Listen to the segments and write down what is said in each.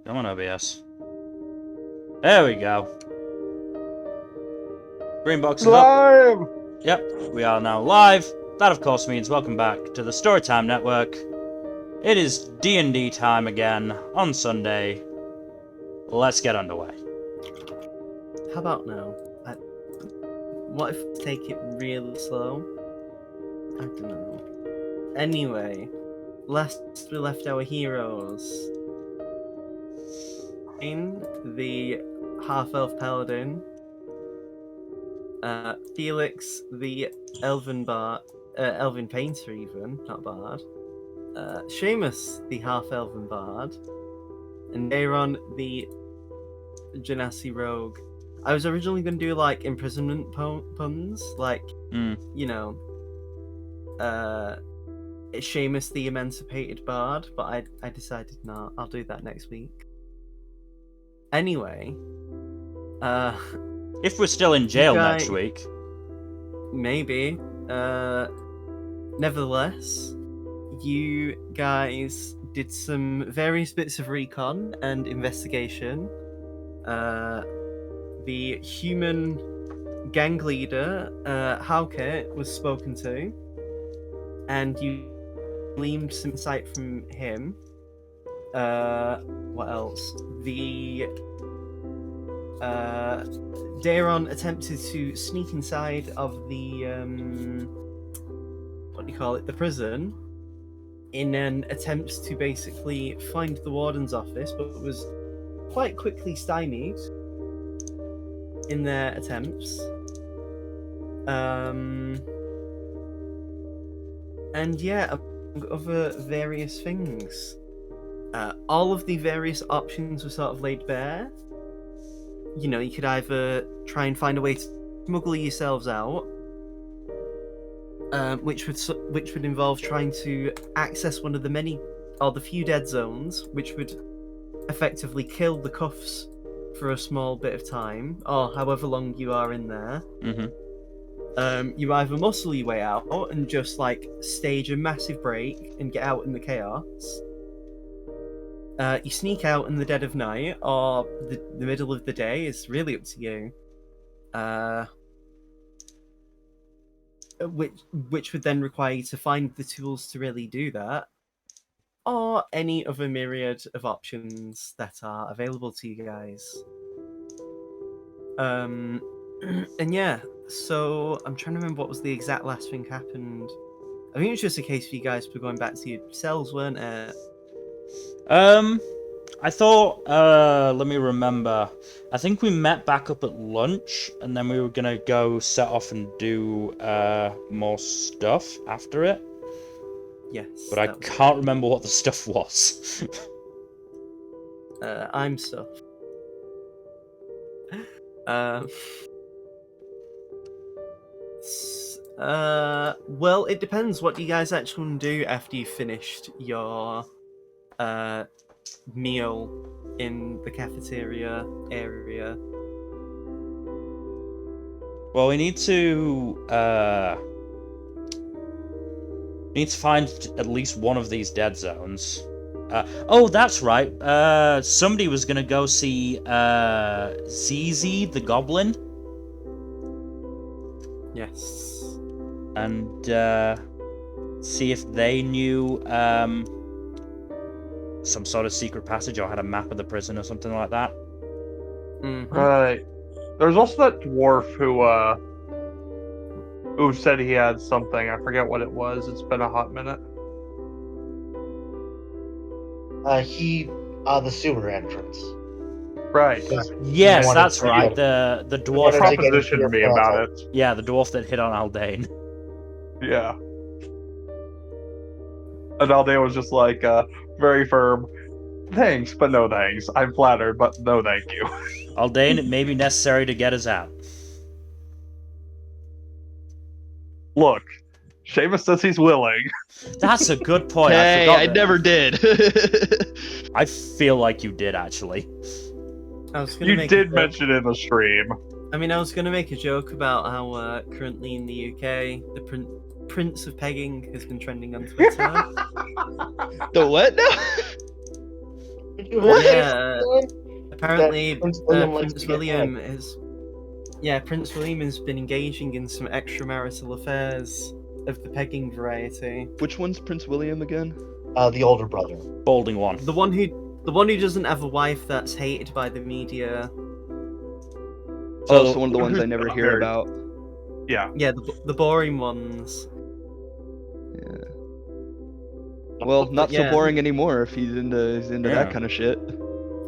Come on, OBS. There we go. Green box is up. Live! Yep, we are now live. That, of course, means welcome back to the Storytime Network. It is D&D time again on Sunday. Let's get underway. How about now? What if we take it really slow? I don't know. Anyway, last we left our heroes in the half-elf paladin, Felix the elven elven painter even, not bard, Seamus the half-elven bard, and Aaron the genasi rogue. I was originally going to do like imprisonment puns, like you know, Seamus the emancipated bard, but I decided not. I'll do that next week. Anyway, if we're still in jail next week, maybe. Nevertheless, you guys did some various bits of recon and investigation. The human gang leader, Hauke, was spoken to, and you gleaned some insight from him. What else? The Daron attempted to sneak inside of the what do you call it? The prison, in an attempt to basically find the warden's office, but was quite quickly stymied in their attempts. And yeah, among other various things. All of the various options were sort of laid bare. You know, you could either try and find a way to smuggle yourselves out, which would involve trying to access one of the many, or the few dead zones, which would effectively kill the cuffs for a small bit of time, or however long you are in there. You either muscle your way out and just like stage a massive break and get out in the chaos. You sneak out in the dead of night or the middle of the day. Is really up to you. Which would then require you to find the tools to really do that, or any other myriad of options that are available to you guys. And yeah, so I'm trying to remember what was the exact last thing happened. I think it was just a case for you guys for going back to your cells, weren't it? I thought, let me remember. I think we met back up at lunch, and then we were gonna go set off and do, more stuff after it. Yes. But I can't remember what the stuff was. I'm stuff. Well, it depends. What do you guys actually want to do after you've finished your meal in the cafeteria area? Well, we need to find at least one of these dead zones. Oh, that's right. Somebody was gonna go see Zizi the Goblin. Yes. And see if they knew some sort of secret passage or had a map of the prison or something like that. Mm-hmm. Right. There's also that dwarf who said he had something. I forget what it was. It's been a hot minute. The sewer entrance. Right. Yes, that's right. The dwarf Propositioned me about it. Yeah, the dwarf that hit on Aldane. Yeah. And Aldane was just like, very firm. Thanks, but no thanks. I'm flattered, but no thank you. Aldane, it may be necessary to get us out. Look, Seamus says he's willing. That's a good point. Hey, I never did. I feel like you did, actually. You did mention it in the stream. I mean, I was going to make a joke about how currently in the UK, the Prince of Pegging has been trending on Twitter. The what now? Yeah, Apparently, Prince William likes Prince to get William pegged. is. Yeah, Prince William has been engaging in some extramarital affairs of the pegging variety. Which one's Prince William again? The older brother. Balding one. The one who doesn't have a wife that's hated by the media. Oh, so one of the ones who's I never hear very- about. Yeah. Yeah, the boring ones. Yeah. Well, not yeah. so boring anymore if he's into Yeah. that kind of shit.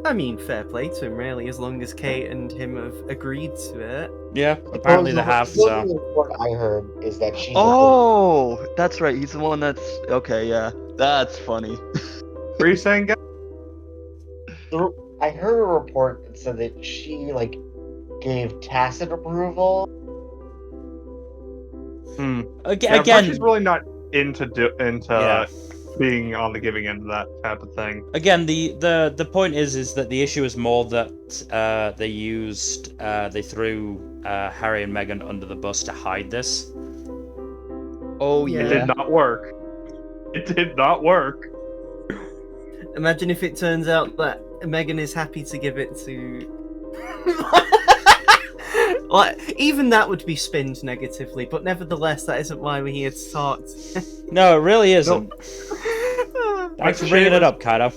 I mean, fair play to him, really, as long as Kate and him have agreed to it. Yeah, apparently they have, The so. report I heard is that she's. Oh, that's right. He's the one that's okay. Yeah, that's funny. What are you saying, guys? I heard a report that said that she gave tacit approval. Yeah, Again, but she's really not into Yeah. being on the giving end of that type of thing. again, the point is that the issue is more that they threw Harry and Meghan under the bus to hide this. Oh Yeah. It yeah. did not work. It did not work. Imagine if it turns out that Megan is happy to give it to. Even that would be spinned negatively, but nevertheless, that isn't why we're here to talk. No, it really isn't. Thanks for bringing it Seamus- up, Kaido.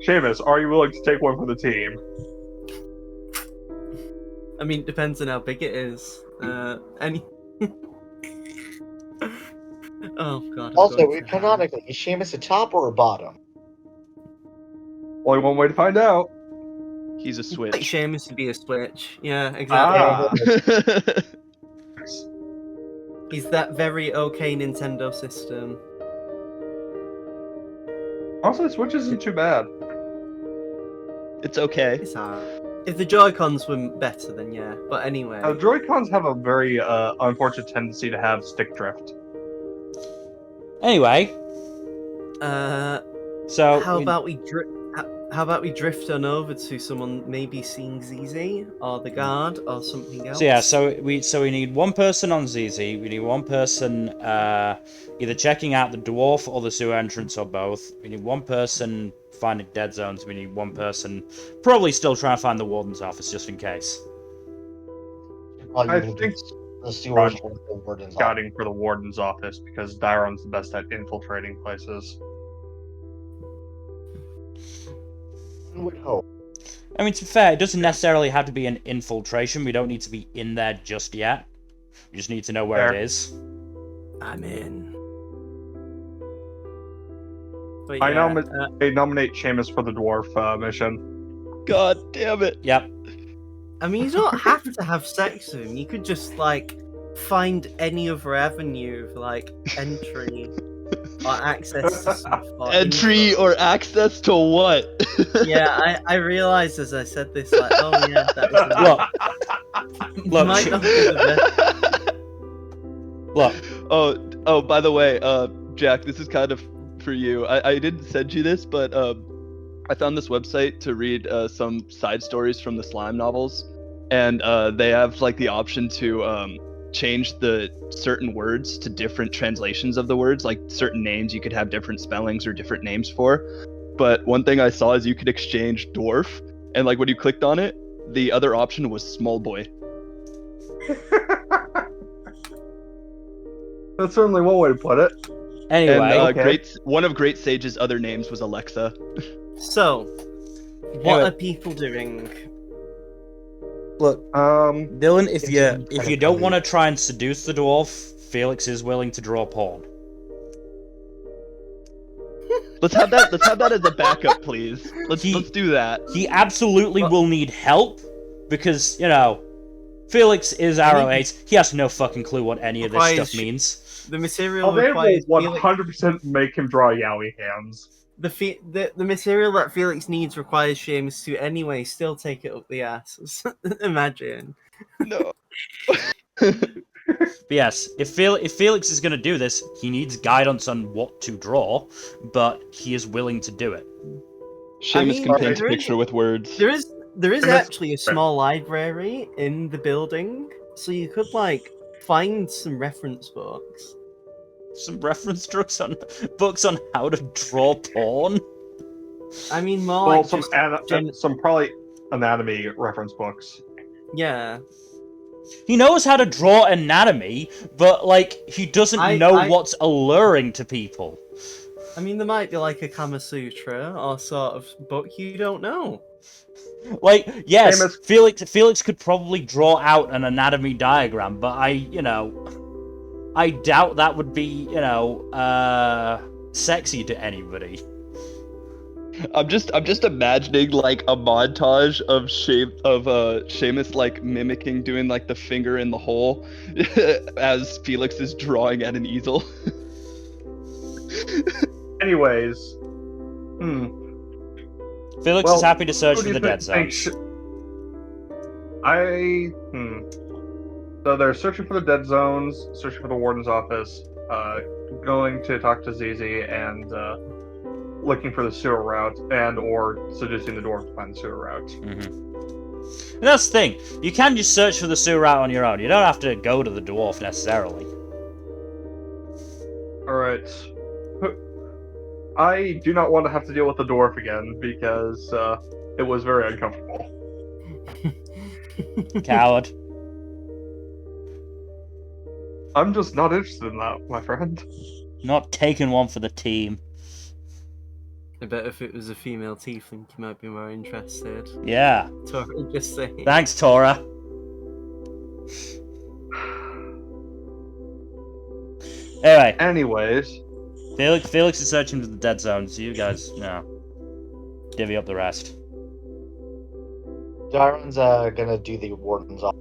Seamus, are you willing to take one for the team? I mean, depends on how big it is. Any. Oh god. I'm Also, going to- canonically, is Seamus a top or a bottom? Only one way to find out. He's a Like switch. Seamus would be a switch. Yeah, exactly. Ah. He's that very okay Nintendo system. Also, the Switch isn't too bad. It's okay. It's hard. If the Joy-Cons were better, then yeah. But anyway. Joy-Cons have a very unfortunate tendency to have stick drift. Anyway, so How about we drift on over to someone maybe seeing ZZ or the guard or something else? So yeah, so we need one person on ZZ. We need one person either checking out the dwarf or the sewer entrance or both. We need one person finding dead zones. We need one person probably still trying to find the warden's office just in case. Probably I even think the sewers or the warden's office. scouting for the warden's office because Dairon's the best at infiltrating places. One would hope. I mean, to be fair, it doesn't necessarily have to be an infiltration. We don't need to be in there just yet. We just need to know where Fair. it is. I'm in. But I yeah, nominate Seamus for the dwarf mission. God damn it. Yep. I mean, you don't have to have sex with him. You could just find any other avenue of entry or access to stuff. Or Entry info. or access to what? Yeah, I realized as I said this, oh yeah, that is Look, might not be the best. look. Oh, by the way, Jack, this is kind of for you. I didn't send you this, but I found this website to read some side stories from the slime novels, and they have the option to change the certain words to different translations of the words. Like certain names you could have different spellings or different names for. But one thing I saw is you could exchange dwarf, and when you clicked on it, the other option was small boy. That's certainly one way to put it. Anyway, And okay. one of Great Sage's other names was Alexa. So, what Anyway. are people doing? look, Dylan, if you don't want to try and seduce the dwarf, Felix is willing to draw porn. Let's have that as a backup, please. Let's He- do that. He absolutely will need help because Felix is Arrow 8. He has no fucking clue what any of this Requires stuff means. The material Oh, they will requires Felix. 100% make him draw yaoi hands. The material that Felix needs requires Seamus to anyway still take it up the ass. Imagine. No. But yes, if Felix is going to do this, he needs guidance on what to draw, but he is willing to do it. Seamus mean, can paint a there is- picture with words. There is Yes. actually a small library in the building, so you could find some reference books. Some reference books on how to draw porn. I mean, more Well, like just some probably anatomy reference books. Yeah. He knows how to draw anatomy, but like he doesn't know what's alluring to people. I mean, there might be like a Kama Sutra or sort of book, you don't know. Like, yes, Same as- Felix could probably draw out an anatomy diagram, but I doubt that would be, sexy to anybody. I'm just imagining like a montage of Seamus like mimicking doing like the finger in the hole as Felix is drawing at an easel. Anyways, Felix is happy to search who for do the you dead think zones. So they're searching for the dead zones, searching for the warden's office, going to talk to Zizi, and looking for the sewer route, and or seducing the dwarf to find the sewer route. And that's the thing. You can just search for the sewer route on your own. You don't have to go to the dwarf necessarily. Alright. I do not want to have to deal with the dwarf again, because it was very uncomfortable. Coward. I'm just not interested in that, my friend. Not taking one for the team. I bet if it was a female tiefling, you might be more interested. Yeah. Just saying. Thanks, Tora. Anyway. Anyways. Felix is searching for the dead zones. You guys, divvy up the rest. Darren's gonna do the warden's office.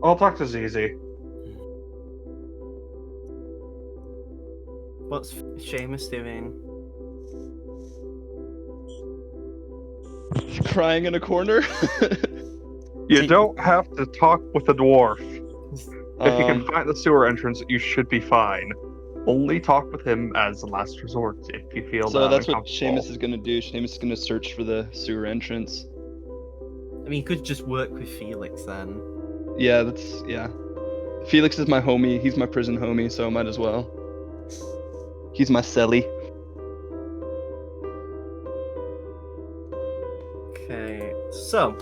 I'll talk to Zizi. What's Seamus doing? Crying in a corner. You don't have to talk with the dwarf. If you can find the sewer entrance, you should be fine. Only talk with him as the last resort if you feel So that's what uncomfortable. Seamus is gonna do. Seamus is gonna search for the sewer entrance. I mean, you could just work with Felix then. Yeah, Felix is my homie. He's my prison homie, so might as well. He's my celly. Okay, so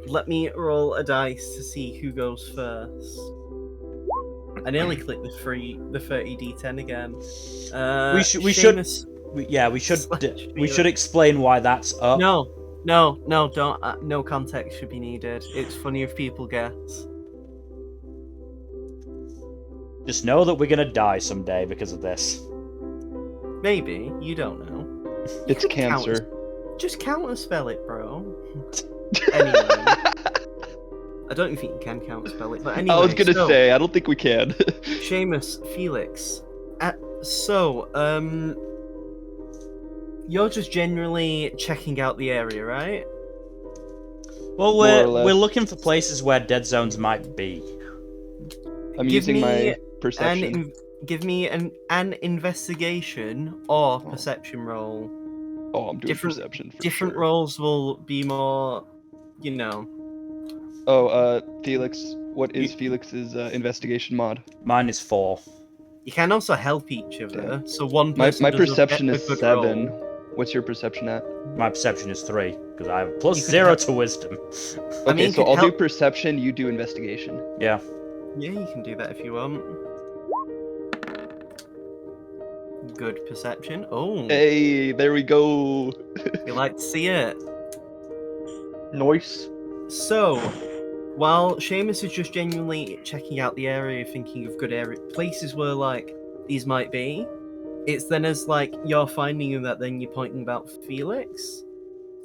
let me roll a dice to see who goes first. I nearly clicked the 30d10 again. We should explain why that's up. No, don't. No context should be needed. It's funny if people guess. Just know that we're gonna die someday because of this. Maybe you don't know. It's cancer. Just counterspell it, bro. Anyway. I don't even think you can counterspell it, but anyway. I was gonna say, I don't think we can. Seamus, Felix. You're just generally checking out the area, right? Well, More or we're less. looking for places where dead zones might be. I'm Give using me my perception. Give me an investigation or perception roll. Oh, I'm doing perception. For Different sure. rolls will be more, Oh, Felix. What is Felix's investigation mod? Mine is 4. You can also help each other. Damn. So one My person. does perception a is good 7. roll. What's your perception at? My perception is 3 because I have plus You could 0 help- to wisdom. Okay, mean, so could I'll do help- perception. You do investigation. Yeah. Yeah, you can do that if you want. Good perception. Oh, Hey, there we go. you like to see it. Noise. So, while Seamus is just genuinely checking out the area, thinking of good places where like these might be, it's then as like you're finding them that then you're pointing about Felix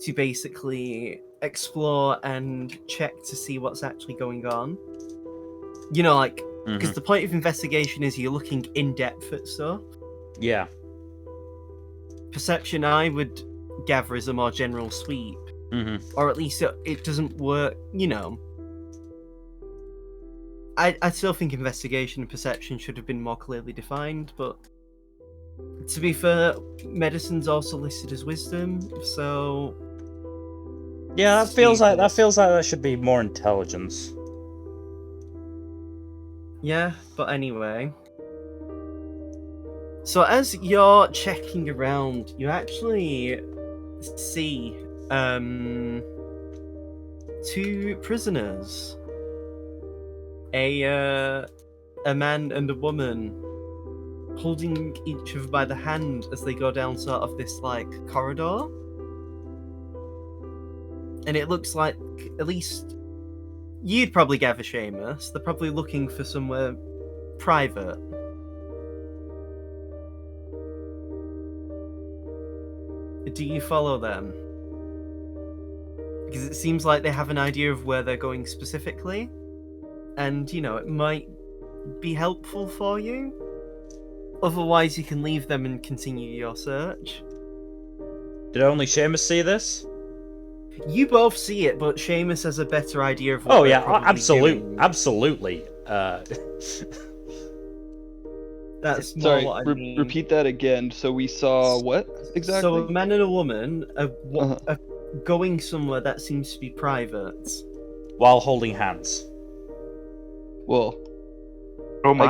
to basically explore and check to see what's actually going on. Because the point of investigation is you're looking in depth at stuff. Yeah. Perception, I would gather, is a more general sweep. Or at least it doesn't work, I still think investigation and perception should have been more clearly defined, but to be fair, medicine's also listed as wisdom, so Yeah, that feels like there should be more intelligence. yeah, but anyway. So as you're checking around, you actually see two prisoners, a man and a woman, holding each other by the hand as they go down sort of this like corridor. And it looks like, at least you'd probably gather, Seamus, they're probably looking for somewhere private. Do you follow them? Because it seems like they have an idea of where they're going specifically, and you know, it might be helpful for you. Otherwise, you can leave them and continue your search. Did only Seamus see this? You both see it, but Seamus has a better idea of what Oh they're yeah, probably doing. absolutely. That's more Sorry, what I mean. repeat that again. So we saw what exactly? So a man and a woman are Uh-huh. going somewhere that seems to be private. While holding hands. Well, Oh my.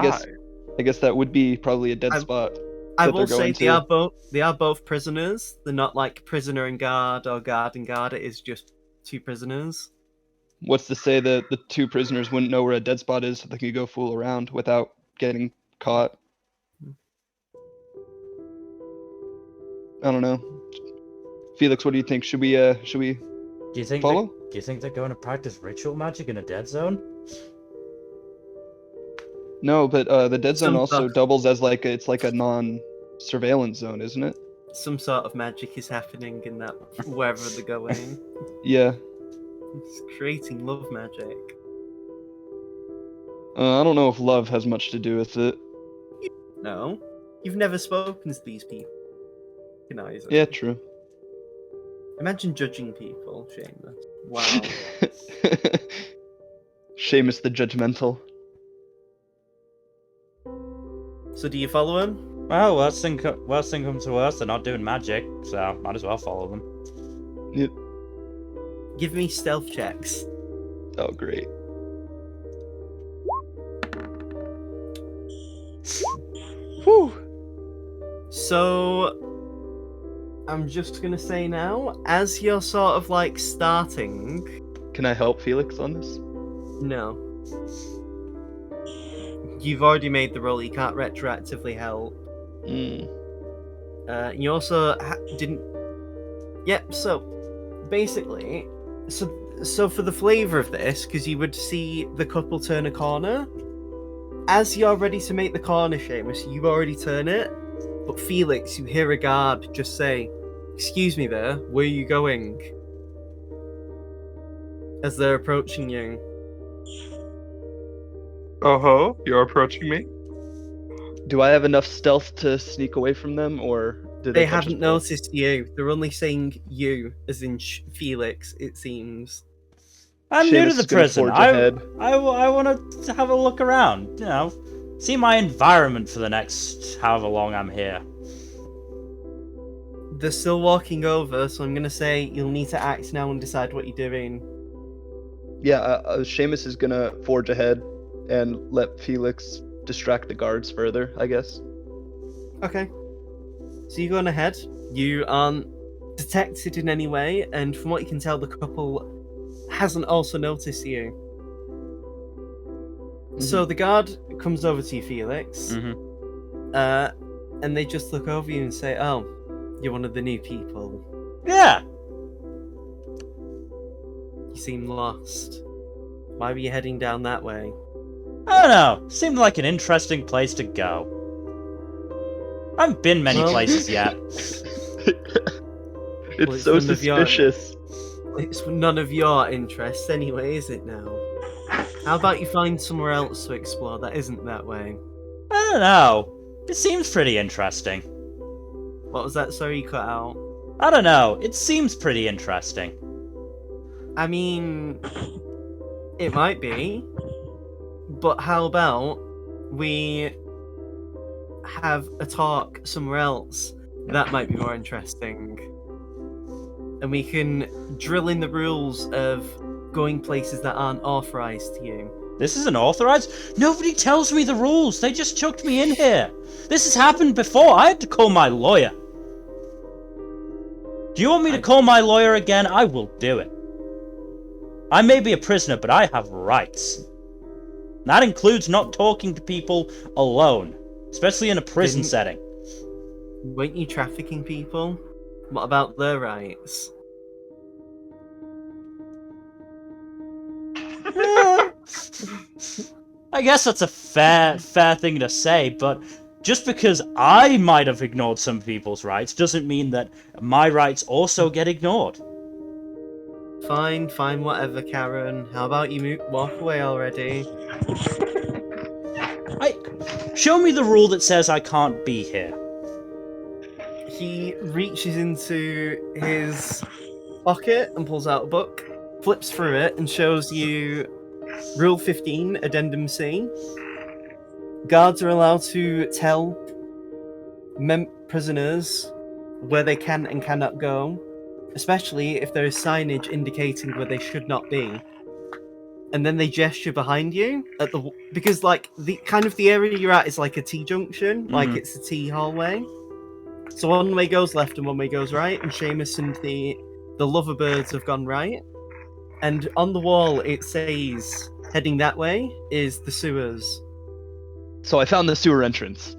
I guess that would be probably a dead I- spot. I that will they're say going they are both prisoners. They're not like prisoner and guard or guard and guard. It is just two prisoners. What's to say that the two prisoners wouldn't know where a dead spot is so they could go fool around without getting caught? I don't know. Felix, what do you think? Should we Do you think follow? do you think they're going to practice ritual magic in a dead zone? No, but the dead zone Some also stuff. doubles as like it's like a non-surveillance zone, isn't it? Some sort of magic is happening in that wherever they're going. Yeah. It's creating love magic. I don't know if love has much to do with it. No, you've never spoken to these people. You know, is it? Yeah, true. Imagine judging people, Seamus. Wow. Seamus the judgmental. So do you follow him? Well, worst thing comes to worst, they're not doing magic, so might as well follow them. Yep. Give me stealth checks. Oh, great. Whew. So, I'm just gonna say now, as you're sort of like starting, Can I help Felix on this? no. You've already made the roll, you can't retroactively help. Mm. You also didn't. Yep. So, basically, so for the flavour of this, because you would see the couple turn a corner. As you're ready to make the corner, Seamus, you already turn it. But Felix, you hear a guard just say, "Excuse me, there. Where are you going?" As they're approaching you. Oh ho, you're approaching me? Do I have enough stealth to sneak away from them, or did They catch us haven't both? noticed you. They're only saying you, as in Felix. It seems. I'm new Seamus to the is gonna prison. forge ahead. I want to have a look around, you know, see my environment for the next however long I'm here. They're still walking over, so I'm gonna say you'll need to act now and decide what you're doing. Yeah, Seamus is gonna forge ahead and let Felix distract the guards further, I guess. Okay. So you're going ahead. You aren't detected in any way, and from what you can tell, the couple hasn't also noticed you. So the guard comes over to you, Felix, and they just look over you and say, "Oh, you're one of the new people. Yeah. You seem lost. Why were you heading down that way?" I don't know. Seemed like an interesting place to go. I haven't been many Well- places yet. It's Well, it's so none of your- suspicious. It's none of your interests anyway, is it now? How about you find somewhere else to explore that isn't that way? I don't know. It seems pretty interesting. What was that? Sorry, you cut out. I don't know. It seems pretty interesting. I mean, it might be, but how about we have a talk somewhere else? That might be more interesting. And we can drill in the rules of going places that aren't authorized to you. This isn't authorized? Nobody tells me the rules. They just chucked me in here. This has happened before. I had to call my lawyer. Do you want me to call my lawyer again? I will do it. I may be a prisoner, but I have rights. That includes not talking to people alone, especially in a prison setting. Weren't you trafficking people? What about their rights? I guess that's a fair thing to say, but just because I might have ignored some people's rights doesn't mean that my rights also get ignored. Fine, whatever, Karen. How about you walk away already? Show me the rule that says I can't be here. He reaches into his pocket and pulls out a book, flips through it, and shows you Rule 15, Addendum C. Guards are allowed to tell prisoners where they can and cannot go, especially if there is signage indicating where they should not be. And then they gesture behind you because like the area you're at is like a T-junction, like it's a T hallway. So one way goes left and one way goes right, and Seamus and the Loverbirds have gone right. And on the wall it says, heading that way is the sewers. So I found the sewer entrance.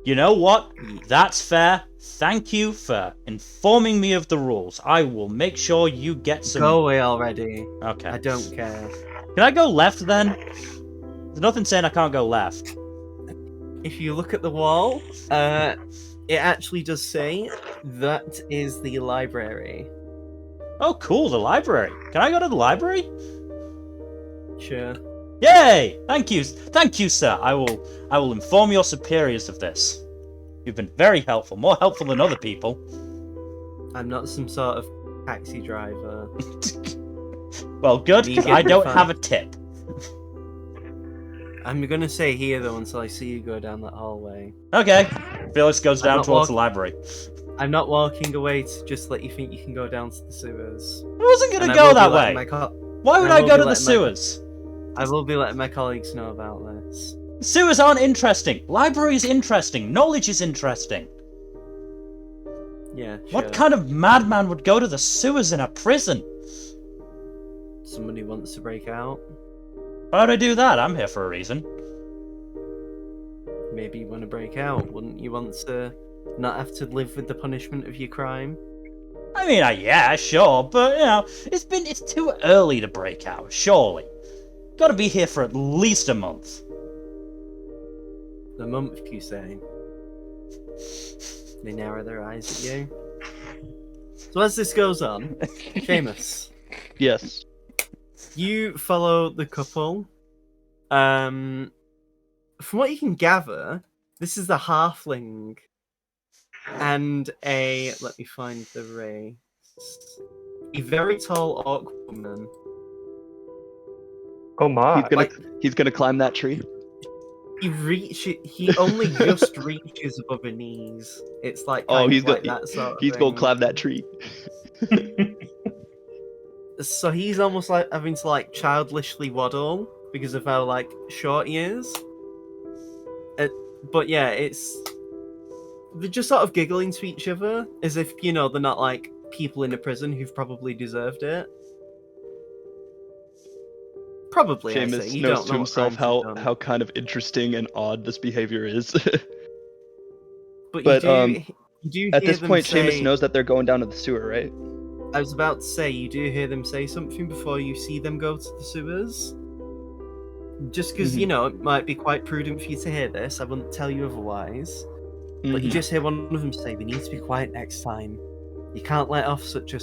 You know what? That's fair. Thank you for informing me of the rules. I will make sure you get some... Go away already. Okay. I don't care. Can I go left then? There's nothing saying I can't go left. If you look at the wall, it actually does say that is the library. Oh, cool, the library. Can I go to the library? Sure. Yay! Thank you, sir. I will inform your superiors of this. You've been very helpful, more helpful than other people. I'm not some sort of taxi driver. Well, good, because I don't have a tip. I'm gonna stay here though until I see you go down that hallway. Okay. Felix goes down towards the library. I'm not walking away to just let you think you can go down to the sewers. I wasn't gonna go that way. Why would I go to the sewers? I will be letting my colleagues know about this. Sewers aren't interesting. Library is interesting. Knowledge is interesting. Yeah, sure. What kind of madman would go to the sewers in a prison? Somebody wants to break out. Why would I do that? I'm here for a reason. Maybe you want to break out. Wouldn't you want to not have to live with the punishment of your crime? I mean, yeah, sure, but, you know, it's too early to break out, surely. Gotta be here for at least a month. A month, you say? They narrow their eyes at you. So as this goes on, Seamus. Yes. You follow the couple. From what you can gather, this is the halfling and let me find the race. A very tall orc woman. Oh my! He's gonna climb that tree. He only just reaches above her knees. It's like he's gonna climb that tree. So he's almost like having to like childishly waddle because of how like short he is. But yeah, they're just sort of giggling to each other as if, you know, they're not like people in a prison who've probably deserved it. Probably, Seamus knows to himself how kind of interesting and odd this behavior is. But you do at hear this them point, say, Seamus knows that they're going down to the sewer, right? I was about to say, you do hear them say something before you see them go to the sewers. Just because, you know, it might be quite prudent for you to hear this, I wouldn't tell you otherwise. But you just hear one of them say, we need to be quiet next time. You can't let off such a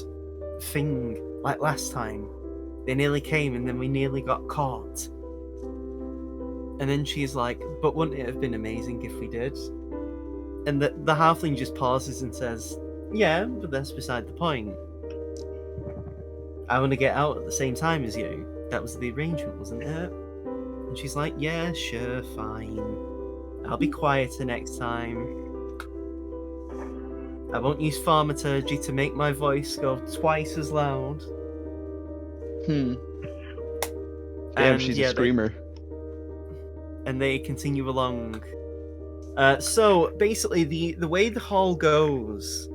thing like last time. They nearly came and then we nearly got caught. And then she's like, but wouldn't it have been amazing if we did? And the halfling just pauses and says, yeah, but that's beside the point. I want to get out at the same time as you. That was the arrangement, wasn't it? And she's like, yeah, sure, fine. I'll be quieter next time. I won't use thaumaturgy to make my voice go twice as loud. Damn, she's a screamer. And they continue along. So basically, the way the hall goes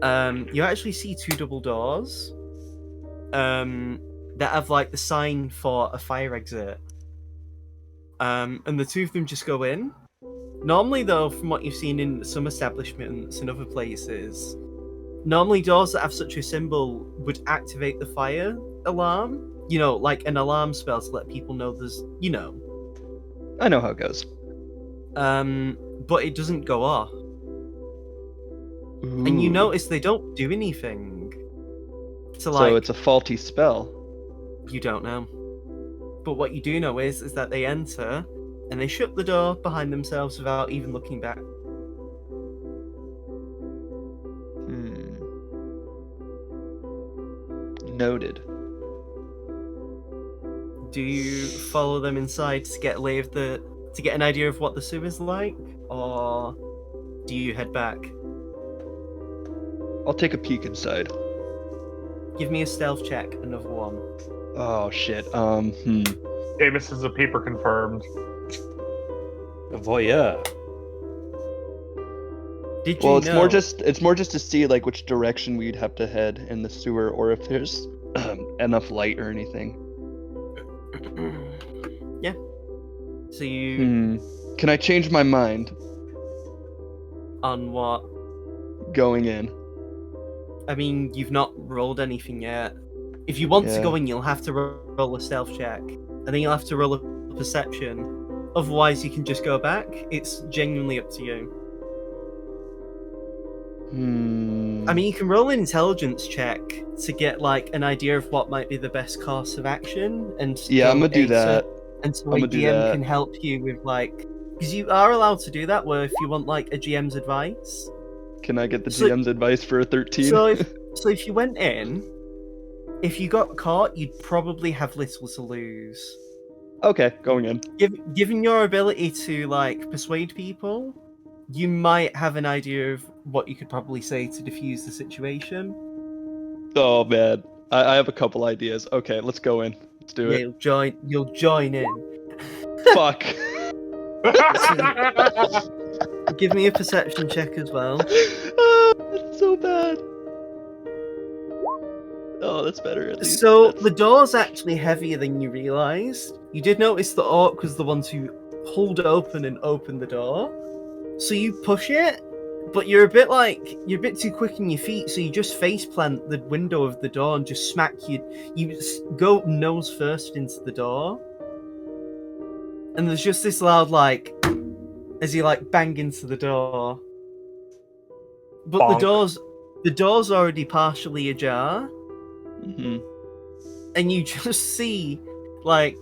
You actually see two double doors that have like the sign for a fire exit. And the two of them just go in. Normally, though, from what you've seen in some establishments and other places, normally doors that have such a symbol would activate the fire alarm. You know, like an alarm spell to let people know there's, you know. I know how it goes. But it doesn't go off. And you Ooh. notice they don't do anything. So it's a faulty spell. You don't know. But what you do know is that they enter and they shut the door behind themselves without even looking back. Noted. Do you follow them inside to get to get an idea of what the sewer's like, or do you head back? I'll take a peek inside. Give me a stealth check, another one. Oh shit. Amos is a peeper confirmed. A voyeur. Did you Well, it's know? more just to see like which direction we'd have to head in the sewer, or if there's enough light or anything. Yeah. So you Can I change my mind on what? going in? I mean, you've not rolled anything yet. If you want to Yeah. go in, you'll have to roll a stealth check, and then you'll have to roll a perception. Otherwise, you can just go back. It's genuinely up to you. I mean, you can roll an intelligence check to get like an idea of what might be the best course of action, and Yeah, I'm gonna do that. And so I'm a gonna do GM that. can help you with like, because you are allowed to do that. Where if you want like a GM's advice. Can I get the So- GM's advice for a 13? So if you went in, if you got caught, you'd probably have little to lose. Okay, going in. Given your ability to like persuade people, you might have an idea of what you could probably say to diffuse the situation. Oh man, I have a couple ideas. Okay, let's go in. Let's do Yeah, it. you'll join in. Fuck. Give me a perception check as well. That's so bad. Oh, that's better at least. So That's- the door's actually heavier than you realised. You did notice the orc was the ones who pulled it open and opened the door. So you push it, but you're a bit too quick in your feet, so you just face plant the window of the door and just smack you go nose first into the door. And there's just this loud like as you like bang into the door. But Bonk. the door's already partially ajar. Mhm. And you just see like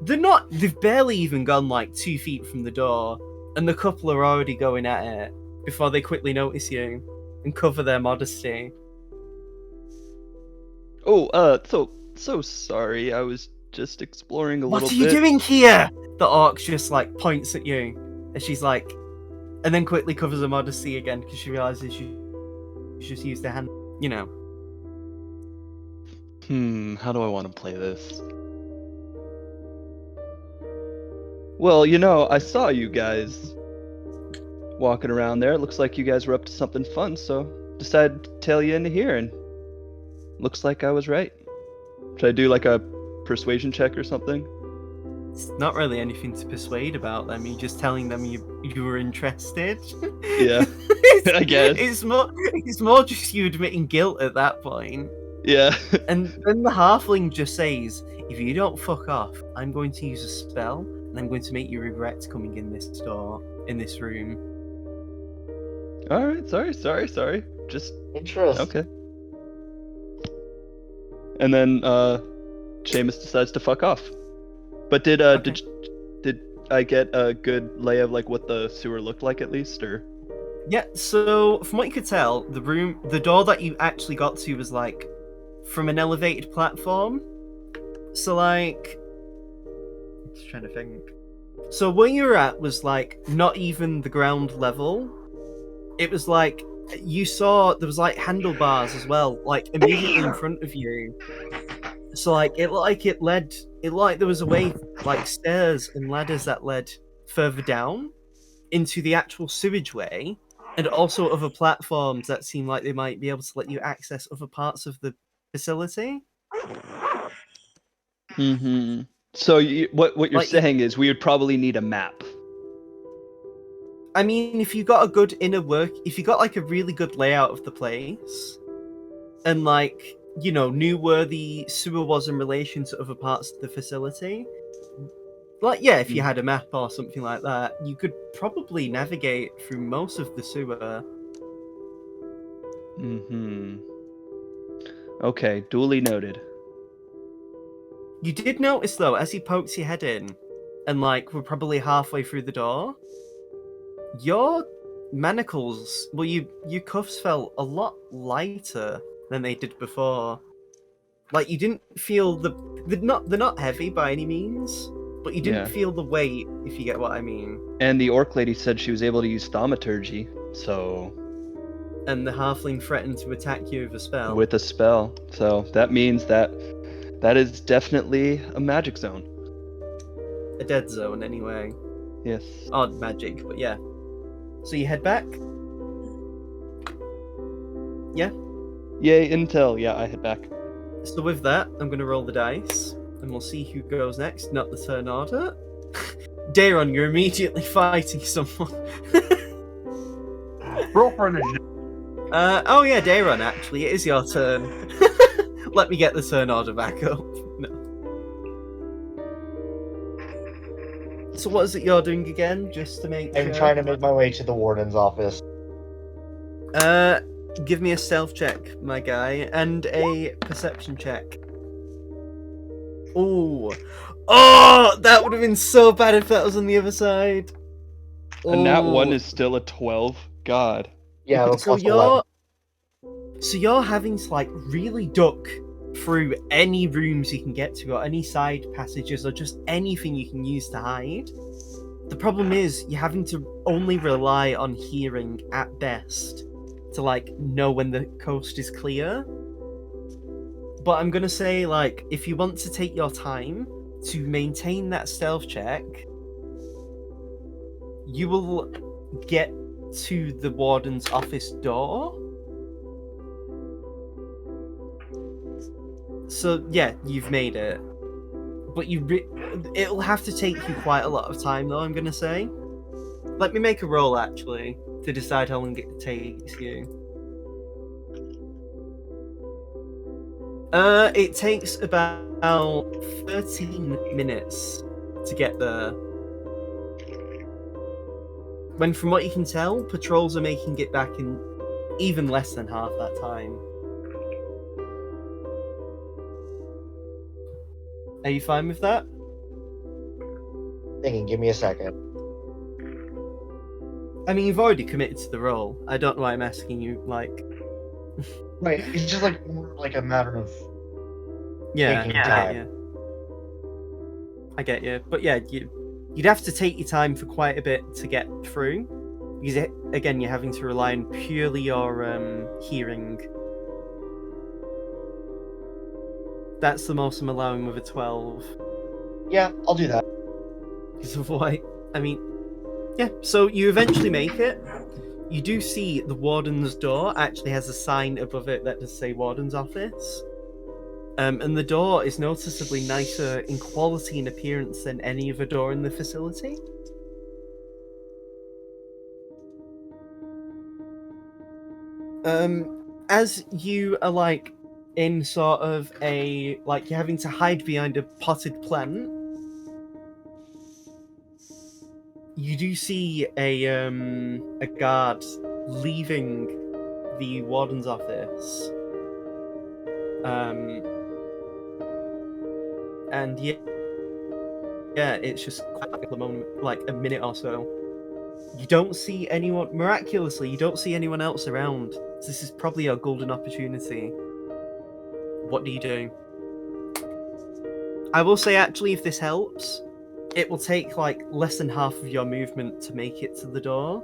they've barely even gone like 2 feet from the door, and the couple are already going at it before they quickly notice you and cover their modesty. Oh, so sorry. I was just exploring a What little are you bit. doing here? The orc just like points at you, and she's like, and then quickly covers her modesty again because she realizes you just used her hand, you know. How do I want to play this? Well, you know, I saw you guys walking around there. It looks like you guys were up to something fun, so decided to tail you into here, and looks like I was right. Should I do like a persuasion check or something? It's not really anything to persuade about them. You're just telling them you were interested. Yeah, I guess. It's more just you admitting guilt at that point. Yeah. And then the halfling just says, "If you don't fuck off, I'm going to use a spell, and I'm going to make you regret coming in this door, in this room." All right. Sorry. Just Interesting. okay. And then Seamus decides to fuck off. But did I get a good lay of like what the sewer looked like at least, or? Yeah. So from what you could tell, the door that you actually got to was like from an elevated platform. So like, I'm just trying to think. So where you were at was like not even the ground level. It was like you saw there was like handlebars as well, like immediately in front of you. So like it looked like there was a way, like stairs and ladders that led further down into the actual sewage way. and also other platforms that seem like they might be able to let you access other parts of the facility. Mm-hmm. So what you're Like, saying is we would probably need a map. I mean, if you got a good if you got like a really good layout of the place, and like, you know, knew where the sewer was in relation to other parts of the facility, like, yeah, if you had a map or something like that, you could probably navigate through most of the sewer. Mm-hmm. Okay, duly noted. You did notice though, as he pokes your head in, and like we're probably halfway through the door, your manacles, well, your cuffs felt a lot lighter than they did before. Like you didn't feel they're not heavy by any means, but you didn't Yeah. feel the weight, if you get what I mean. And the orc lady said she was able to use thaumaturgy, so And the halfling threatened to attack you with a spell. with a spell. So that means that is definitely a magic zone. A dead zone, anyway. Yes. Odd magic, but yeah. So you head back? Yeah? Yay, intel. Yeah, I head back. So with that, I'm going to roll the dice, and we'll see who goes next, not the turn order. Daron, you're immediately fighting someone. Roll for initiative. Oh yeah, Daron, actually, it is your turn. Let me get the turn order back up. No. So what is it you're doing again, just to make I'm trying to make my way to the warden's office. Give me a stealth check, my guy, and a perception check. Ooh. Oh, that would have been so bad if that was on the other side. And that one Ooh. is still a 12. God. Yeah, but So plus 11. you're having to like really duck through any rooms you can get to, or any side passages, or just anything you can use to hide. The problem is you're having to only rely on hearing at best to like know when the coast is clear. But I'm gonna say, like, if you want to take your time to maintain that stealth check, you will get to the warden's office door. So yeah, you've made it, but it'll have to take you quite a lot of time, though. I'm gonna say. Let me make a roll actually to decide how long it takes you. It takes about 13 minutes to get there. When, from what you can tell, patrols are making it back in even less than half that time. Are you fine with that? Thinking, give me a second. I mean, you've already committed to the role. I don't know why I'm asking you, like... Right, it's just like more like a matter of Yeah, taking I time. get you. I get you. But yeah, you'd have to take your time for quite a bit to get through. Because, again, you're having to rely on purely your hearing. That's the most I'm allowing with a 12. Yeah, I'll do that. Because of why... I mean... Yeah, so you eventually make it. You do see the warden's door actually has a sign above it that does say warden's office. And the door is noticeably nicer in quality and appearance than any other door in the facility. As you are like in sort of a like you're having to hide behind a potted plant, you do see a guard leaving the warden's office. And yeah, it's just quite a moment, like a minute or so. You don't see anyone, miraculously, you don't see anyone else around. So this is probably your golden opportunity. What do you do? I will say, actually, if this helps, it will take like less than half of your movement to make it to the door.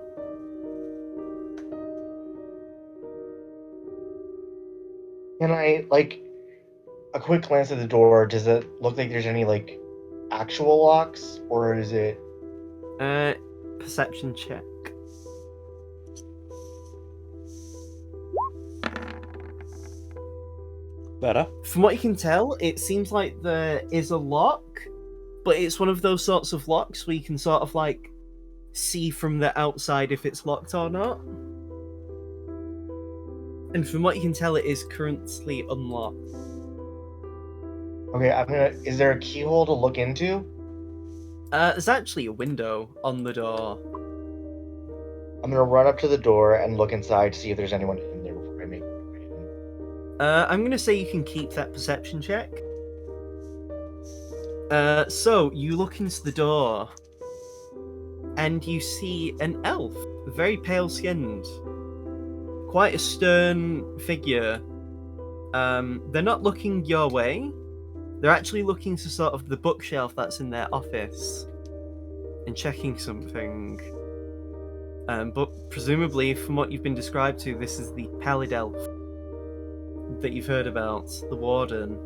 Can I, like, a quick glance at the door, does it look like there's any, like, actual locks? Or is it... Perception check. Better. From what you can tell, it seems like there is a lock, but it's one of those sorts of locks where you can sort of like see from the outside if it's locked or not. And from what you can tell, it is currently unlocked. Okay, Is there a keyhole to look into? There's actually a window on the door. I'm gonna run up to the door and look inside to see if there's anyone in there before I make my way in. I'm going to say you can keep that perception check. So, you look into the door, and you see an elf, very pale-skinned. Quite a stern figure. They're not looking your way. They're actually looking to sort of the bookshelf that's in their office and checking something. But presumably, from what you've been described to, this is the pallid elf that you've heard about, the warden.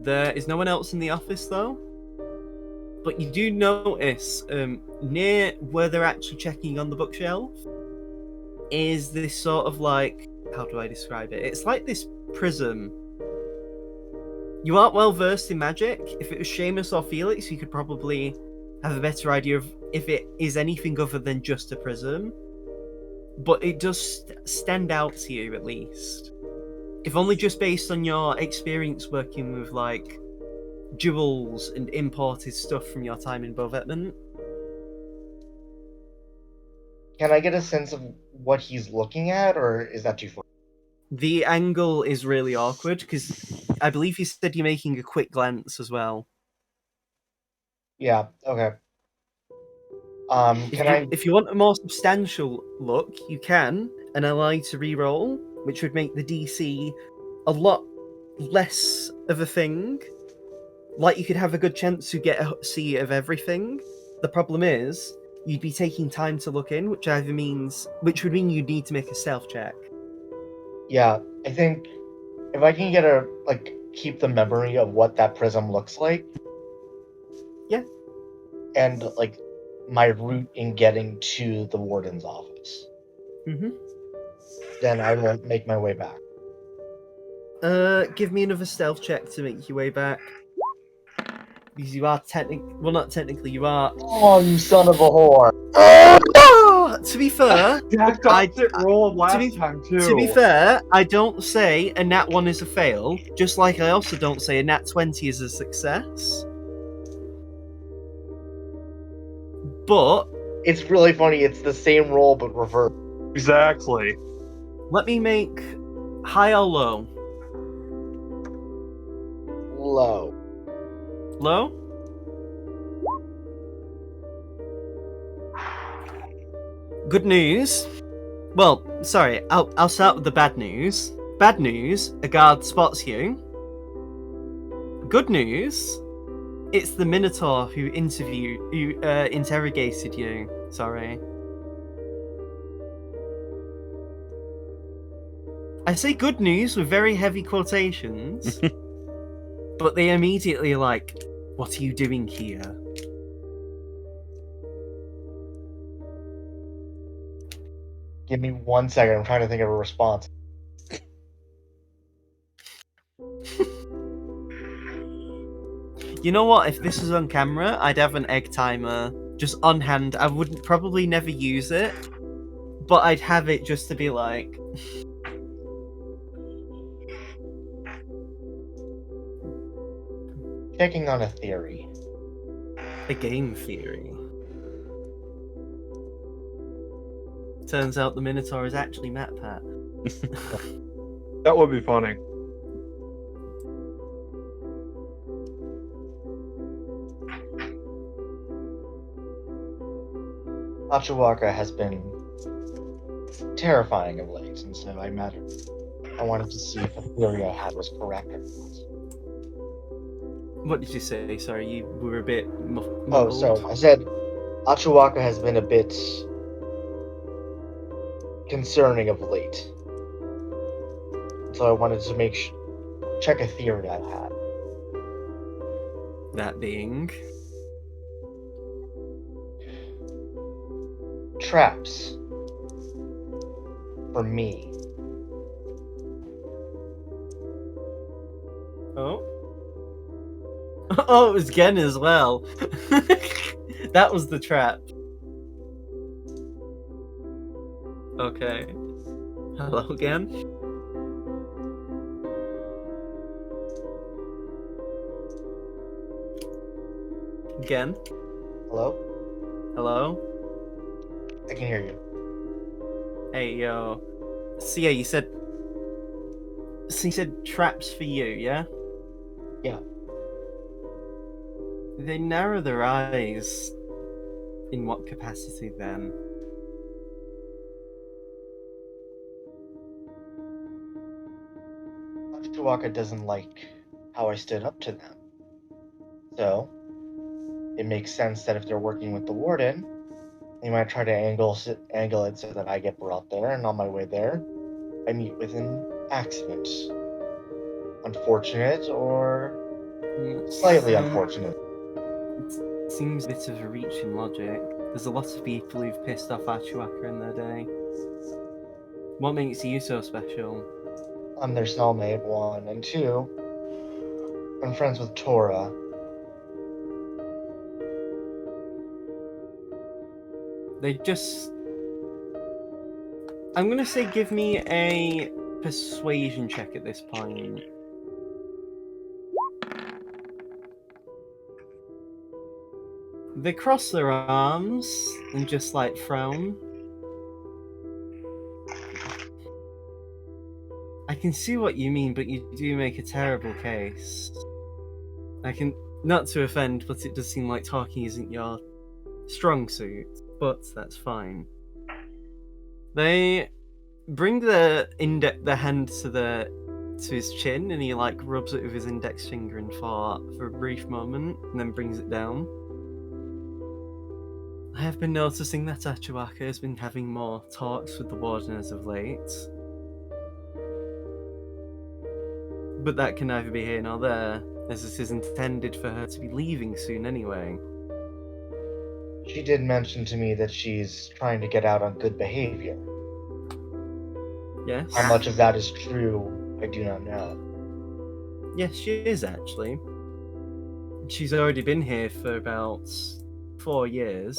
There is no one else in the office, though. But you do notice, near where they're actually checking on the bookshelf, is this sort of like, how do I describe it? It's like this prism. You aren't well versed in magic. If it was Seamus or Felix, you could probably have a better idea of if it is anything other than just a prism. But it does stand out to you, at least. If only just based on your experience working with, like, jewels and imported stuff from your time in Bovetman. Can I get a sense of what he's looking at, or is that too far? The angle is really awkward, because I believe you said you're making a quick glance as well. Yeah, okay. If you want a more substantial look, you can, and allow you to re-roll, which would make the DC a lot less of a thing. Like, you could have a good chance to get a see of everything. The problem is, you'd be taking time to look in, which would mean you'd need to make a stealth check. Yeah, I think if I can keep the memory of what that prism looks like. Yeah. And, my route in getting to the warden's office. Mm-hmm. Then I will make my way back. Give me another stealth check to make your way back. Because you are not technically, you are... Oh, you son of a whore! To be fair... Jack opposite roll of last time, too. To be fair, I don't say a nat 1 is a fail, just like I also don't say a nat 20 is a success. But... It's really funny, it's the same roll but reversed. Exactly. Let me make high or low. Low. Low? Good news. Well, sorry, I'll start with the bad news. Bad news, a guard spots you. Good news, it's the Minotaur who interrogated you. Sorry. I say good news with very heavy quotations, but they immediately like, what are you doing here? Give me 1 second, I'm trying to think of a response. You know what? If this was on camera, I'd have an egg timer just on hand. I wouldn't probably never use it, but I'd have it just to be like... Checking on a theory. A game theory. Turns out the Minotaur is actually MatPat. That would be funny. Achiwaka has been terrifying of late, and so I wanted to see if the theory I had was correct or not. What did you say? Sorry, you were a bit Oh, mumbled. so I said Achiwaka has been a bit concerning of late. So I wanted to check a theory I had. That being... Traps. For me. Oh. Oh, it was Gen as well. That was the trap. Okay. Hello again. Again. Hello? Hello. I can hear you. Hey yo. So yeah, you said. So you said traps for you, yeah? Yeah. They narrow their eyes. In what capacity then? Chihuahua doesn't like how I stood up to them. So, it makes sense that if they're working with the warden, they might try to angle it so that I get brought there, and on my way there, I meet with an accident. Unfortunate or slightly unfortunate. It seems a bit of a reach in logic. There's a lot of people who've pissed off Achuaka in their day. What makes you so special? I'm their cellmate, one, and two, I'm friends with Tora. They just... I'm gonna say give me a persuasion check at this point. They cross their arms and just like frown. I can see what you mean, but you do make a terrible case. I can... Not to offend, but it does seem like talking isn't your strong suit, but that's fine. They bring the hand to his chin, and he like rubs it with his index finger and for a brief moment, and then brings it down. I have been noticing that Achuaka has been having more talks with the warden as of late. But that can neither be here nor there, as it is intended for her to be leaving soon anyway. She did mention to me that she's trying to get out on good behavior. Yes? How much of that is true, I do not know. Yes, she is actually. She's already been here for about 4 years.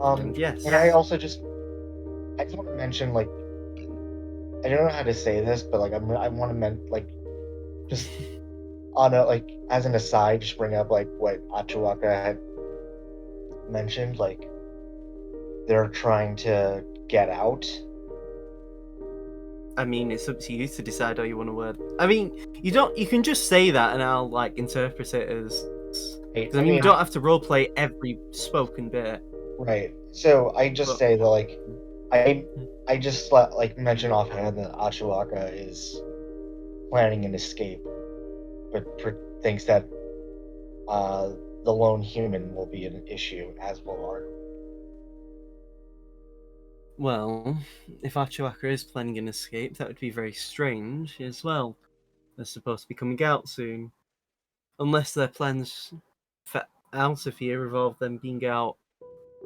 And yes. And I also just want to mention, like, I don't know how to say this, but like I want to just on a like as an aside, just bring up like what Achuaka had mentioned, like they're trying to get out. I mean, it's up to you to decide how you want to word. I mean, you can just say that, and I'll like interpret it as. Because I mean, you don't have to roleplay every spoken bit. Right. So I just say that like I just like mention offhand that Achuaka is planning an escape, but thinks that the lone human will be an issue, as will our. Well, if Achuaka is planning an escape, that would be very strange as well. They're supposed to be coming out soon. Unless their plans for out of here involve them being out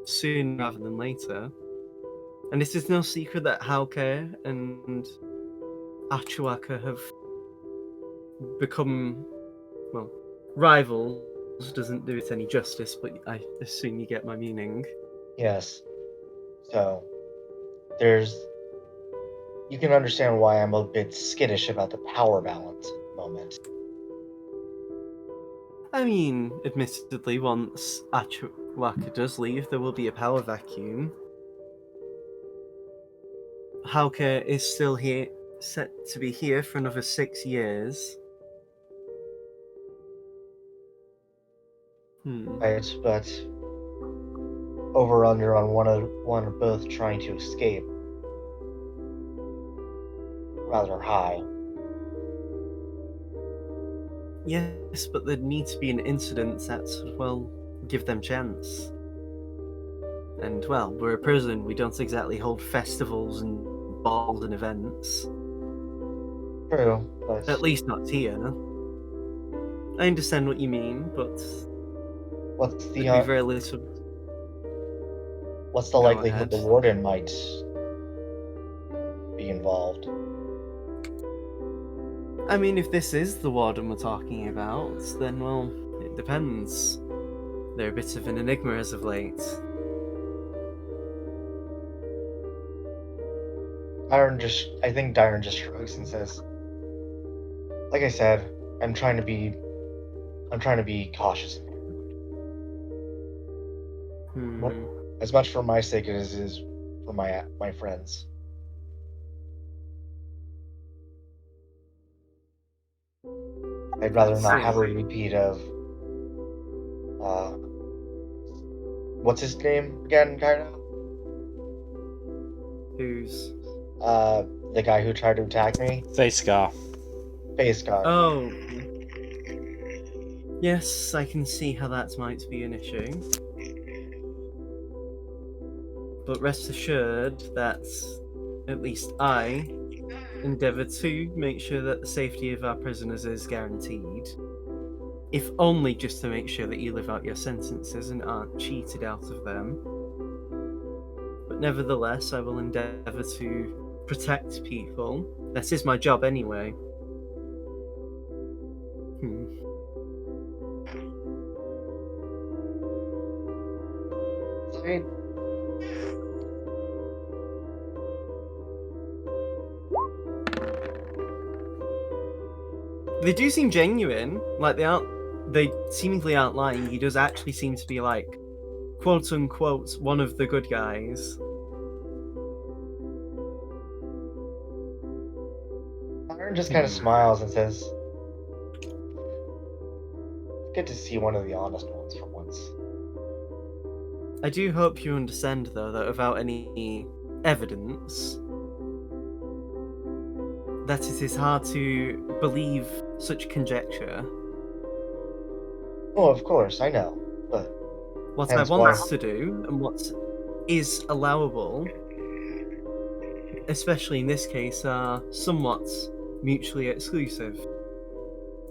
soon rather than later. And it is no secret that Hauke and Achuaka have become, well, rivals doesn't do it any justice, but I assume you get my meaning. Yes. So, you can understand why I'm a bit skittish about the power balance at the moment. I mean, admittedly, once Achuaka does leave, there will be a power vacuum. Hauke is still here, set to be here for another 6 years. Right, but over under on one or both trying to escape. Rather high. Yes, but there'd need to be an incident that, well, give them chance. And, well, we're a prison, we don't exactly hold festivals and balls and events. True, but... At least not here. I understand what you mean, but... What's the very little... What's the likelihood the warden might be involved. I mean, if this is the warden we're talking about, then, well, it depends. They're a bit of an enigma as of late. I think Dyron just shrugs and says, like I said, I'm trying to be cautious. Hmm. As much for my sake as it is for my friends. I'd rather not have a repeat of what's his name again, Kaido? Who's? The guy who tried to attack me? Face scar. Face guard. Oh. Yes, I can see how that might be an issue. But rest assured that at least I endeavour to make sure that the safety of our prisoners is guaranteed. If only just to make sure that you live out your sentences and aren't cheated out of them. But nevertheless, I will endeavour to protect people. That is my job anyway. Right. They do seem genuine. Like they seemingly aren't lying. He does actually seem to be like, quote unquote, one of the good guys. Aaron just kind of smiles and says, "Good to see one of the honest ones for once." I do hope you understand, though, that without any evidence, that it is hard to believe such conjecture. Oh, of course, I know, but What hence I want why- us to do, and what is allowable, especially in this case, are somewhat mutually exclusive.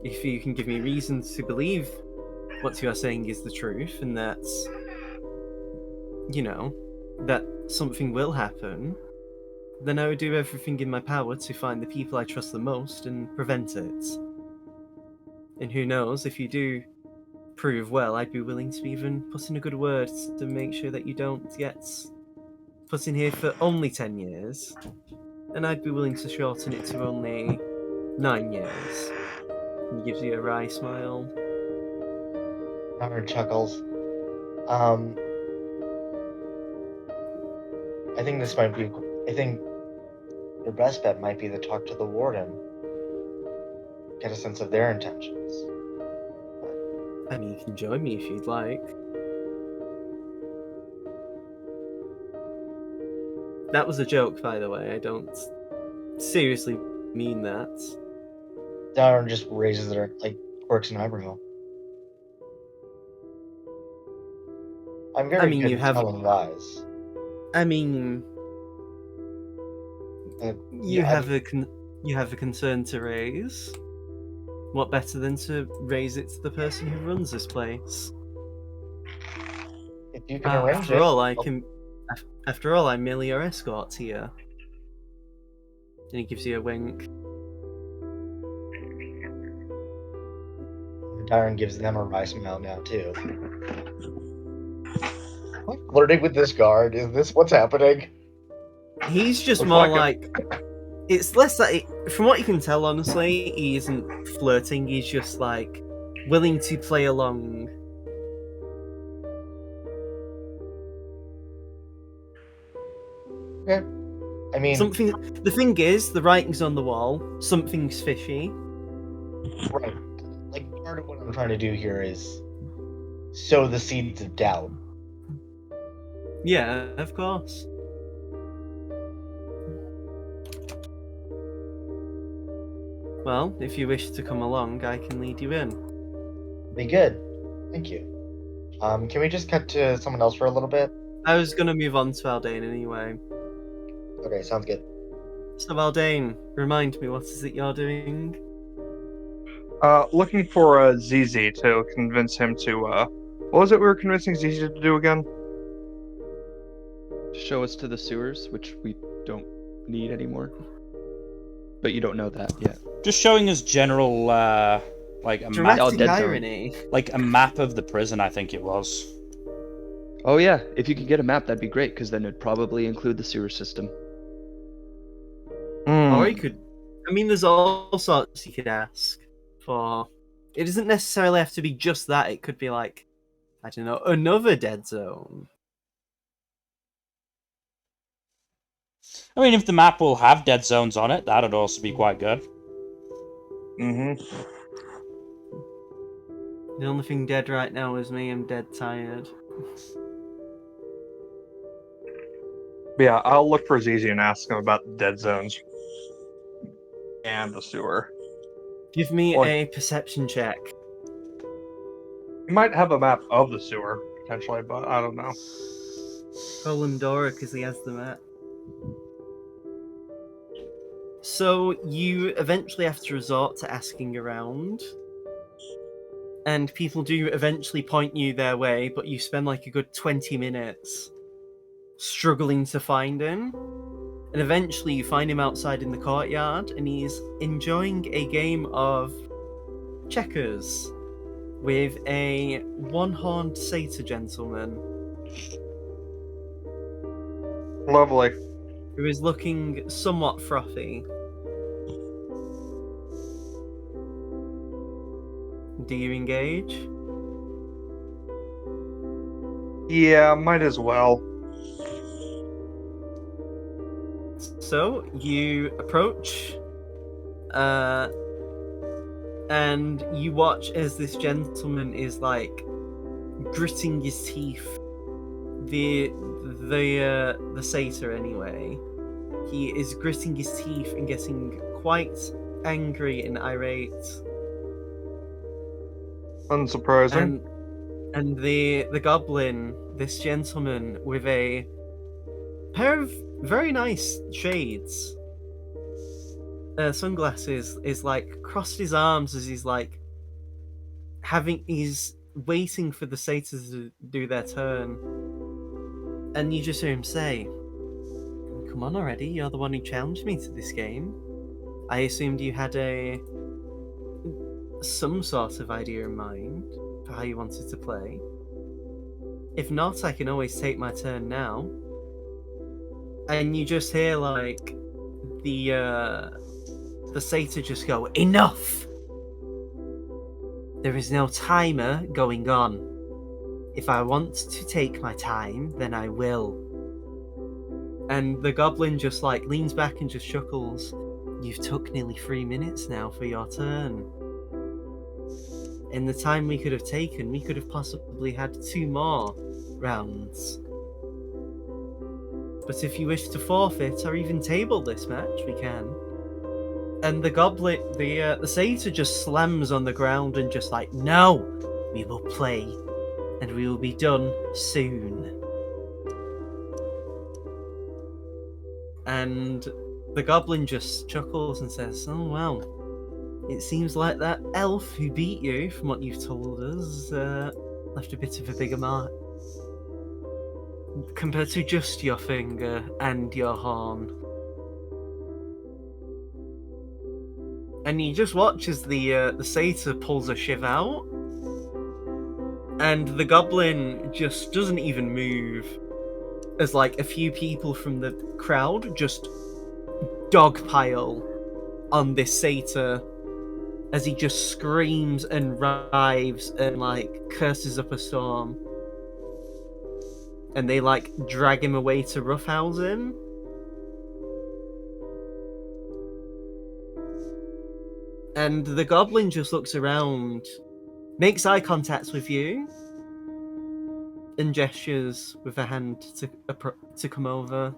If you can give me reasons to believe what you are saying is the truth, and that, you know, that something will happen, then I would do everything in my power to find the people I trust the most and prevent it. And who knows, if you do prove well, I'd be willing to even put in a good word to make sure that you don't get put in here for only 10 years. And I'd be willing to shorten it to only 9 years. He gives you a wry smile. Aaron chuckles. I think this might be. I think your best bet might be to talk to the warden, get a sense of their intentions. I mean, you can join me if you'd like. That was a joke, by the way. I don't seriously mean that. Darren just raises quirks an eyebrow. I'm very I mean, good you at have- telling lies. I mean, you yeah, have a concern to raise. What better than to raise it to the person who runs this place? If you can arrange After it. all, After all, I'm merely your escort here. And he gives you a wink. Darren gives them a wry smile now too. Am I flirting with this guard? Is this what's happening? He's just Looks more like like it's less that from what you can tell, honestly, he isn't flirting. He's just like willing to play along. Okay. I mean, Something. The thing is, the writing's on the wall. Something's fishy. right. Like part of what I'm trying to do here is sow the seeds of doubt. Yeah, of course. Well, if you wish to come along, I can lead you in. Be good. Thank you. Can we just cut to someone else for a little bit? I was gonna move on to Aldane anyway. Okay, sounds good. So Aldane, remind me, what is it you're doing? Looking for ZZ to convince him to. What was it we were convincing ZZ to do again? Show us to the sewers, which we don't need anymore. But you don't know that yet. Just showing us general, like a map, Dramatic dead zone. irony. like a map of the prison. I think it was. Oh yeah, if you could get a map, that'd be great, because then it'd probably include the sewer system. Or you could. I mean, there's all sorts you could ask for. It doesn't necessarily have to be just that. It could be like, I don't know, another dead zone. I mean, if the map will have dead zones on it, that'd also be quite good. Mm-hmm. The only thing dead right now is me. I'm dead tired. But yeah, I'll look for ZZ and ask him about the dead zones and the sewer. Give me Or- a perception check. He might have a map of the sewer potentially, but I don't know. Call him Dora because he has the map. So you eventually have to resort to asking around. And people do eventually point you their way, but you spend like a good 20 minutes struggling to find him. And eventually you find him outside in the courtyard, and he's enjoying a game of checkers with a one-horned satyr gentleman Lovely. who is looking somewhat frothy. Do you engage? Yeah, might as well. So you approach, and you watch as this gentleman is like gritting his teeth. The satyr anyway. He is gritting his teeth and getting quite angry and irate. Unsurprising. And the goblin, this gentleman with a pair of very nice shades, sunglasses, is like crossed his arms as he's like he's waiting for the satyrs to do their turn. And you just hear him say, "Come on already, you're the one who challenged me to this game. I assumed you had some sort of idea in mind for how you wanted to play. If not, I can always take my turn now." And you just hear like the satyr just go, "Enough! There is no timer going on. If I want to take my time, then I will." And the goblin just like leans back and just chuckles. "You've took nearly 3 minutes now for your turn. In the time we could have taken, we could have possibly had 2 more rounds. But if you wish to forfeit or even table this match, we can." And the goblin, the satyr just slams on the ground and just like, "No, we will play, and we will be done soon." And the goblin just chuckles and says, "Oh well, it seems like that elf who beat you, from what you've told us, left a bit of a bigger mark compared to just your finger and your horn." And you just watch as the satyr pulls a shiv out, and the goblin just doesn't even move, as like a few people from the crowd just dogpile on this satyr as he just screams and writhes and like curses up a storm. And they like drag him away to roughhousing. And the goblin just looks around, makes eye contact with you, and gestures with a hand to come over.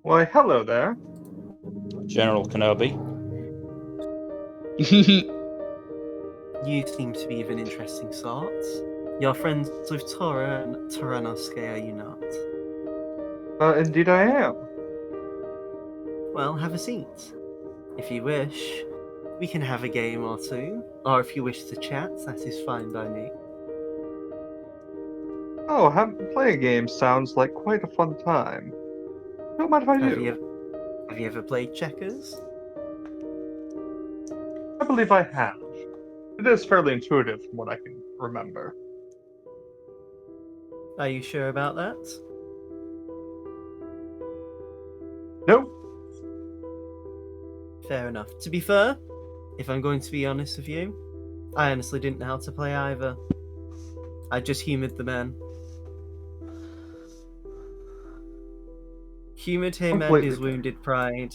Why, hello there. General Kenobi. You seem to be of an interesting sort. You're friends with Tora and Toranosuke, are you not? Indeed I am. Well, have a seat. If you wish, we can have a game or two. Or if you wish to chat, that is fine by me. Oh, playing a game sounds like quite a fun time. Don't mind if I Have do. you ever played checkers? I believe I have. It is fairly intuitive from what I can remember. Are you sure about that? Nope. Fair enough. To be fair, if I'm going to be honest with you, I honestly didn't know how to play either. I just humoured the man. Humoured him and Completely his fair. wounded pride.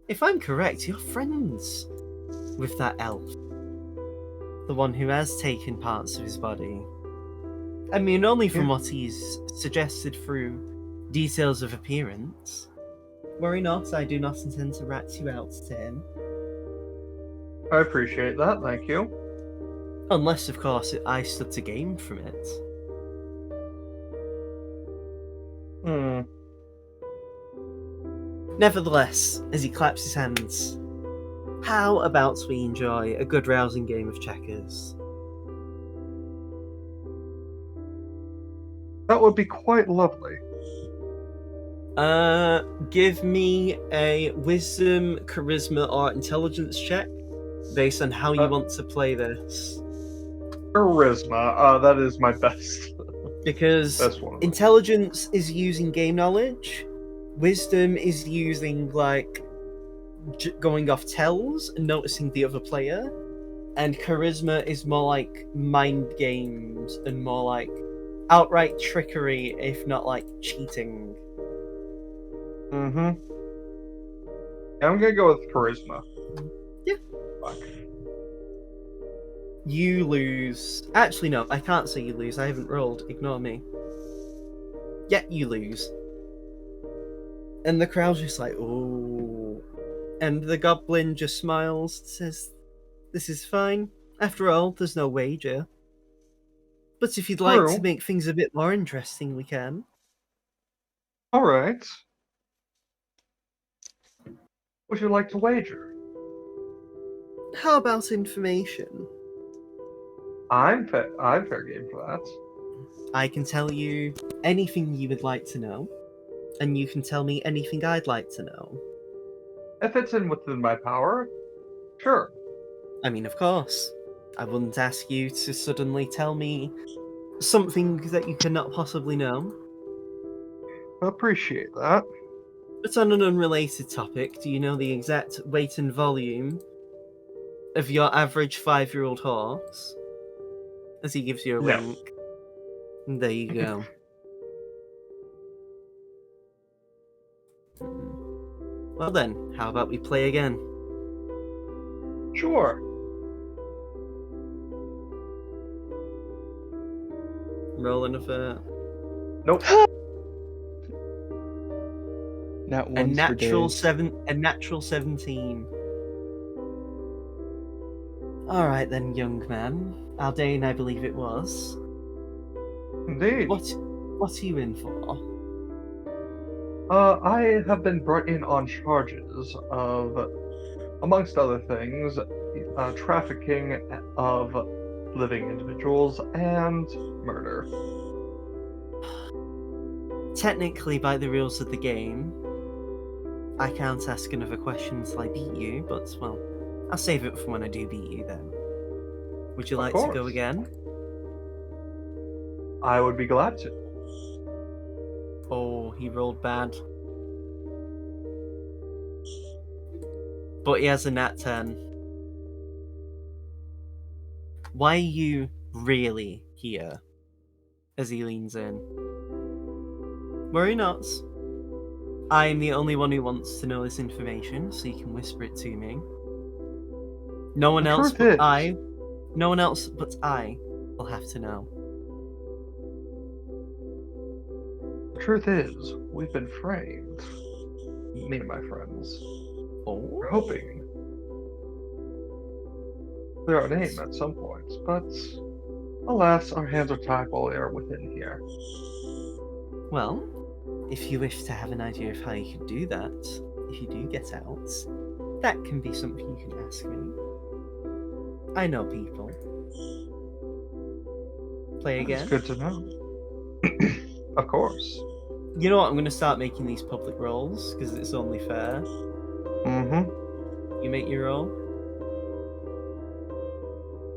If I'm correct, you're friends with that elf. The one who has taken parts of his body. I mean, only from Yeah. what he's suggested through details of appearance. Worry not, I do not intend to rat you out to him. I appreciate that, thank you. Unless, of course, I stood to gain from it. Hmm. Nevertheless, as he claps his hands, how about we enjoy a good rousing game of checkers? That would be quite lovely. Give me a wisdom, charisma, or intelligence check based on how you want to play this. Charisma, that is my best. Because Best one. intelligence is using game knowledge, wisdom is using, like, going off tells and noticing the other player, and charisma is more like mind games and more like outright trickery, if not like cheating. Mm-hmm. Yeah, I'm gonna go with charisma. Yeah. Fuck. You lose. Actually, no, I can't say you lose. I haven't rolled. Ignore me. Yeah, you lose. And the crowd's just like, oh. And the goblin just smiles, says, "This is fine. After all, there's no wager. But if you'd like to True. make things a bit more interesting, we can." Alright. Would you like to wager? How about information? I'm fair game for that. I can tell you anything you would like to know, and you can tell me anything I'd like to know. If it's within my power, sure. I mean, of course. I wouldn't ask you to suddenly tell me something that you cannot possibly know. Appreciate that. But on an unrelated topic, do you know the exact weight and volume of your average 5-year-old horse? As he gives you a No. wink. And there you go. Well then, how about we play again? Sure. Roll another. Nope. Not A once for natural days. a natural 17. Alright then, young man. Aldane, I believe it was. Indeed. What are you in for? I have been brought in on charges of, amongst other things, trafficking of living individuals and murder. Technically, by the rules of the game, I can't ask another question until I beat you, but, well, I'll save it for when I do beat you then. Would you Of like to go course. again? I would be glad to. Oh, he rolled bad. But he has a nat 10. Why are you really here? As he leans in. Worry not. I am the only one who wants to know this information, so you can whisper it to me. No one The else truth but is- no one else but I will have to know. The truth is, we've been framed. Me and my friends. Oh? We're hoping clear our name at some point, but alas, our hands are tied while we are within here. Well, if you wish to have an idea of how you could do that, if you do get out, that can be something you can ask me. I know people. Play That's again. good to know. Of course. You know what? I'm going to start making these public rolls because it's only fair. Mm-hmm. You make your roll.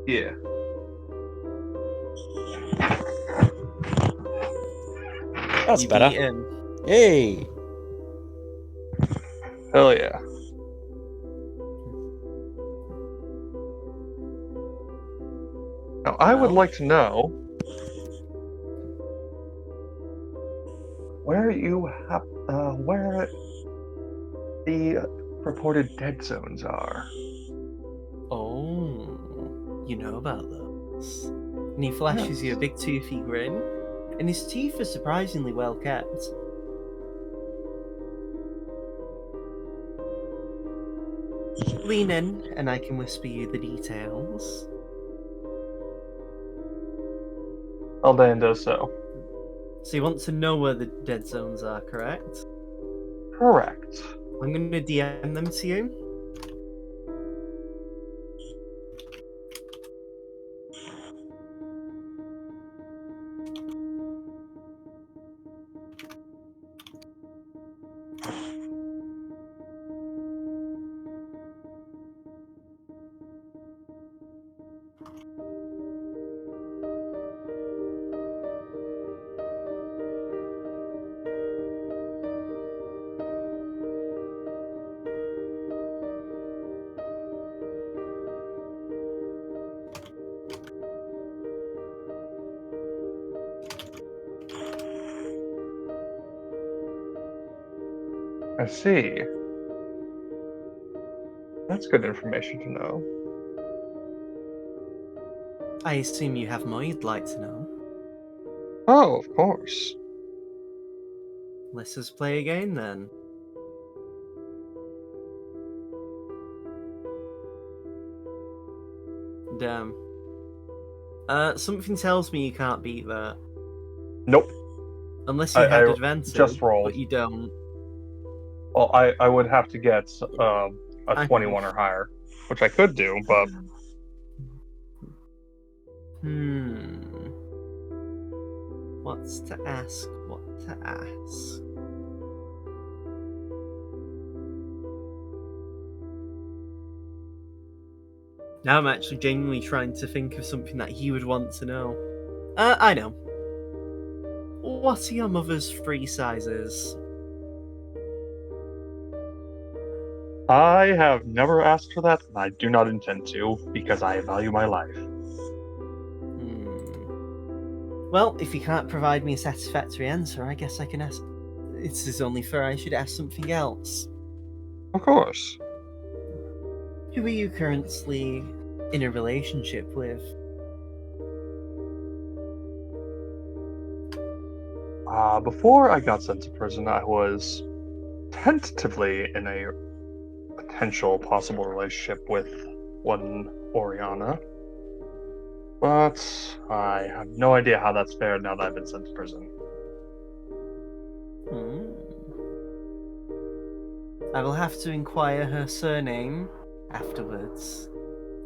Yeah. That's You better. beat him. Hey. Hell yeah. Now, I would Well. like to know where where the purported dead zones are. Oh, you know about those. And he flashes you a Yes. big toothy grin, and his teeth are surprisingly well kept. Lean in, and I can whisper you the details. Aldan does so. So you want to know where the dead zones are, correct? Correct. I'm going to DM them to you. I see. That's good information to know. I assume you have more you'd like to know. Oh, of course. Let's just play again then. Damn. Something tells me you can't beat that. Nope. Unless you I had advantage, just rolled. but you don't. Well, I would have to get a I- 21 or higher, which I could do, but What's to ask? What to ask? Now I'm actually genuinely trying to think of something that he would want to know. I know. What are your mother's free sizes? I have never asked for that, and I do not intend to, because I value my life. Well, if you can't provide me a satisfactory answer, I guess I can ask. It's only fair I should ask something else. Of course. Who are you currently in a relationship with? Before I got sent to prison, I was tentatively in a potential possible relationship with one Oriana. But I have no idea how that's fared now that I've been sent to prison. I will have to inquire her surname afterwards.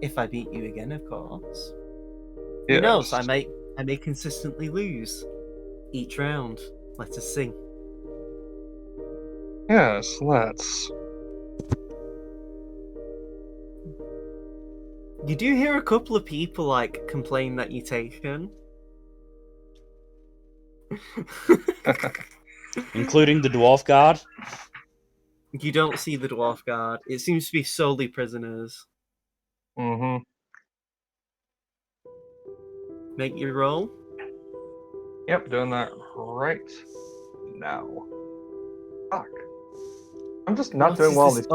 If I beat you again, of course. Who knows? I may consistently lose each round. Let us see. Yes, let's. You do hear a couple of people like complain that you're taken. Including the dwarf guard. You don't see the dwarf guard. It seems to be solely prisoners. Mm-hmm. Make your roll. Yep, doing that right now. Fuck. I'm just not doing well in these.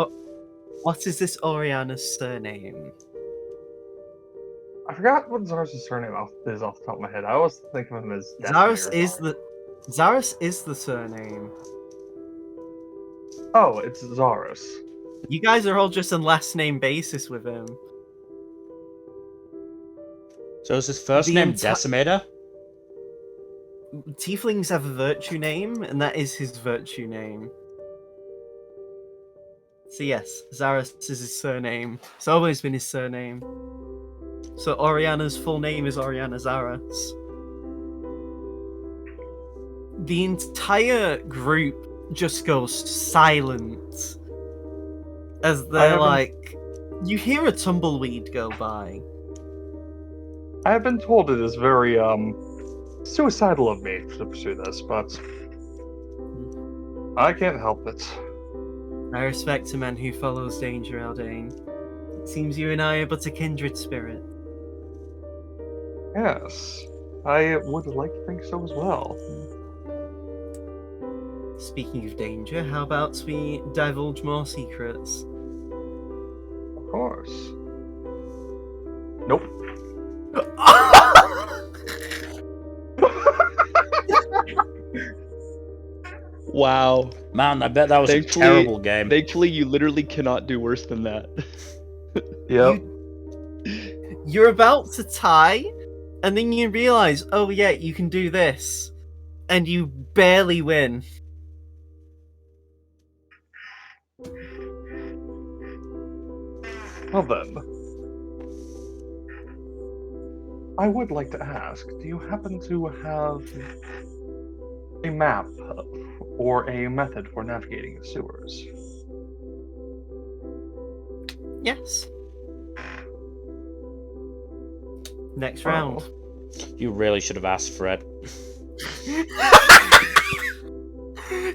What is this Oriana's surname? I forgot what Zaros' surname is off the top of my head. I always think of him as Zaros Decimator. is the surname. Oh, it's Zaros. You guys are all just on last name basis with him. So is his first The name enti- Decimator? Tieflings have a virtue name, and that is his virtue name. So yes, Zaros is his surname. It's always been his surname. So Oriana's full name is Oriana Zaros. The entire group just goes silent as they're haven't- like, you hear a tumbleweed go by. I have been told it is very suicidal of me to pursue this, but I can't help it. I respect a man who follows danger, Aldane. It seems you and I are but a kindred spirit. Yes, I would like to think so as well. Speaking of danger, how about we divulge more secrets? Of course. Nope. Wow. Man, I bet that was a Thankfully- terrible game. Thankfully, you literally cannot do worse than that. Yep. You're about to tie, and then you realize, oh yeah, you can do this, and you barely win. Well then, I would like to ask, do you happen to have a map or a method for navigating the sewers? Yes. Next Oh. round. You really should have asked for it.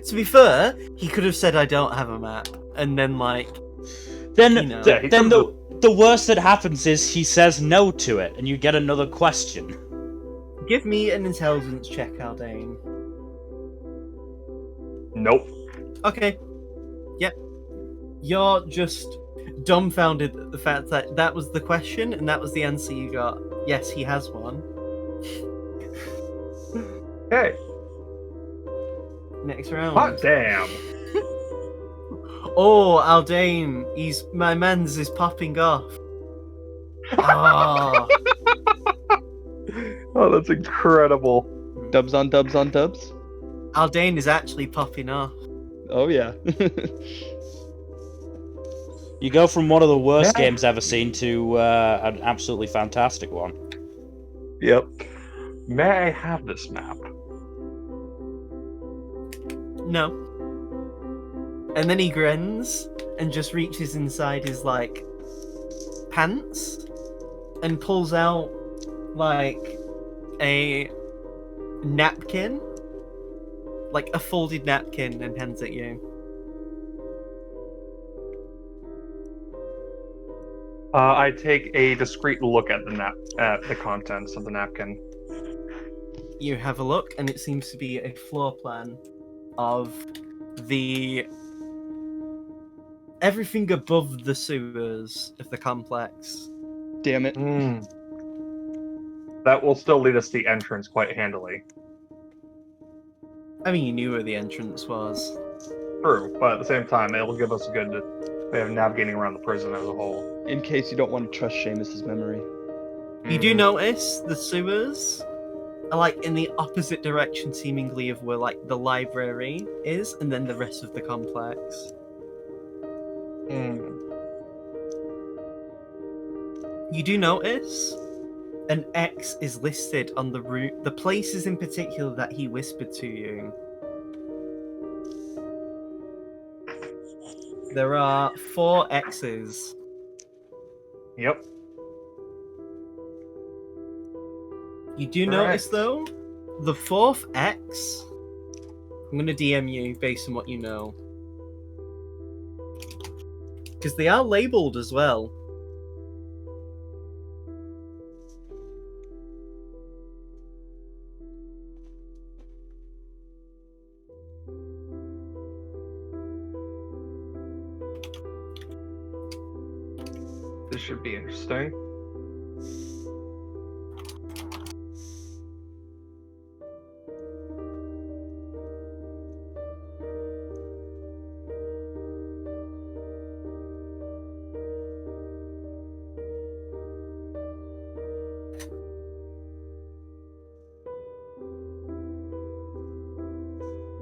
To be fair, he could have said, I don't have a map, and then, like, Then, You know. Yeah, he then could've- the worst that happens is he says no to it, and you get another question. give me an intelligence check, Aldane. Nope. Okay. Yep. You're just dumbfounded at the fact that that was the question and that was the answer you got. Yes, he has one. Hey, Next round. hot damn. Oh, Aldane, my man's is popping off. Oh, Oh, that's incredible. Dubs on dubs on dubs. Aldane is actually popping off. Oh yeah. You go from one of the worst Yeah. games ever seen to an absolutely fantastic one. Yep. May I have this map? No. And then he grins and just reaches inside his, like, pants and pulls out, like, a napkin. Like a folded napkin and hands it you. I take a discreet look at the contents of the napkin. You have a look, and it seems to be a floor plan of the everything above the sewers of the complex. Damn it. Hmm. That will still lead us to the entrance quite handily. I mean, you knew where the entrance was. True, but at the same time, it will give us a good way of navigating around the prison as a whole. In case you don't want to trust Seamus's memory. You do notice the sewers are like in the opposite direction, seemingly, of where like the library is, and then the rest of the complex. Hmm. You do notice an X is listed on the route, the places in particular that he whispered to you. There are 4 X's. Yep. You do Correct. notice, though, the 4th X. I'm gonna DM you based on what you know. Because they are labeled as well. This should be interesting.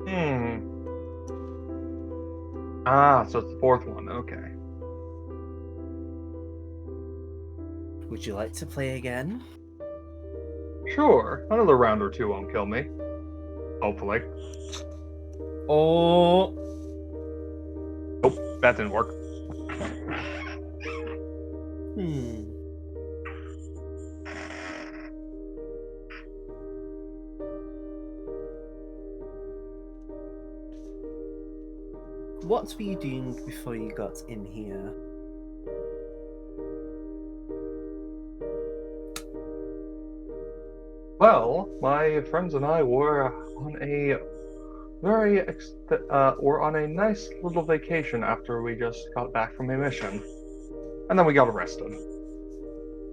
Hmm. Ah, so it's the 4th one. Okay. Would you like to play again? Sure. Another round or two won't kill me. Hopefully. Oh, Nope, that didn't work. hmm. What were you doing before you got in here? Well, my friends and I were on a were on a nice little vacation after we just got back from a mission, and then we got arrested.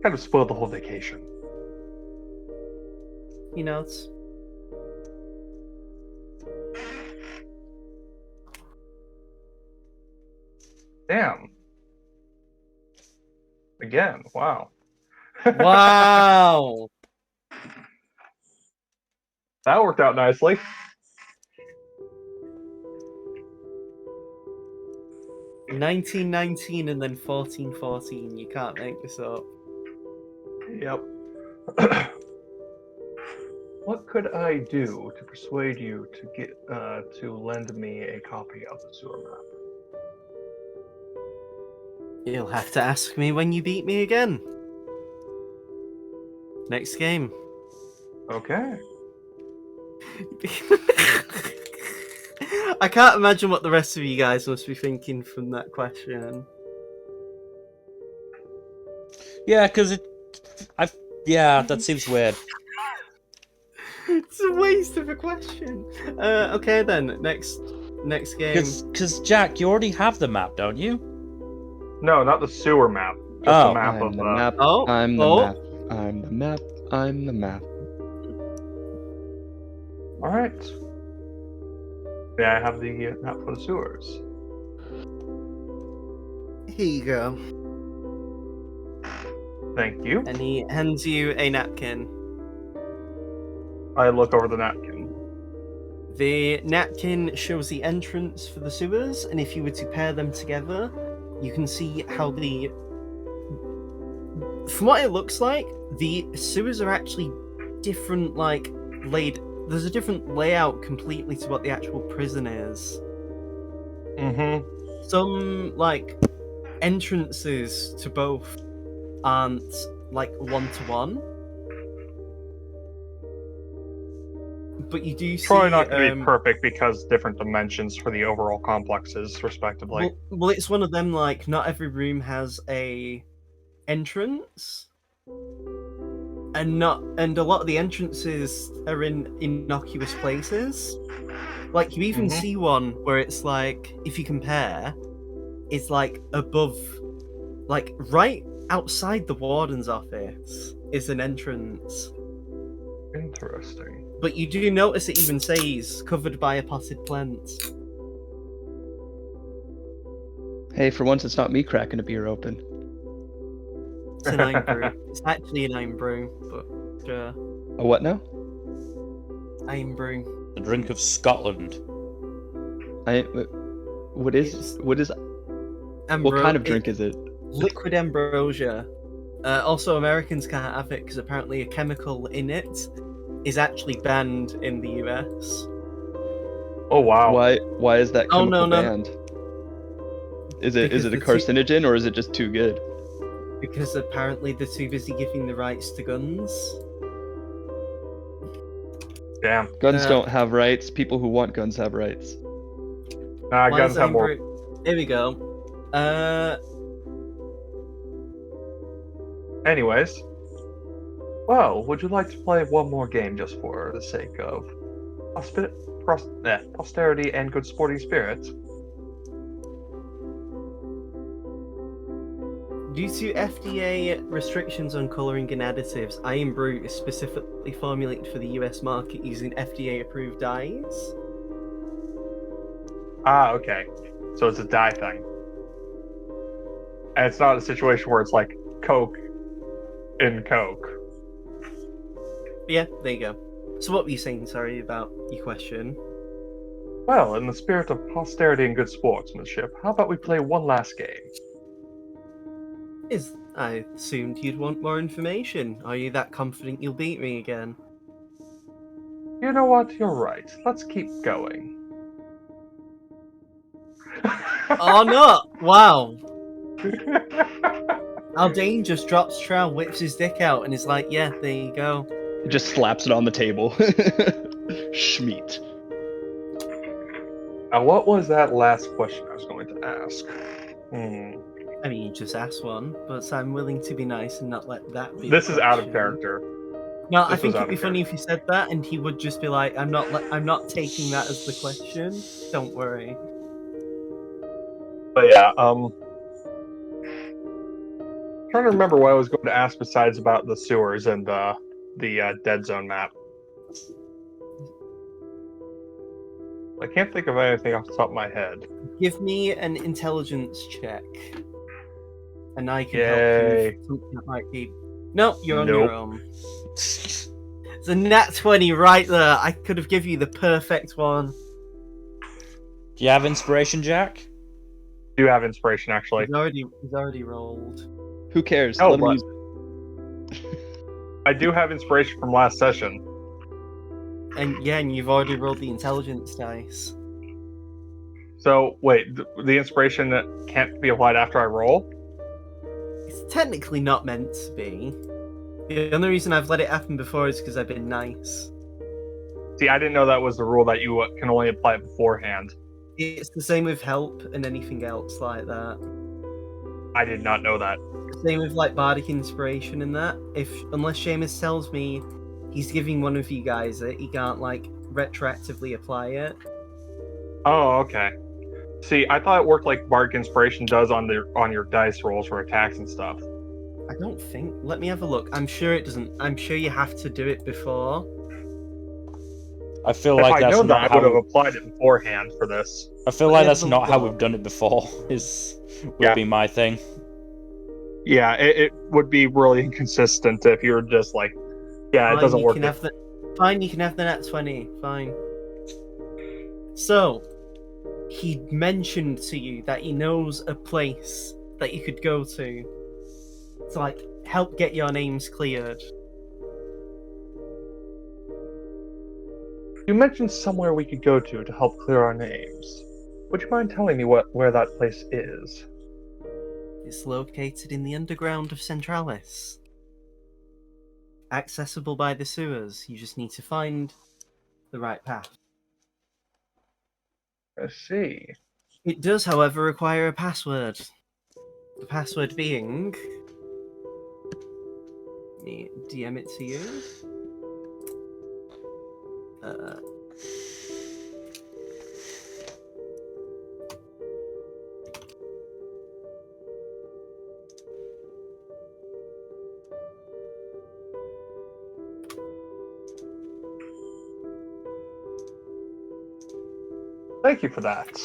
Kind of spoiled the whole vacation. You know, it's Damn. Again, wow. wow. That worked out nicely. $19.19 and then $14.14. You can't make this up. Yep. What could I do to persuade you to get to lend me a copy of the sewer map? You'll have to ask me when you beat me again. Next game. Okay. I can't imagine what the rest of you guys must be thinking from that question. Yeah, because yeah, that seems weird. It's a waste of a question. Okay then, next game. Because Jack, you already have the map, don't you? No, not the sewer map. Just Oh. the map I'm of the map. Oh, I'm the oh. map. I'm the map. I'm the map. All right. Yeah, I have the map for the sewers. Here you go. Thank you. And he hands you a napkin. I look over the napkin. The napkin shows the entrance for the sewers, and if you were to pair them together, you can see how from what it looks like, the sewers are actually different, there's a different layout completely to what the actual prison is. Mm-hmm. Some, entrances to both aren't, one-to-one. But you do see... Probably not going to be perfect because different dimensions for the overall complexes, respectively. Well, it's one of them, not every room has a entrance, and a lot of the entrances are in innocuous places. You even Mhm. see one where it's if you compare, it's above, right outside the warden's office is an entrance. Interesting. But you do notice it even says covered by a potted plant. Hey, for once, it's not me cracking a beer open. It's an iron brew. It's actually an iron brew, but A what now? iron brew. The drink of Scotland. What is what kind of drink is it? Liquid ambrosia. Also, Americans can't have it because apparently a chemical in it is actually banned in the US. Oh wow. Why is that Oh, chemical no. banned? Is it Because a the two- carcinogen or is it just too good? Because apparently they're too busy giving the rights to guns. Damn. Guns don't have rights. People who want guns have rights. Nah, Why guns is have iron more. brew... Here we go. Anyways. Well, would you like to play one more game just for the sake of posterity and good sporting spirit? Due to FDA restrictions on colouring and additives, Iron Brew is specifically formulated for the US market using FDA-approved dyes. Ah, okay. So it's a dye thing. And it's not a situation where it's like Coke in Coke. Yeah, there you go. So what were you saying, sorry, about your question? Well, in the spirit of posterity and good sportsmanship, how about we play one last game? I assumed you'd want more information. Are you that confident you'll beat me again? You know what? You're right. Let's keep going. Oh no! Wow. Aldane just drops trowel, whips his dick out, and is like, "Yeah, there you go." He just slaps it on the table. Schmeat. Now, what was that last question I was going to ask? I mean, you just asked one, but I'm willing to be nice and not let that be. This the is out of question. character. No, I This think was it'd out be of funny if you said that, and he would just be like, I'm not taking that as the question. Don't worry." But yeah, trying to remember what I was going to ask besides about the sewers and the dead zone map. I can't think of anything off the top of my head. Give me an intelligence check, and I can help you Yay. with something that might be. No, you're on Nope. your own. It's a nat 20 right there. I could have given you the perfect one. Do you have inspiration, Jack? Do you have inspiration, actually? He's already rolled. Who cares? Oh, Let him but- use I do have inspiration from last session. And yeah, and you've already rolled the intelligence dice. So, wait, the inspiration can't be applied after I roll? It's technically not meant to be. The only reason I've let it happen before is because I've been nice. See, I didn't know that was the rule that you can only apply it beforehand. It's the same with help and anything else like that. I did not know that. Same with like bardic inspiration and that. Unless Seamus tells me he's giving one of you guys it, he can't like retroactively apply it. Oh, okay. See, I thought it worked like Bardic Inspiration does on your dice rolls for attacks and stuff. I don't think. Let me have a look. I'm sure it doesn't. I'm sure you have to do it before. I feel If like I that's know not that, I would have how. applied it beforehand for this. I feel Let like me that's have a not how look. we've done it before. Would Yeah. be my thing. Yeah, it would be really inconsistent if you were just like, yeah, it Fine, doesn't you work. can have the. Fine, you can have the nat 20. Fine. So, he mentioned to you that he knows a place that you could go to like help get your names cleared. You mentioned somewhere we could go to help clear our names. Would you mind telling me where that place is? It's located in the underground of Centralis. Accessible by the sewers. You just need to find the right path. I see. It does, however, require a password. The password being... Let me DM it to you. Thank you for that.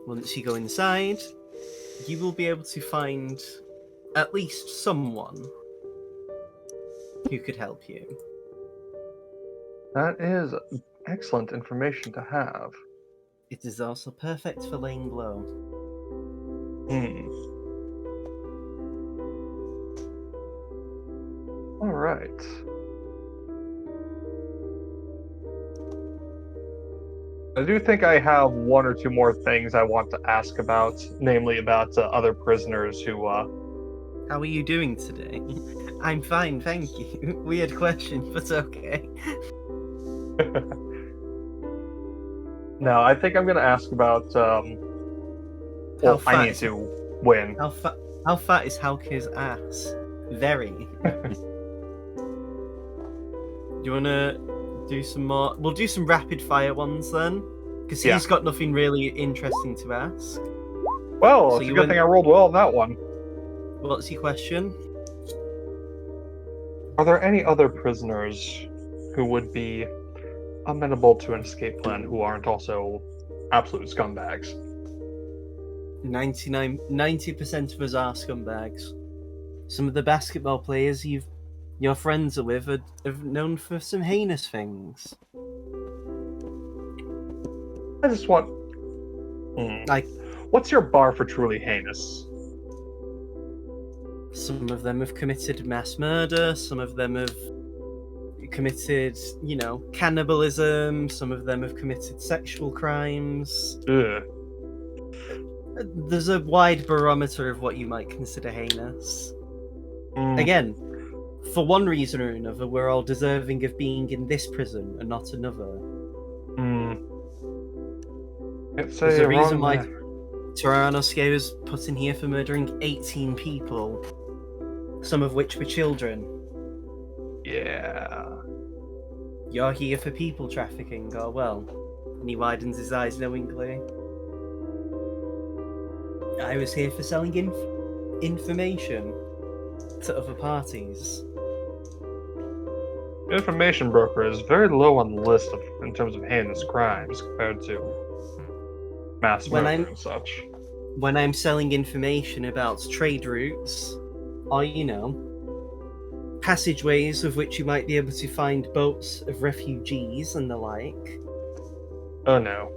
Once you go inside, you will be able to find at least someone who could help you. That is excellent information to have. It is also perfect for laying low. All right. I do think I have one or two more things I want to ask about, namely about other prisoners who. How are you doing today? I'm fine, thank you. Weird question, but okay. No, I think I'm going to ask about. Well, fat I need is- to win. How fat is Halke's ass? Very. Do you wanna do some more? We'll do some rapid fire ones then, because Yeah. he's got nothing really interesting to ask. Well, So it's a you good thing I rolled well on that one. What's your question? Are there any other prisoners who would be amenable to an escape plan who aren't also absolute scumbags? 90% of us are scumbags. Some of the basketball players your friends are with are known for some heinous things. I just want. Like, What's your bar for truly heinous? some of them have committed mass murder, some of them have committed, cannibalism. Some of them have committed sexual crimes. Ugh. There's a wide barometer of what you might consider heinous. Mm, Again, for one reason or another, we're all deserving of being in this prison and not another. Can't say There's a you're reason wrong why there. Tyrannosuke was put in here for murdering 18 people, some of which were children. Yeah. You're here for people trafficking, or well. And he widens his eyes knowingly. I was here for selling information to other parties. Information broker is very low on the list in terms of heinous crimes compared to mass When murder I'm- and such. When I'm selling information about trade routes, or passageways with which you might be able to find boats of refugees and the like. Oh no.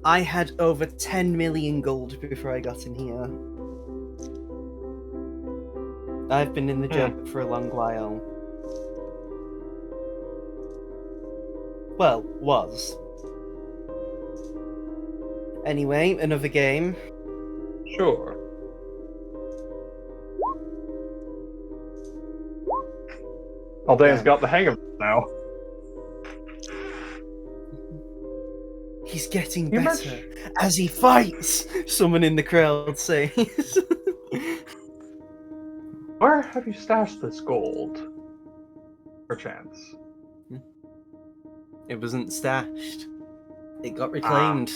I had over 10 million gold before I got in here. I've been in the job for a long while. Well, was. Anyway, another game. Sure. Aldane's Yeah. got the hang of it now. He's getting You better mentioned- as he fights, someone in the crowd says. Where have you stashed this gold? Perchance. It wasn't stashed. It got reclaimed.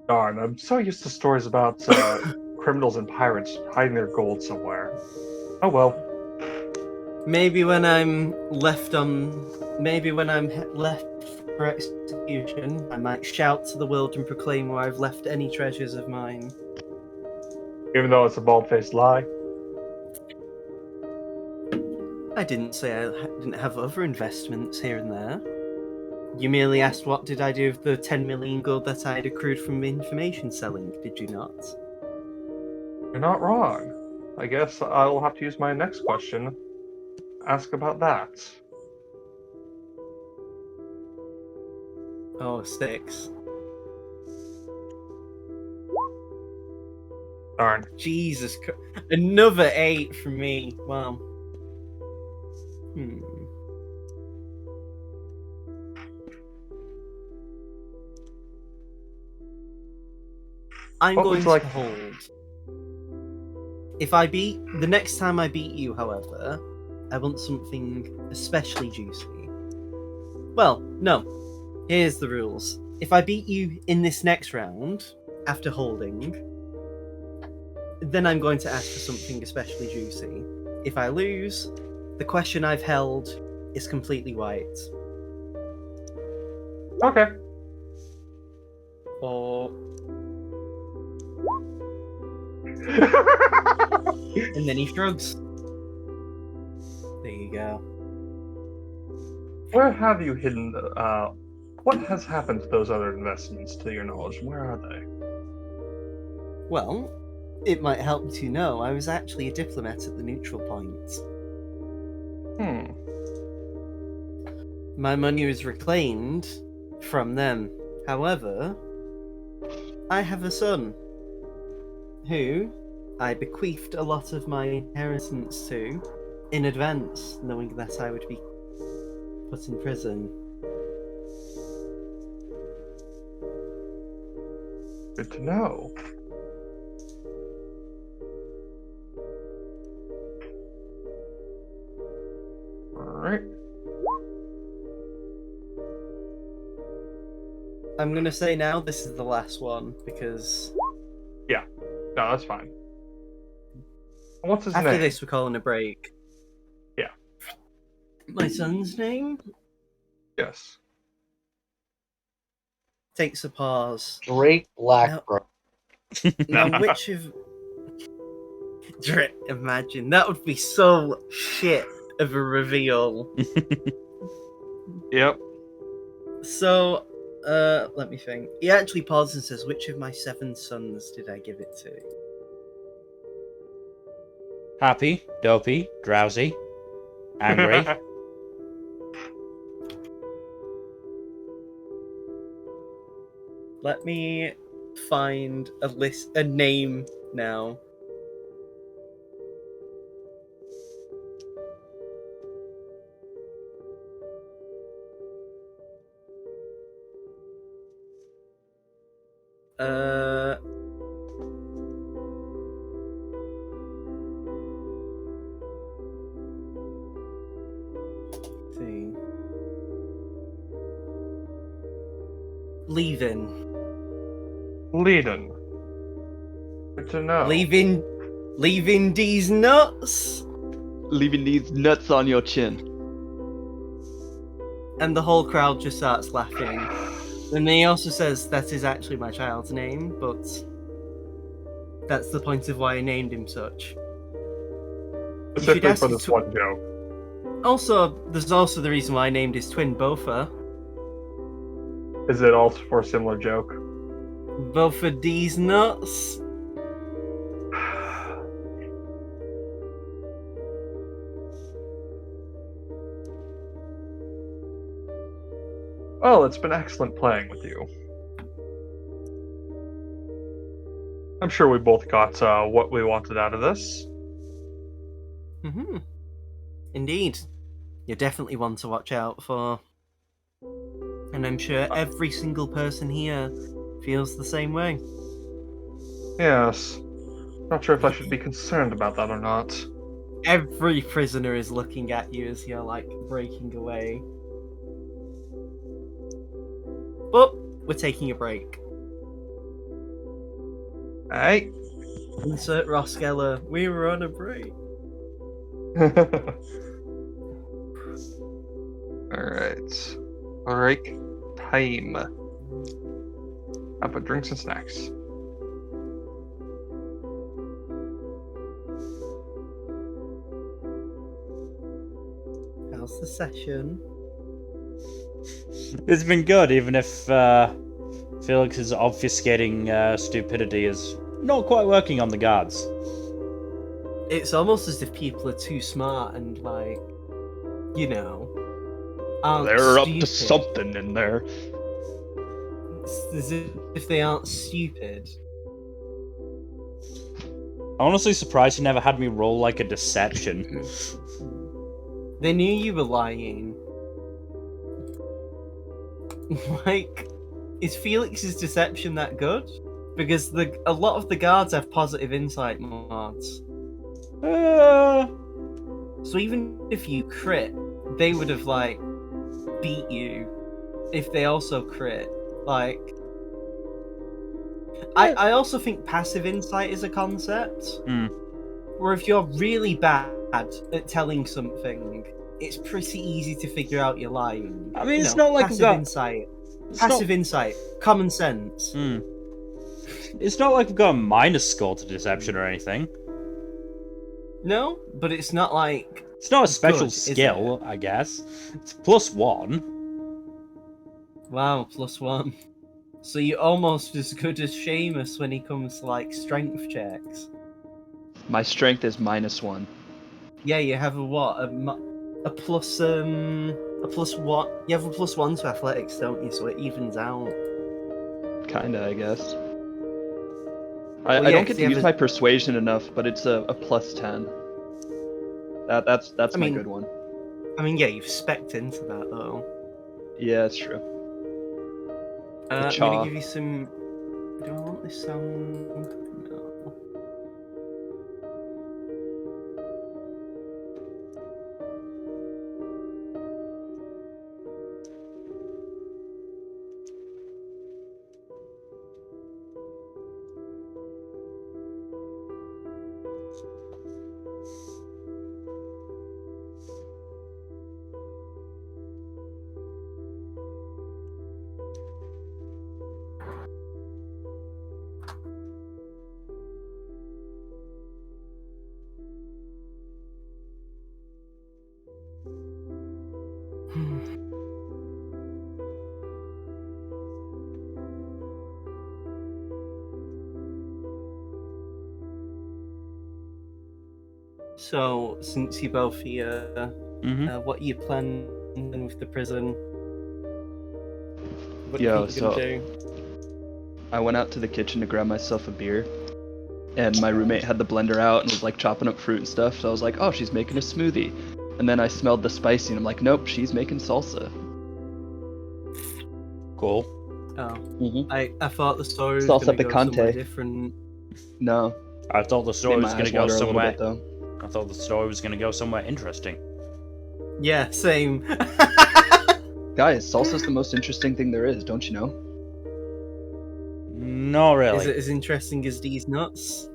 Darn, I'm so used to stories about criminals and pirates hiding their gold somewhere. Oh well. Maybe when I'm left for execution, I might shout to the world and proclaim where I've left any treasures of mine. Even though it's a bald-faced lie. I didn't say I didn't have other investments here and there. You merely asked what did I do with the 10 million gold that I had accrued from information selling, did you not? You're not wrong. I guess I'll have to use my next question. Ask about that. Oh, 6. Darn. Jesus Christ. Another 8 from me. Wow. I'm What going would to you like- hold. The next time I beat you, however, I want something especially juicy. Well, no. Here's the rules. If I beat you in this next round, after holding, then I'm going to ask for something especially juicy. If I lose, the question I've held is completely white. Okay. Or and then he shrugs. There you go. Where have you hidden what has happened to those other investments to your knowledge? Where are they? Well, it might help to know I was actually a diplomat at the neutral point. My money was reclaimed from them. However, I have a son who I bequeathed a lot of my inheritance to in advance, knowing that I would be put in prison. Good to know. Alright. I'm gonna say now this is the last one because No, that's fine. What's his after name? this we're calling a break. Yeah. My son's name Yes. takes a pause. Great Black No. Bro. Now, which of imagine that would be so shit of a reveal. Yep. So, let me think. He actually pauses and says, "Which of my 7 sons did I give it to?" Happy, dopey, drowsy, angry. Let me find a name now. Uh, see. Leaving. Leiden. Good to know. Leaving these nuts. Leaving these nuts on your chin. And the whole crowd just starts laughing. And then he also says that is actually my child's name, but that's the point of why I named him such. Specifically ask for his this one joke. Also, there's also the reason why I named his twin Bofa. Is it also for a similar joke? Bofa these nuts. Well, it's been excellent playing with you. I'm sure we both got what we wanted out of this. Mm-hmm. Indeed. You're definitely one to watch out for. And I'm sure every single person here feels the same way. Yes. Not sure if I should be concerned about that or not. Every prisoner is looking at you as you're like breaking away. But we're taking a break. Hey. Insert Ross Geller. We were on a break. Alright. Break time. Have a drinks and snacks. How's the session? It's been good, even if Felix's obfuscating stupidity is not quite working on the guards. It's almost as if people are too smart and like, you know, aren't They're up stupid. to something in there. It's as if they aren't stupid. I'm honestly surprised you never had me roll like a deception. They knew you were lying. Like, is Felix's deception that good? Because a lot of the guards have positive insight mods. So even if you crit, they would have like beat you if they also crit. Like, I also think passive insight is a concept. Where if you're really bad at telling something, it's pretty easy to figure out you're lying. I mean, it's not like passive insight. Passive insight, common sense. It's not like we've got a minus score to deception or anything. No, but it's not like It's not a special good, is skill, I guess. It's +1. Wow, +1. So you're almost as good as Seamus when he comes to like strength checks. My strength is -1. Yeah, you have a what? A plus what? You have a +1 to athletics, don't you? So it evens out. Kinda, I guess. Well, I yeah, don't 'cause get to you have use a- my persuasion enough, but it's a +10. That's I my mean- good one. I mean, yeah, you've specced into that though. Yeah, that's true. I'm Cha. gonna give you some. Do I want this song? No. So, since you're both here, what are you planning with the prison? What do you think you're gonna do? I went out to the kitchen to grab myself a beer, and my roommate had the blender out and was like chopping up fruit and stuff. So I was like, oh, she's making a smoothie. And then I smelled the spicy, and I'm like, nope, she's making salsa. Cool. Oh, I thought the story was Salsa gonna go somewhere picante. different. No. I thought the story Made was my going to eyes go water a little somewhere. bit, though. I thought the story was going to go somewhere interesting. Yeah, same. Guys, salsa's the most interesting thing there is, don't you know? Not really. Is it as interesting as these nuts?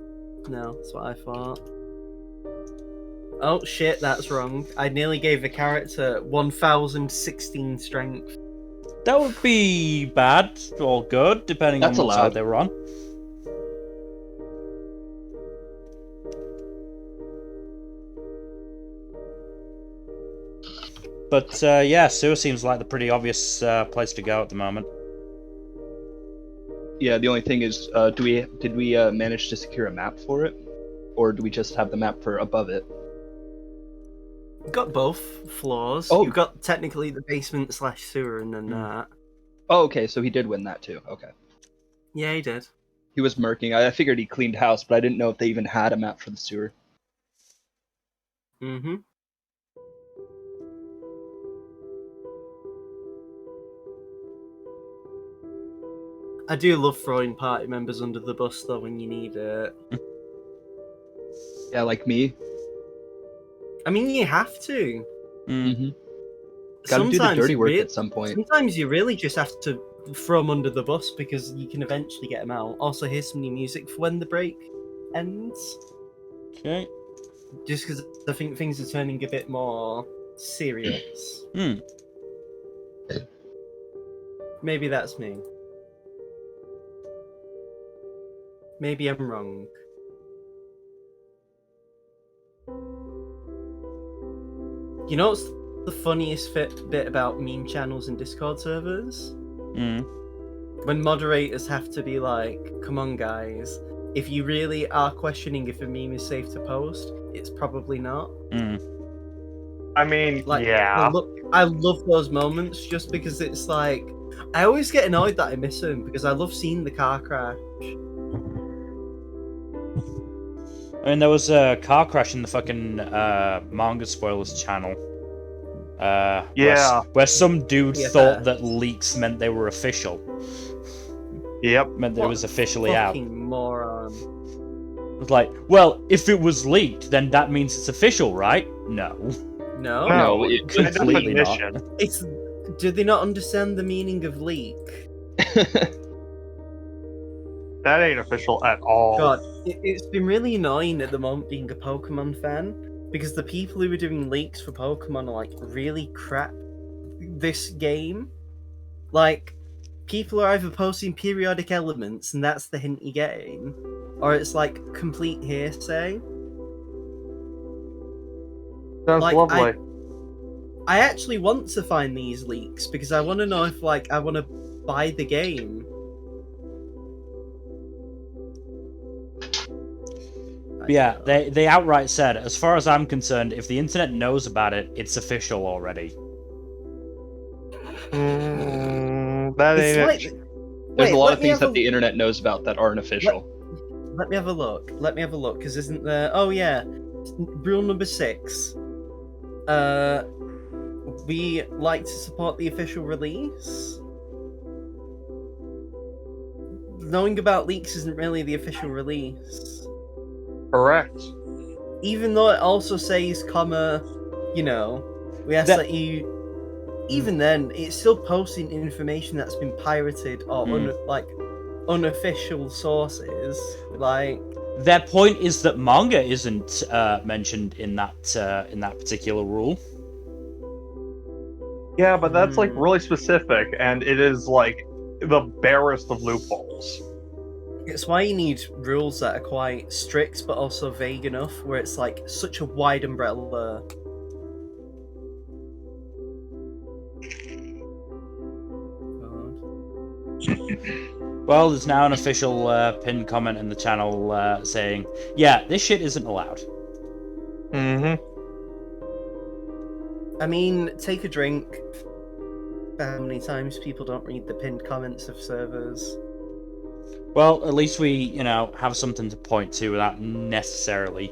No, that's what I thought. Oh shit, that's wrong. I nearly gave a character 1016 strength. That would be bad or good, depending That's on what allowed. side they were on. But yeah, sewer seems like the pretty obvious place to go at the moment. Yeah, the only thing is, did we manage to secure a map for it? Or do we just have the map for above it? You've got both floors. Oh. You've got technically the basement / sewer and then that. Oh, okay, so he did win that too. Okay. Yeah, he did. He was murking. I figured he cleaned house, but I didn't know if they even had a map for the sewer. Mm-hmm. I do love throwing party members under the bus though when you need it. Yeah, like me. I mean, you have to. Mm-hmm. Gotta do the dirty work at some point. Sometimes you really just have to throw them under the bus because you can eventually get them out. Also, here's some new music for when the break ends. Okay. Just because I think things are turning a bit more serious. Maybe that's me. Maybe I'm wrong. You know what's the funniest bit about meme channels and Discord servers? When moderators have to be like, come on guys, if you really are questioning if a meme is safe to post, it's probably not. I mean, Like, yeah. I love those moments just because it's like, I always get annoyed that I miss them because I love seeing the car crash. I mean, there was a car crash in the fucking manga spoilers channel. Yeah. Where some dude Yeah. thought that leaks meant they were official. Yep. Meant that it was officially out. It Fucking moron. was like, well, if it was leaked, then that means it's official, right? No. No. No, it- by completely not. definition. It's. Do they not understand the meaning of leak? That ain't official at all. God, it's been really annoying at the moment being a Pokemon fan because the people who are doing leaks for Pokemon are like really crap this game. Like, people are either posting periodic elements and that's the hint you're getting, or it's like complete hearsay. Sounds like, lovely. I actually want to find these leaks because I want to know if like I want to buy the game. Yeah, they outright said, as far as I'm concerned, if the internet knows about it, it's official already. That It's ain't like, it. There's wait, a lot let of me things have that the internet knows about that aren't official. Let me have a look. Because isn't there? Oh yeah, rule number 6. We like to support the official release. Knowing about leaks isn't really the official release. Correct. Even though it also says, comma, you know, we ask that you. Even then, it's still posting information that's been pirated or unofficial sources. Like, Their point is that manga isn't mentioned in that particular rule. Yeah, but that's like really specific, and it is like the barest of loopholes. it's why you need rules that are quite strict but also vague enough, where it's like such a wide umbrella. Well, there's now an official pinned comment in the channel saying, yeah, this shit isn't allowed. Mm-hmm. I mean, take a drink. How many times people don't read the pinned comments of servers? Well, at least we, have something to point to without necessarily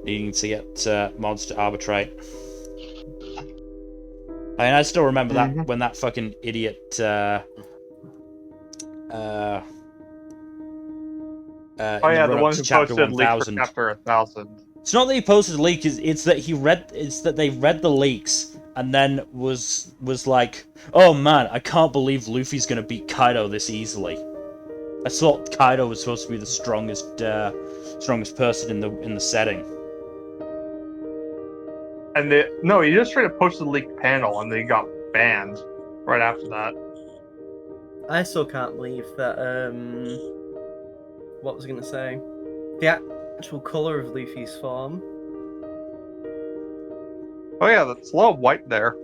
needing to get mods to arbitrate. I mean, I still remember that when that fucking idiot, Oh in yeah, the the run-up one to who chapter posted leaks for 1000. chapter 1000. It's not that he posted a leak; it's that they read the leaks and then was like, "Oh man, I can't believe Luffy's gonna beat Kaido this easily." I thought Kaido was supposed to be the strongest person in the setting. And no, he just straight up posted the leaked panel, and then he got banned right after that. I still can't believe that. What was I going to say? The actual color of Luffy's form. Oh yeah, that's a lot of white there.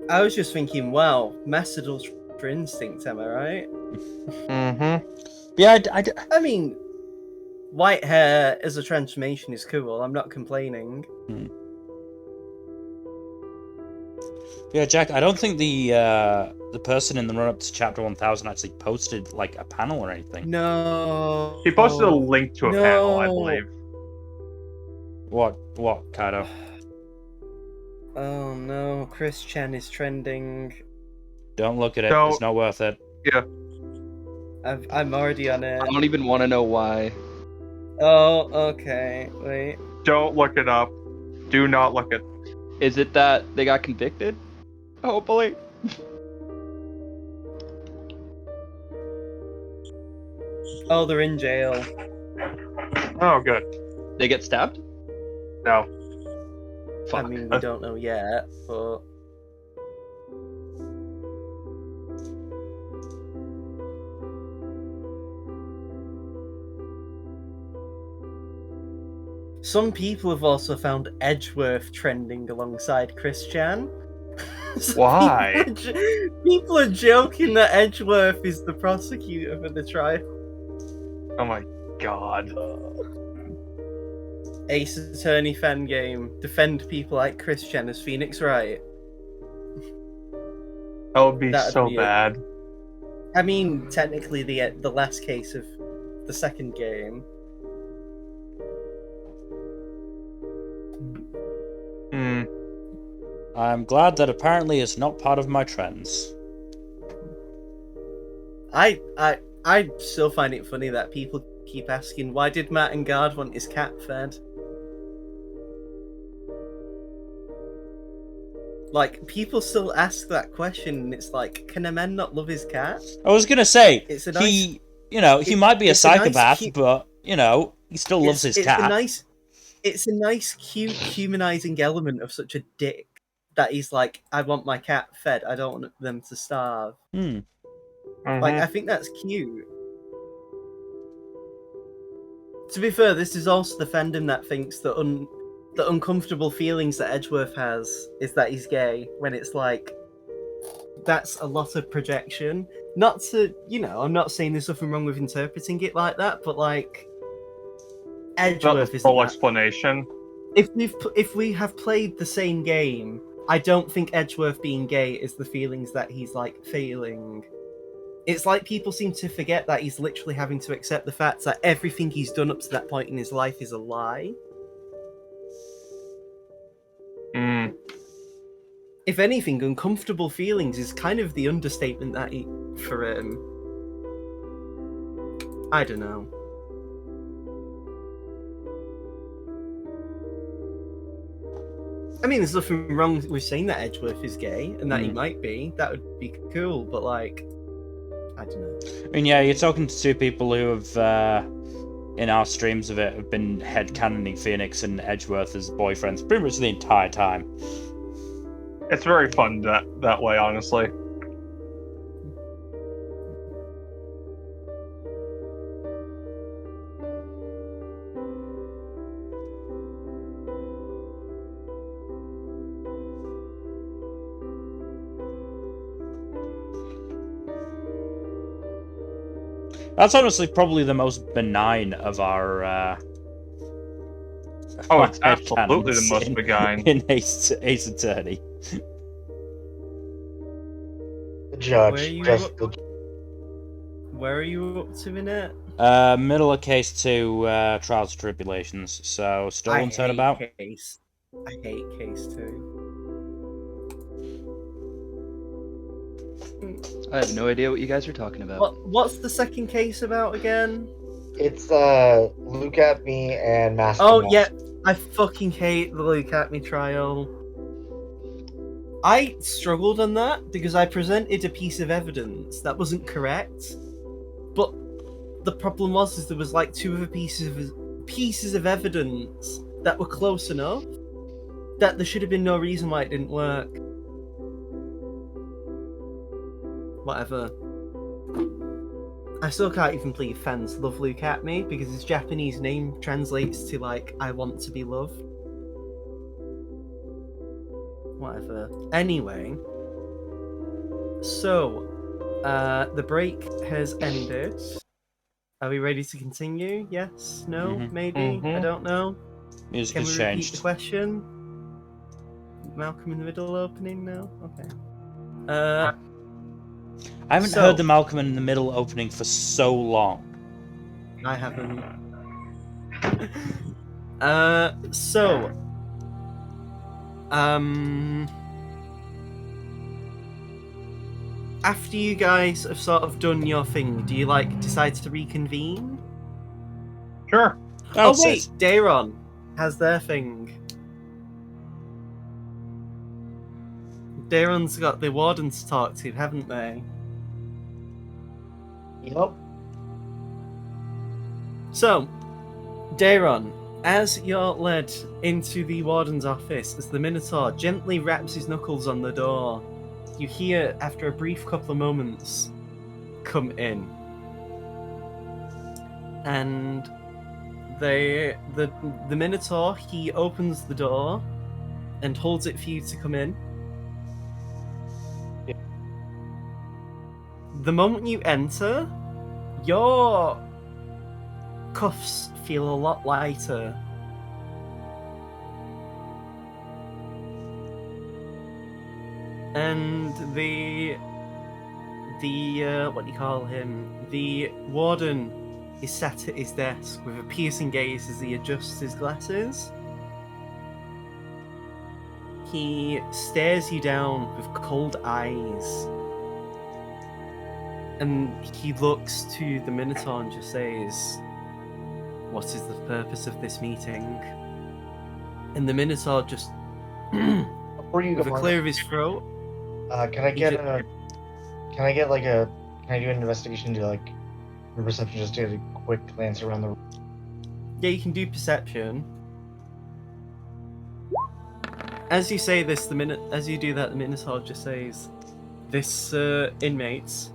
I was just thinking, wow, Mastered Ultra Instinct, am I right? Mm-hmm. Yeah, I mean, white hair as a transformation is cool. I'm not complaining. Yeah, Jack, I don't think the person in the run-up to chapter 1000 actually posted, like, a panel or anything. No. He posted a link to a panel, I believe. What, Kaido? Oh no, Chris Chen is trending. Don't look at it, Don't- it's not worth it. Yeah. I'm already on it. I don't even want to know why. Oh, okay. Wait. Don't look it up. Do not look it. Is it that they got convicted? Hopefully. Oh, they're in jail. Oh, good. They get stabbed? No. Fuck. I mean, we don't know yet, but some people have also found Edgeworth trending alongside Chris Chan. So Why? People are joking that Edgeworth is the prosecutor for the trial. Oh my god. Ace Attorney fan game. Defend people like Chris Chan as Phoenix Wright. That would be That'd so be it. bad. I mean, technically the last case of the second game. Hmm. I'm glad that apparently it's not part of my trends. I still find it funny that people keep asking, why did Matt and Guard want his cat fed? Like, people still ask that question, and it's like, can a man not love his cat? I was gonna say, It's a he nice- might be a it's a nice, psychopath, cute- but, he still loves his cat. It's a nice, cute, humanizing element of such a dick that he's like, I want my cat fed, I don't want them to starve. Hmm. Like, I think that's cute. To be fair, this is also the fandom that thinks that the uncomfortable feelings that Edgeworth has is that he's gay, when it's like, that's a lot of projection. Not to, I'm not saying there's nothing wrong with interpreting it like that, but like, Not Edgeworth the is full explanation. If we have played the same game, I don't think Edgeworth being gay is the feelings that he's like feeling. It's like people seem to forget that he's literally having to accept the fact that everything he's done up to that point in his life is a lie. Hmm. If anything, uncomfortable feelings is kind of the understatement that he for I don't know. I mean, there's nothing wrong with saying that Edgeworth is gay and that he might be. That would be cool, but like, I don't know. I mean, yeah, you're talking to two people who have, in our streams of it, have been headcanoning Phoenix and Edgeworth as boyfriends pretty much the entire time. It's very fun that way, honestly. That's honestly probably the most benign of our Oh, of it's headcanons absolutely the most beguiled. in Ace Attorney. The judge, Where you just up- Where are you up to in it? Middle of case 2, Trials and Tribulations. So, Stolen Turnabout. Case. I hate case 2. I have no idea what you guys are talking about. What's the second case about again? It's Look at Me and Master. Oh yeah, I fucking hate the Look at Me trial. I struggled on that because I presented a piece of evidence that wasn't correct. But the problem was there was like 2 other pieces of evidence that were close enough that there should have been no reason why it didn't work. Whatever. I still can't even believe fans love Look at Me because his Japanese name translates to like I want to be loved. Whatever. Anyway, so the break has ended. Are we ready to continue? Yes? No? Mhm. Maybe? I Mhm. don't know. Music Can has we repeat changed. the question? Malcolm in the Middle opening now? Okay. I haven't So- heard the Malcolm in the Middle opening for so long. I haven't. So. After you guys have sort of done your thing, do you like decide to reconvene? Sure. I'll Oh wait, sit. Dayron has their thing. Dayron's got the warden to talk to, haven't they? Yep. So, Dayron, as you're led into the warden's office, as the Minotaur gently raps his knuckles on the door, you hear, after a brief couple of moments, come in. And the Minotaur, he opens the door and holds it for you to come in. Yeah. The moment you enter, your cuffs feel a lot lighter. And the what do you call him? The warden is sat at his desk with a piercing gaze as he adjusts his glasses. He stares you down with cold eyes. And he looks to the Minotaur and just says, "What is the purpose of this meeting?" And the Minotaur just, Before you with a go on, clear of his throat, can I he get ju- a? Can I get like a? Can I do an investigation to like a perception just to get a quick glance around the room? yeah, you can do perception. As you say this, as you do that, the Minotaur just says, "This inmate,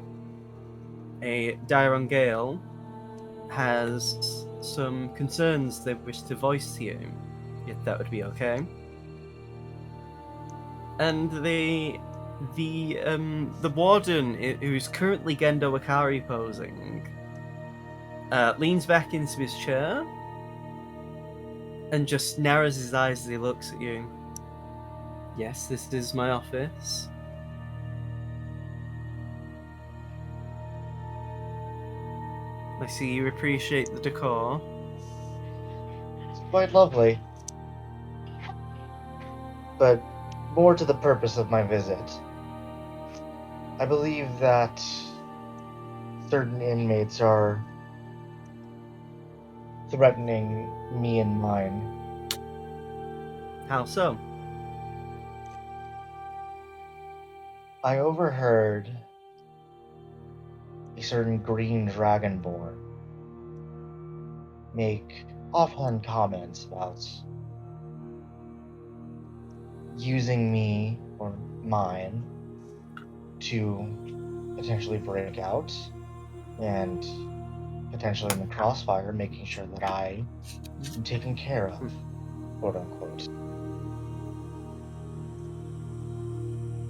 a Dairon Gale, has some concerns they wish to voice to you, if that would be okay." And the warden, who's currently Gendo Akari posing, leans back into his chair and just narrows his eyes as he looks at you. "Yes, this is my office." I see you appreciate the decor. It's quite lovely, but more to the purpose of my visit. I believe that certain inmates are threatening me and mine. How so? I overheard a certain green dragonborn make offhand comments about using me or mine to potentially break out and potentially in the crossfire, making sure that I am taken care of, quote unquote.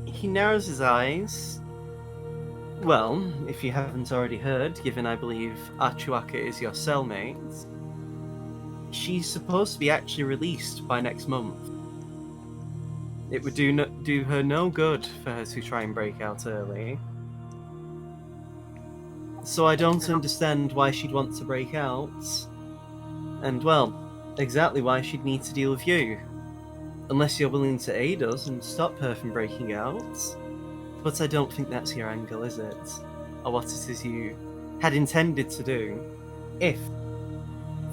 He narrows his eyes. Well, if you haven't already heard, given I believe Achuaka is your cellmate, she's supposed to be actually released by next month. It would do her no good for her to try and break out early. So I don't understand why she'd want to break out. And, well, exactly why she'd need to deal with you. Unless you're willing to aid us and stop her from breaking out. But I don't think that's your angle, is it? Or what it is you had intended to do. If,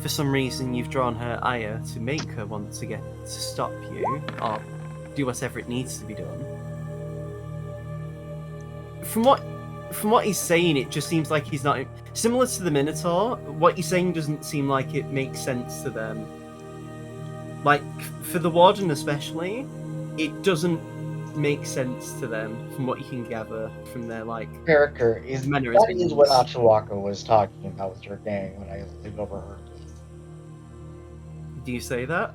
for some reason, you've drawn her ire to make her want to stop you, or do whatever it needs to be done. From what he's saying, it just seems like he's not... Similar to the Minotaur, what he's saying doesn't seem like it makes sense to them. Like, for the Warden especially, it doesn't make sense to them from what you can gather from their, like... Character is mannerisms. that is what Achiwaka was talking about with her gang when I overheard it. Do you say that?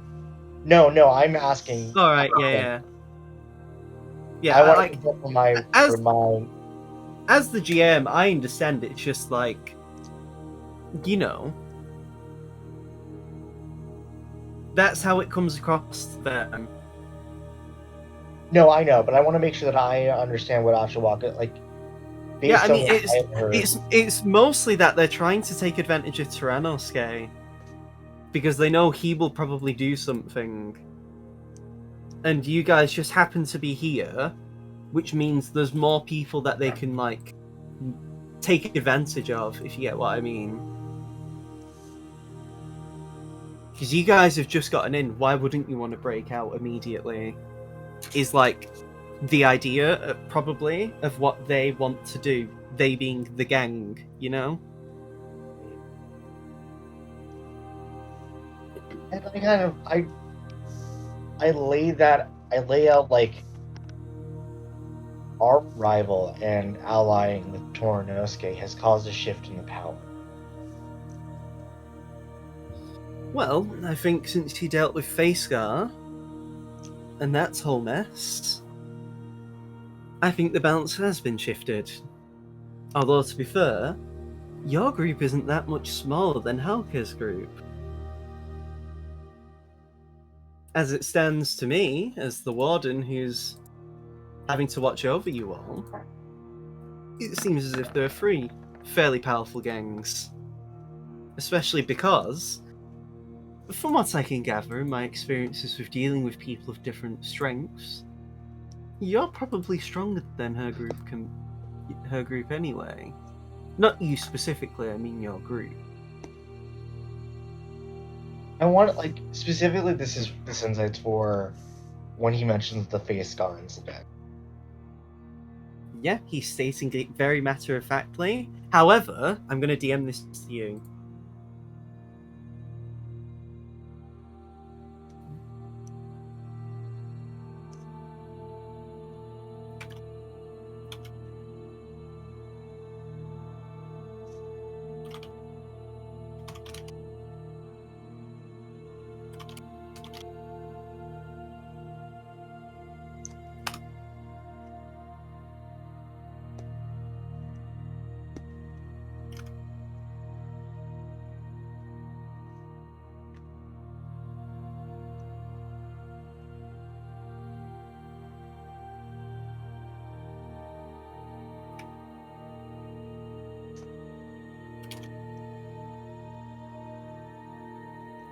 No, I'm asking. Alright, yeah. Yeah, I want like... to get for my As the GM, I understand it's just like, you know, that's how it comes across to them. No, I know, but I want to make sure that I understand what Achiwaka like. Yeah, I mean, based on what I heard. it's mostly that they're trying to take advantage of Tyrannosuke because they know he will probably do something, and you guys just happen to be here, which means there's more people that they can like take advantage of, if you get what I mean. Because you guys have just gotten in, why wouldn't you want to break out immediately? Is like the idea, probably, of what they want to do. They being the gang, you know? And I kind of I lay out like our rival and allying with Torinosuke has caused a shift in the power. Well, I think since you dealt with Facegar and that whole mess, I think the balance has been shifted. Although, to be fair, your group isn't that much smaller than Halka's group. As it stands to me, as the Warden who's having to watch over you all, it seems as if there are three fairly powerful gangs. Especially because, from what I can gather in my experiences with dealing with people of different strengths, you're probably stronger than her group anyway. Not you specifically, I mean your group. I want like specifically this insight's for when he mentions the face scar incident. Yeah, he's stating it very matter-of-factly. However, I'm going to DM this to you.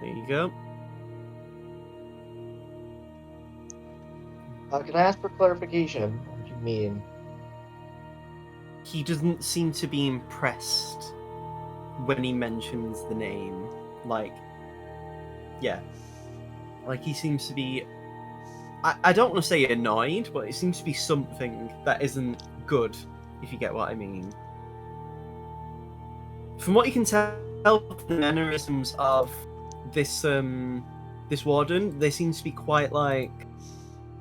There you go. Can I ask for clarification? What do you mean? He doesn't seem to be impressed when he mentions the name. Like, yeah. Like, he seems to be... I don't want to say annoyed, but it seems to be something that isn't good, if you get what I mean. From what you can tell, the mannerisms of this warden, they seem to be quite like...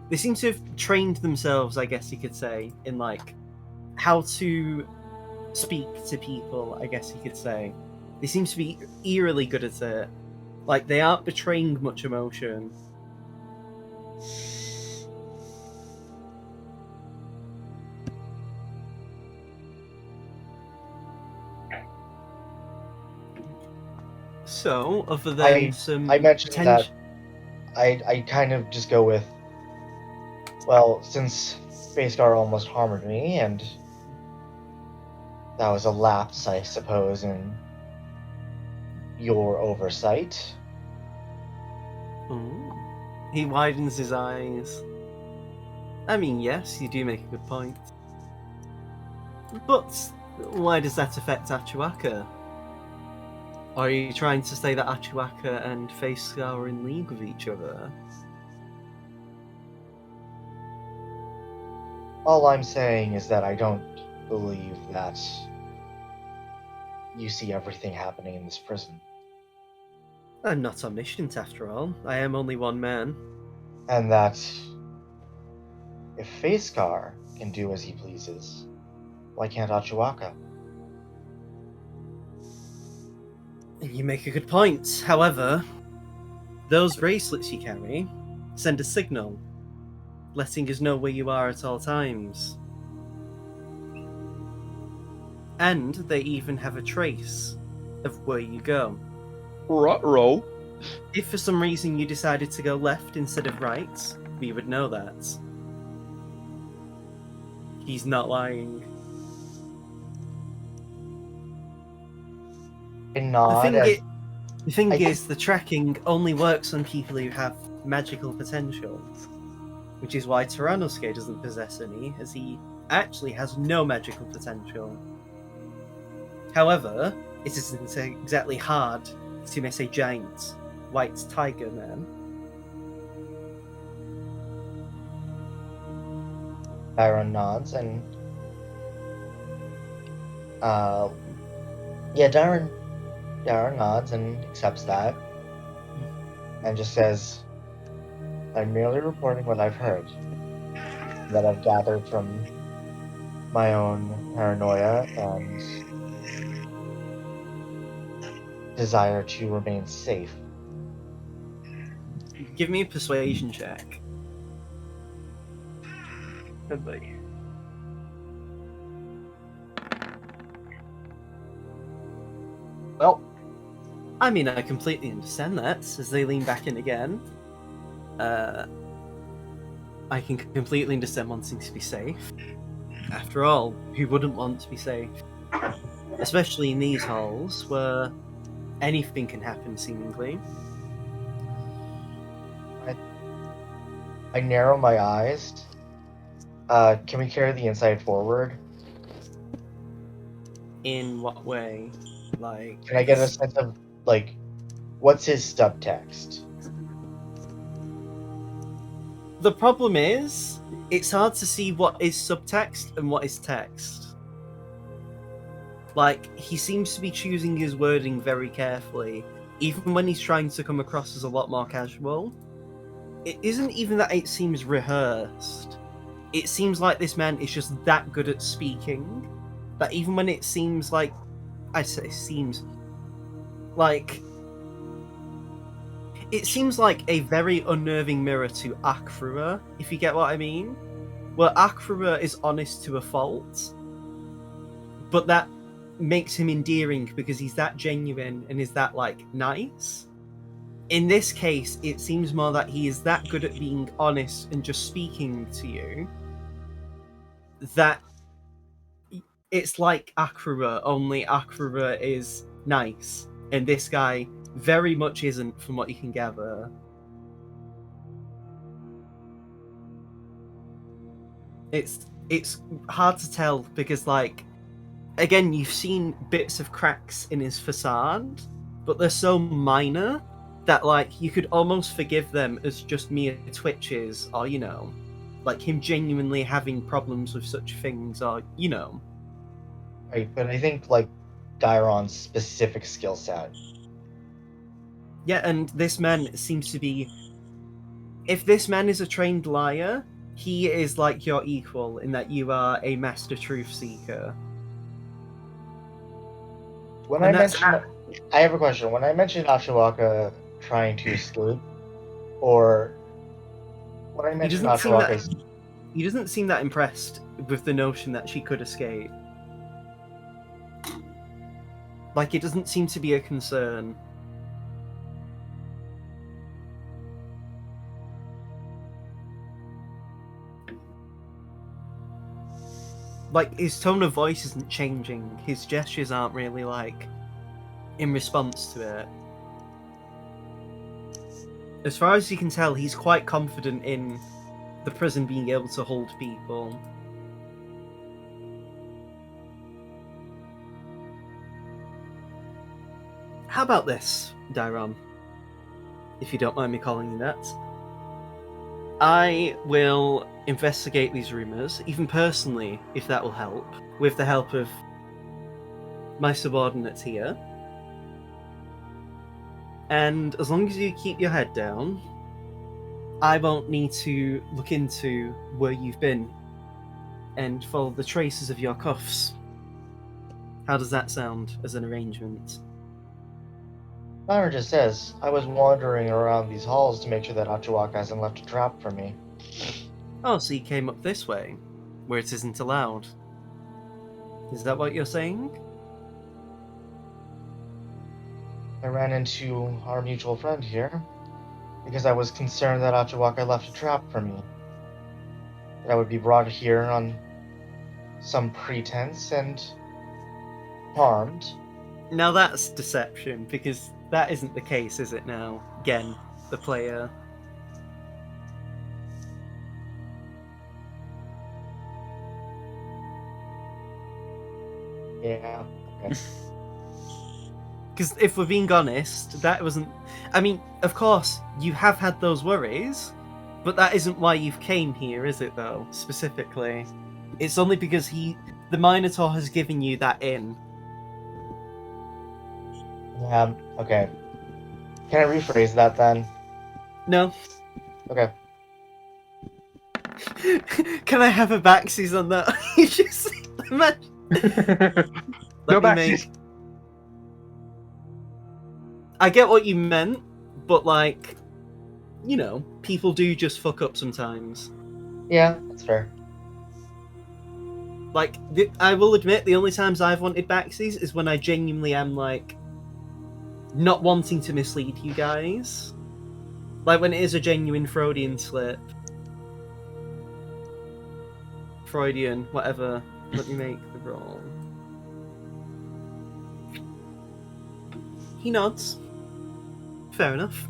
They seem to have trained themselves, I guess you could say, in like how to speak to people, I guess you could say. They seem to be eerily good at it. Like, they aren't betraying much emotion. so, other than some I mentioned that potential. I kind of just go with, well, since Spacegar almost harmed me, and that was a lapse, I suppose, in your oversight. Ooh. He widens his eyes. I mean, yes, you do make a good point. But why does that affect Achuaka? Are you trying to say that Achuaka and Facescar are in league with each other? All I'm saying is that I don't believe that you see everything happening in this prison. I'm not omniscient after all. I am only one man. And that if Facekar can do as he pleases, why can't Achuaka? You make a good point. However, those bracelets you carry send a signal, letting us know where you are at all times. And they even have a trace of where you go. Ruh-roh. If for some reason you decided to go left instead of right, we would know that. He's not lying. I nod The thing I is, the tracking only works on people who have magical potential, which is why Tyrannosuke doesn't possess any, as he actually has no magical potential. However, it isn't exactly hard to miss a giant white tiger man. Byron nods and yeah, Darren nods and accepts that and just says, I'm merely reporting what I've heard, that I've gathered from my own paranoia and desire to remain safe. Give me a persuasion check. Well, I mean, I completely understand that, as they lean back in again. I can completely understand wanting to be safe. After all, who wouldn't want to be safe? Especially in these halls, where anything can happen, seemingly. I narrow my eyes. Can we carry the insight forward? In what way? Like, Can I get a sense of, like, what's his subtext? the problem is, it's hard to see what is subtext and what is text. Like, he seems to be choosing his wording very carefully, even when he's trying to come across as a lot more casual. It isn't even that it seems rehearsed. It seems like this man is just that good at speaking that even when it seems like, I say seems like, it seems like a very unnerving mirror to Akrura, if you get what I mean. Where Akrura is honest to a fault, but that makes him endearing because he's that genuine and is that, like, nice. In this case, it seems more that he is that good at being honest and just speaking to you that it's like Akrura, only Akrura is nice, and this guy very much isn't, from what you can gather. It's hard to tell because, like, again, you've seen bits of cracks in his facade, but they're so minor that, like, you could almost forgive them as just mere twitches, or, you know, like him genuinely having problems with such things, or, you know. Right, but I think, like, Dairon's specific skill set. Yeah, and this man seems to be... If this man is a trained liar, he is like your equal in that you are a master truth seeker. When And I that's- mentioned, I have a question. When I mentioned Ashiwaka trying to escape, or when I mentioned Ashiwaka's, He doesn't seem that impressed with the notion that she could escape. Like, it doesn't seem to be a concern. like his tone of voice isn't changing. His gestures aren't really like in response to it. As far as you can tell, he's quite confident in the prison being able to hold people. How about this, Dairon? If you don't mind me calling you that. I will investigate these rumours, even personally, if that will help, with the help of my subordinates here. And as long as you keep your head down, I won't need to look into where you've been and follow the traces of your cuffs. How does that sound as an arrangement? Myra just says, I was wandering around these halls to make sure that Achuak hasn't left a trap for me. Oh, so you came up this way, where it isn't allowed. Is that what you're saying? I ran into our mutual friend here because I was concerned that Achuak had left a trap for me. That I would be brought here on some pretense and harmed. Now that's deception, because that isn't the case, is it now? Again, the player. Yeah, okay. Because if we're being honest, that wasn't... I mean, of course, you have had those worries, but that isn't why you've came here, is it, though, specifically? It's only because the Minotaur has given you that in. Yeah, okay. Can I rephrase that then? No. Okay. Can I have a backsies on that? You just imagine. No Let me backsies. I get what you meant, but like, you know, people do just fuck up sometimes. Yeah, that's fair. Like, I will admit, the only times I've wanted backsies is when I genuinely am like not wanting to mislead you guys. Like when it is a genuine Freudian slip. Freudian, whatever. Let me make the roll. He nods. Fair enough.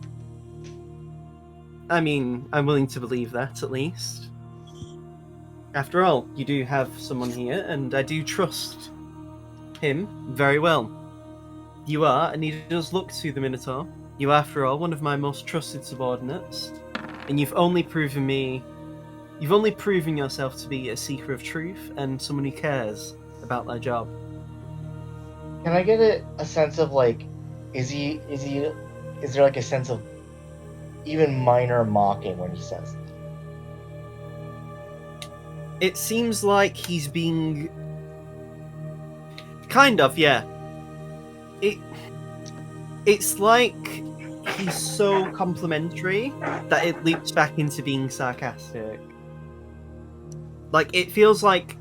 I mean, I'm willing to believe that, at least. After all, you do have someone here, and I do trust him very well. You are, and he does look to the Minotaur. You are, after all, one of my most trusted subordinates, and you've only proven yourself to be a seeker of truth and someone who cares about their job. Can I get a sense of like, is there like a sense of even minor mocking when he says that? It seems like he's being... Kind of, yeah. It's like he's so complimentary that it leaps back into being sarcastic. Like, it feels like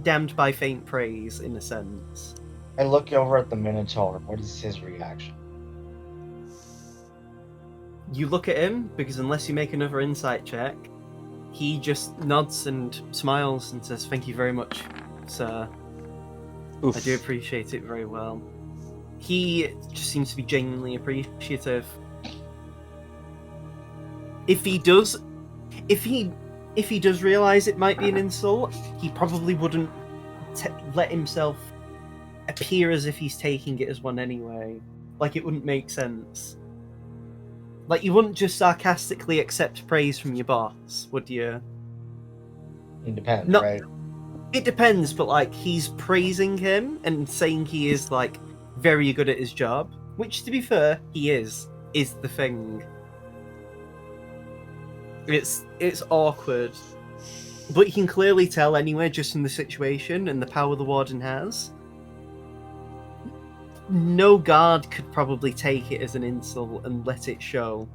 damned by faint praise, in a sense. I look over at the Minotaur. What is his reaction? You look at him, because unless you make another insight check, he just nods and smiles and says, "Thank you very much, sir. Oof. I do appreciate it very well." He just seems to be genuinely appreciative. If he does realize it might be an insult, he probably wouldn't let himself appear as if he's taking it as one anyway. Like, it wouldn't make sense. Like, you wouldn't just sarcastically accept praise from your boss, would you? It depends, No. right? It depends, but like, he's praising him and saying he is like very good at his job, which, to be fair, he is the thing. It's awkward, but you can clearly tell anyway, just from the situation and the power the warden has. No guard could probably take it as an insult and let it show.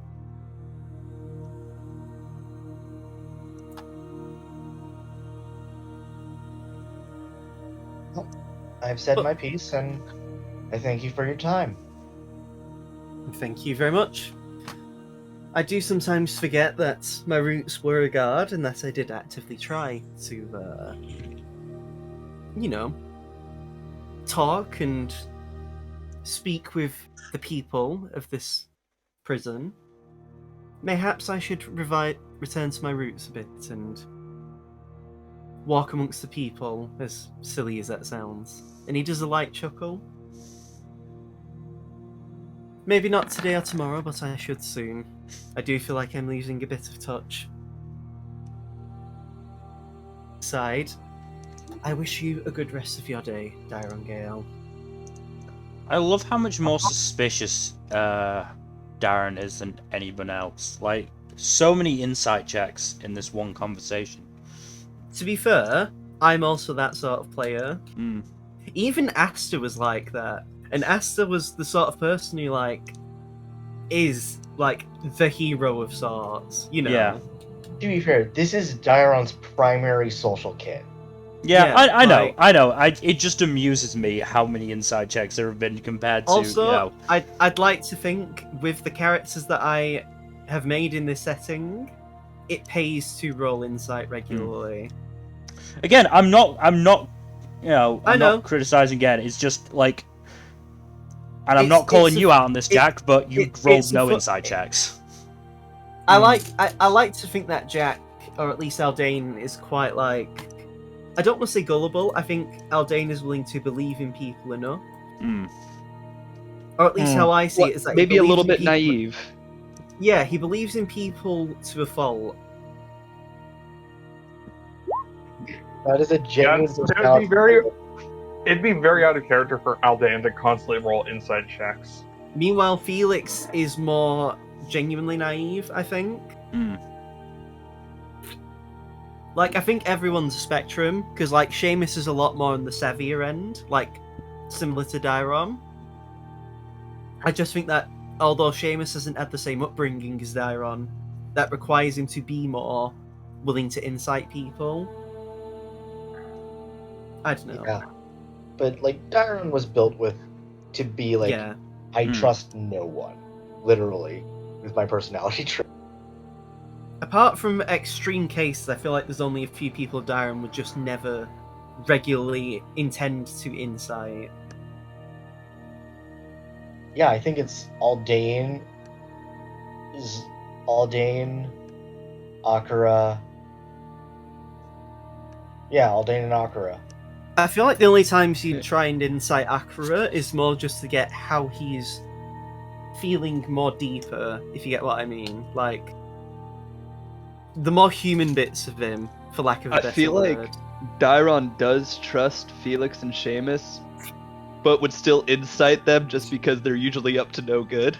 I've said my piece, and I thank you for your time. Thank you very much. I do sometimes forget that my roots were a guard and that I did actively try to you know, talk and speak with the people of this prison, mayhaps I should return to my roots a bit and walk amongst the people, as silly as that sounds. And he does a light chuckle. Maybe not today or tomorrow, but I should soon. I do feel like I'm losing a bit of touch. Side, I wish you a good rest of your day, Dyron Gale. I love how much more suspicious Darren is than anyone else. Like, so many insight checks in this one conversation. To be fair, I'm also that sort of player. Mm. Even Asta was like that. And Asta was the sort of person who, like, is, like, the hero of sorts, you know? Yeah. To be fair, this is Dairon's primary social kit. Yeah, I know, like- I know. It just amuses me how many inside checks there have been compared to, Also, you know... I'd like to think with the characters that I have made in this setting, it pays to roll insight regularly. Again, I'm not, you know, I I'm know. not criticizing again. It's just, like... And I'm It's- not calling it's a- you out on this, Jack, but you it's rolled a no fu- inside checks. I like to think that Jack, or at least Aldane, is quite like... I don't want to say gullible, I think Aldane is willing to believe in people enough. Mm. Or at least how I see Well, it is that he maybe a believes little in bit people- naive. Yeah, he believes in people to a fault. That is a genuine it'd be personality. it'd be very out of character for Aldane to constantly roll inside checks. Meanwhile, Felix is more genuinely naive, I think. Mm. Like, I think everyone's a spectrum, because, like, Seamus is a lot more on the savvier end, like, similar to Dairon. I just think that, although Seamus hasn't had the same upbringing as Dairon, that requires him to be more willing to insight people. I don't know. Yeah. But like Dairon was built to be like Yeah. I Hmm. trust no one. Literally. With my personality trait. Apart from extreme cases, I feel like there's only a few people Dairon would just never regularly intend to insight. Yeah, I think it's Aldane, Akira. Yeah, Aldane and Akira. I feel like the only times you'd try and insight Akira is more just to get how he's feeling more deeper, if you get what I mean. Like, the more human bits of him, for lack of a I better feel like- word. Dairon does trust Felix and Seamus, but would still incite them just because they're usually up to no good.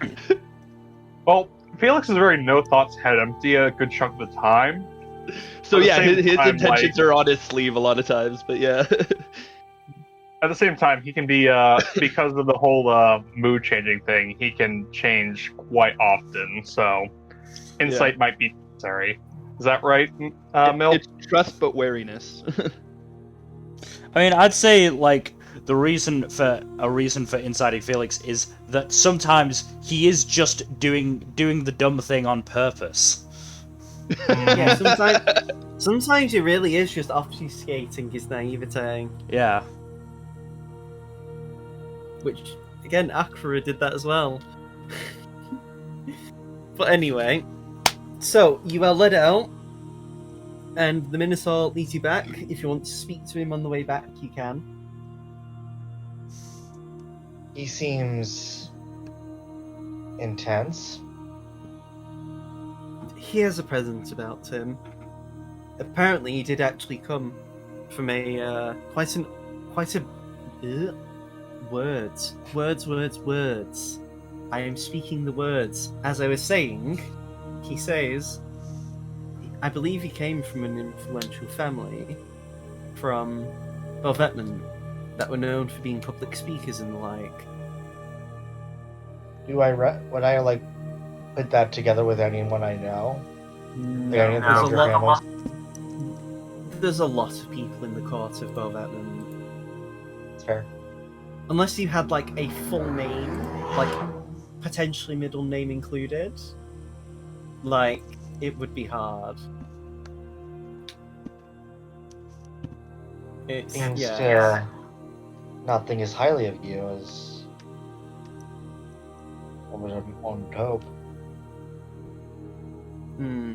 Well, Felix is very no thoughts head empty a good chunk of the time. So At the yeah, same his time, intentions are on his sleeve a lot of times, but yeah. At the same time, he can be because of the whole mood changing thing. He can change quite often, so insight might be necessary. Is that right, Mill? It's trust but wariness. I mean, I'd say, like, the reason for inciting Felix is that sometimes he is just doing the dumb thing on purpose. Yeah, sometimes he really is just obfuscating his naivete. Yeah. Which, again, Akira did that as well. But anyway, so you are led out, and the Minotaur leads you back. If you want to speak to him on the way back, you can. He seems intense. He has a presence about him. Apparently, he did actually come from a quite a words. I am speaking the words. As I was saying, he says, I believe he came from an influential family from Belvetman that were known for being public speakers and the like. Would I like put that together with anyone I know? Like, any of the There's a major lot. families? There's a lot of people in the court of Belvetman. It's fair. Unless you had like a full name, like potentially middle name included, like it would be hard. It's seems yeah. to not think as highly of you as one would hope. Hmm.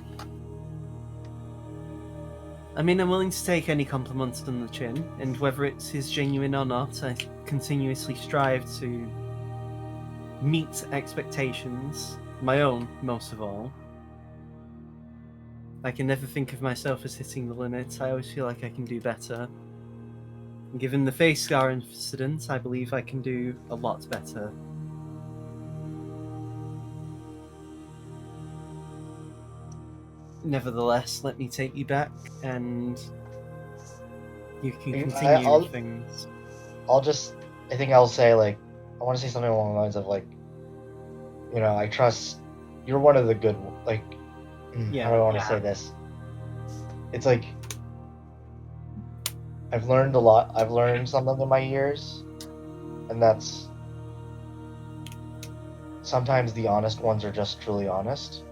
I mean, I'm willing to take any compliments on the chin, and whether it's his genuine or not, I continuously strive to meet expectations, my own most of all. I can never think of myself as hitting the limit. I always feel like I can do better. And given the face scar incident, I believe I can do a lot better. Nevertheless, let me take you back, and you can continue I'll- with things. I think I'll say, like, I want to say something along the lines of, like, I trust you're one of the good, like, Yeah. how do I want to say this? It's like, I've learned a lot. I've learned something in my years, and that's sometimes the honest ones are just truly honest.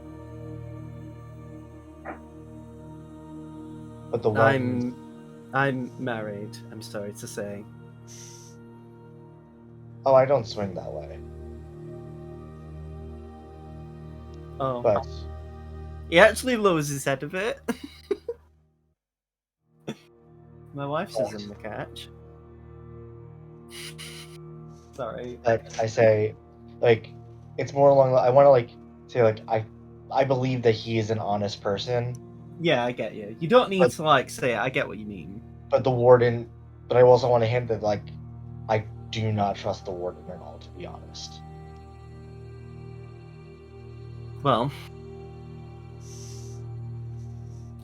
But the ones, I'm married, I'm sorry to say. oh, I don't swing that way. Oh. But He actually lowers his head a bit. My wife says I'm the catch. Sorry. I say, like, it's more along. I want to like say like I believe that he is an honest person, Yeah, I get you. You don't need But- to like say it. I get what you mean. but the warden. But I also want to hint that like I do not trust the warden at all, to be honest. Well,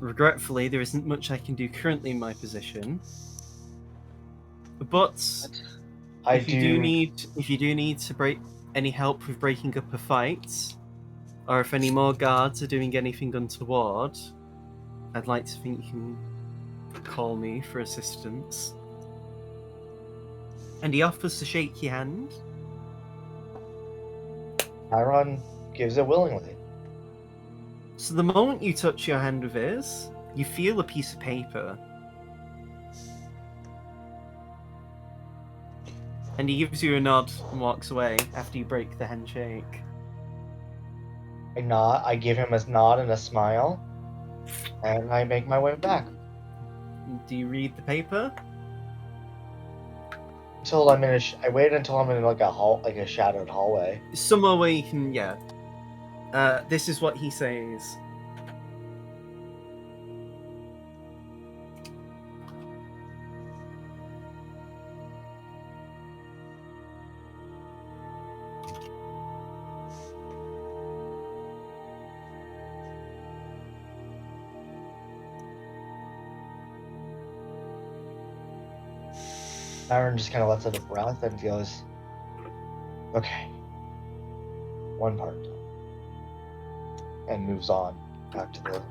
regretfully, there isn't much I can do currently in my position. But if you do need to break any help with breaking up a fight, or if any more guards are doing anything untoward, I'd like to think you can call me for assistance. And he offers to shake your hand. Chiron gives it willingly. So the moment you touch your hand with his, you feel a piece of paper. And he gives you a nod and walks away after you break the handshake. I nod. I give him a nod and a smile, and I make my way back Do you read the paper? until I'm in a. I wait until I'm in like a shadowed hallway. Somewhere where you can, yeah. This is what he says. Chiron just kind of lets out a breath and goes, "Okay, one part done," and moves on back to the.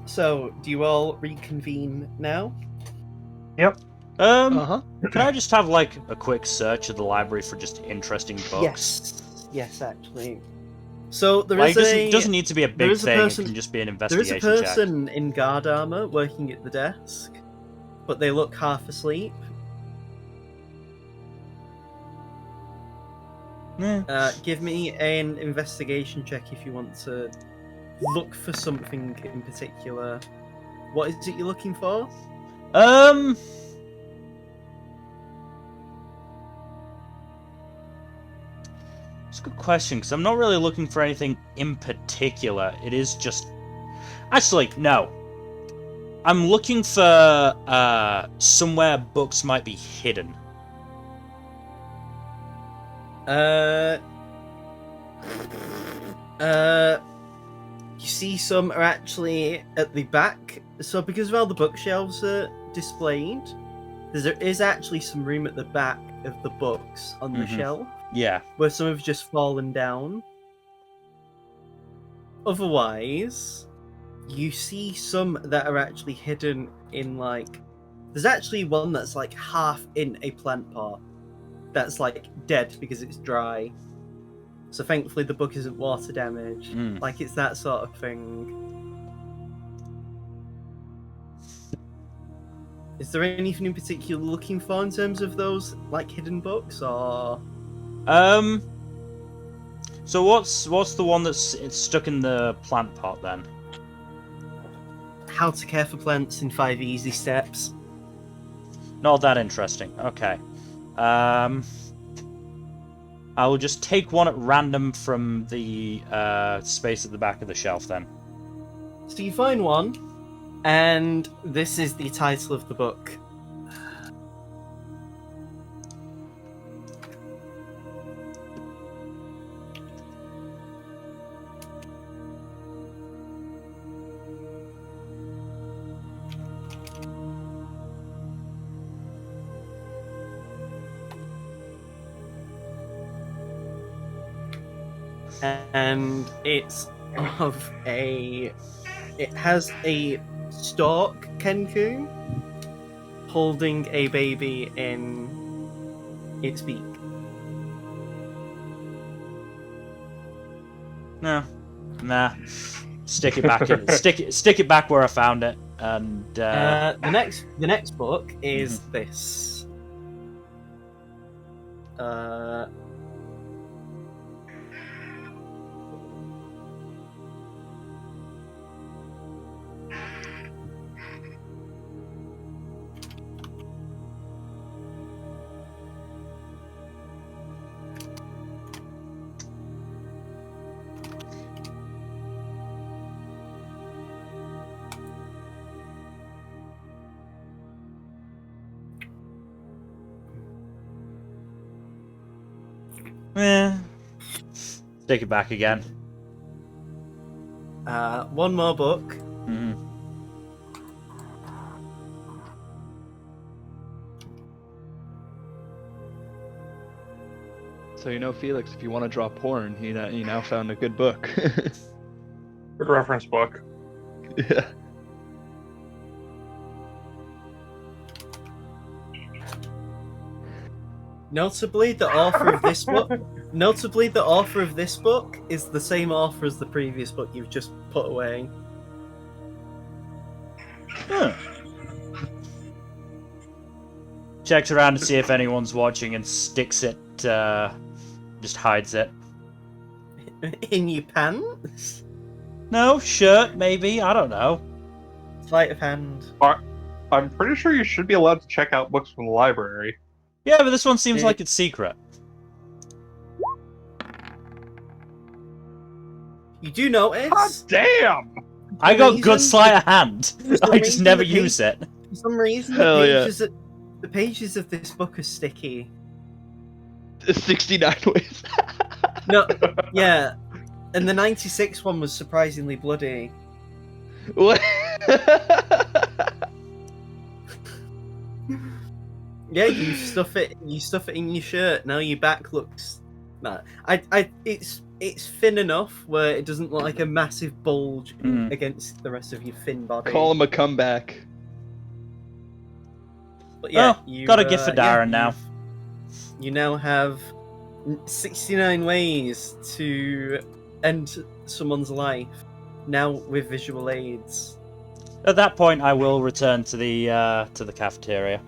So, do you all reconvene now? Uh-huh. Can I just have like a quick search of the library for just interesting books? Yes, actually. So there Like, is it doesn't need to be a big is a thing. person- It can just be an there is a investigation check. person in guard armor working at the desk, but they look half asleep. Yeah. Give me an investigation check if you want to look for something in particular. What is it you're looking for? It's a good question because I'm not really looking for anything in particular. It is just, actually, no. I'm looking for somewhere books might be hidden. You see some are actually at the back. So because of how the bookshelves are displayed, there is actually some room at the back of the books on the Mhm. shelf Yeah. where some have just fallen down. Otherwise, you see some that are actually hidden in like. There's actually one that's like half in a plant pot that's like dead because it's dry. So thankfully the book isn't water damaged. Mm. Like it's that sort of thing. Is there anything in particular you're looking for in terms of those like hidden books, or? So what's the one that's it's stuck in the plant pot then? How to care for plants in 5 easy steps. Not that interesting. Okay. I will just take one at random from the space at the back of the shelf then. So you find one, and this is the title of the book. And it's of it has a stork Kenku holding a baby in its beak. No. Nah. Stick it back in. Stick it back where I found it. And The next book is this. stick it back again. One more book. Mhm. So you know, Felix, if you want to draw porn, you now found a good book. Good reference book. Yeah. Notably, the author of this book. Notably, the author of this book is the same author as the previous book you've just put away. Huh. Checks around to see if anyone's watching and sticks it. Just hides it. In your pants? No, shirt, maybe. I don't know. Sleight of hand. I'm pretty sure you should be allowed to check out books from the library. Yeah, but this one seems like it's secret. You do notice. God damn! I got good reason, sleight of hand. some I just reason never the use it. For some reason, Hell yeah. the pages of this book are sticky. 69 ways. No, yeah, and the 96 one was surprisingly bloody. What? Yeah, you stuff it in your shirt. Now your back looks. Nah, it's thin enough where it doesn't look like a massive bulge against the rest of your thin body. Call him a comeback. But yeah, Oh, got a gift for Darren now. You now have 69 ways to end someone's life. Now with visual aids. At that point, I will return to the cafeteria.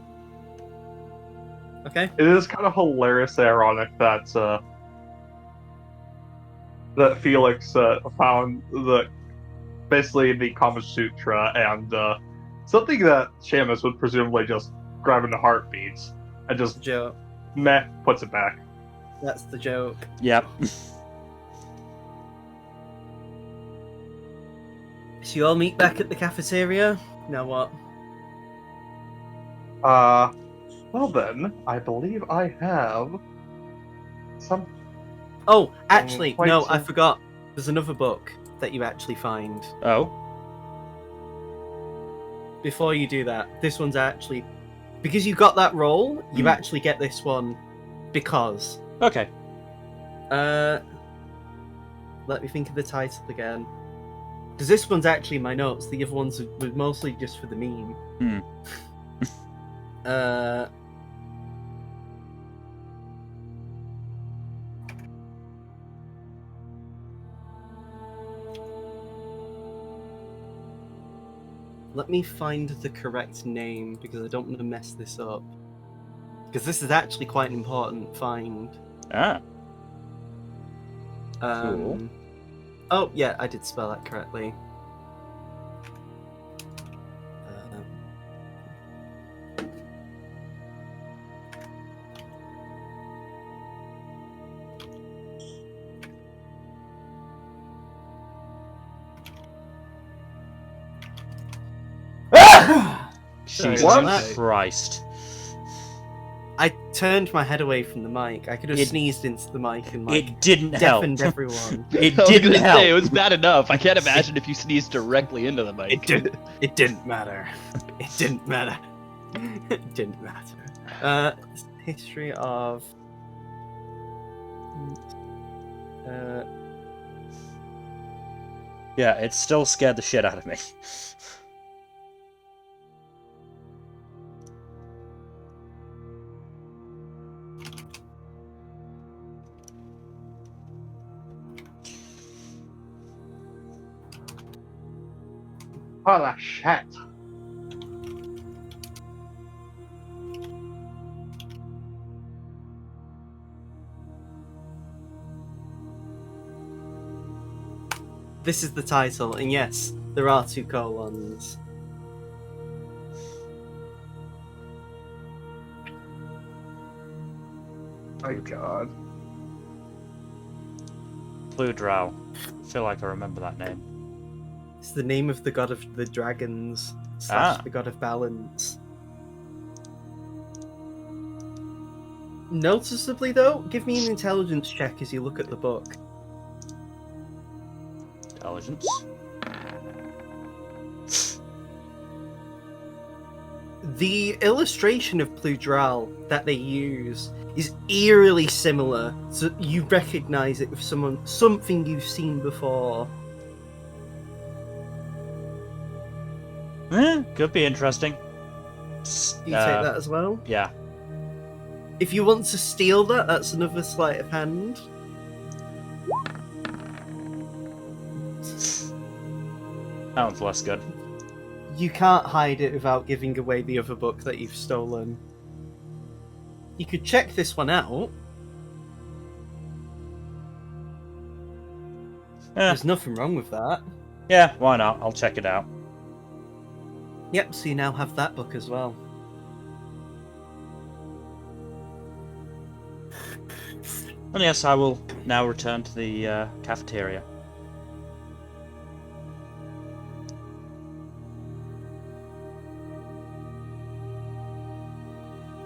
Okay. It is kind of hilariously ironic that that Felix found basically the Kama Sutra and something that Seamus would presumably just grab into heartbeats and just Joke. puts it back. That's the joke. Yep. So you all meet back at the cafeteria. Now what? Well then, I believe I have some. Oh, actually, Quite no, so. I forgot. There's another book that you actually find. Oh. Before you do that, this one's actually because you got that roll. You actually get this one because. Okay. Let me think of the title again. Because this one's actually my notes. The other ones were mostly just for the meme. Let me find the correct name because I don't want to mess this up. Because this is actually quite an important find. Ah, cool. Oh, yeah, I did spell that correctly. Jesus about that. Christ. I turned my head away from the mic. I could have It- sneezed into the mic and It didn't help. deafened everyone. It I was didn't gonna help. say it was bad enough. I can't imagine if you sneezed directly into the mic. It didn't matter. It didn't matter. It didn't matter. History of. Yeah, it still scared the shit out of me. Holy shit. This is the title, and yes, there are 2 colons. My god. Blue Drow. I feel like I remember that name. It's the name of the god of the dragons / the god of balance. Noticeably, though, give me an intelligence check as you look at the book. Intelligence. The illustration of Pludral that they use is eerily similar, so you recognize it with something you've seen before. Could be interesting. You take that as well? Yeah. If you want to steal that, that's another sleight of hand. That one's less good. You can't hide it without giving away the other book that you've stolen. You could check this one out. Yeah. There's nothing wrong with that. Yeah, why not? I'll check it out. Yep, so you now have that book as well. And yes, I will now return to the cafeteria.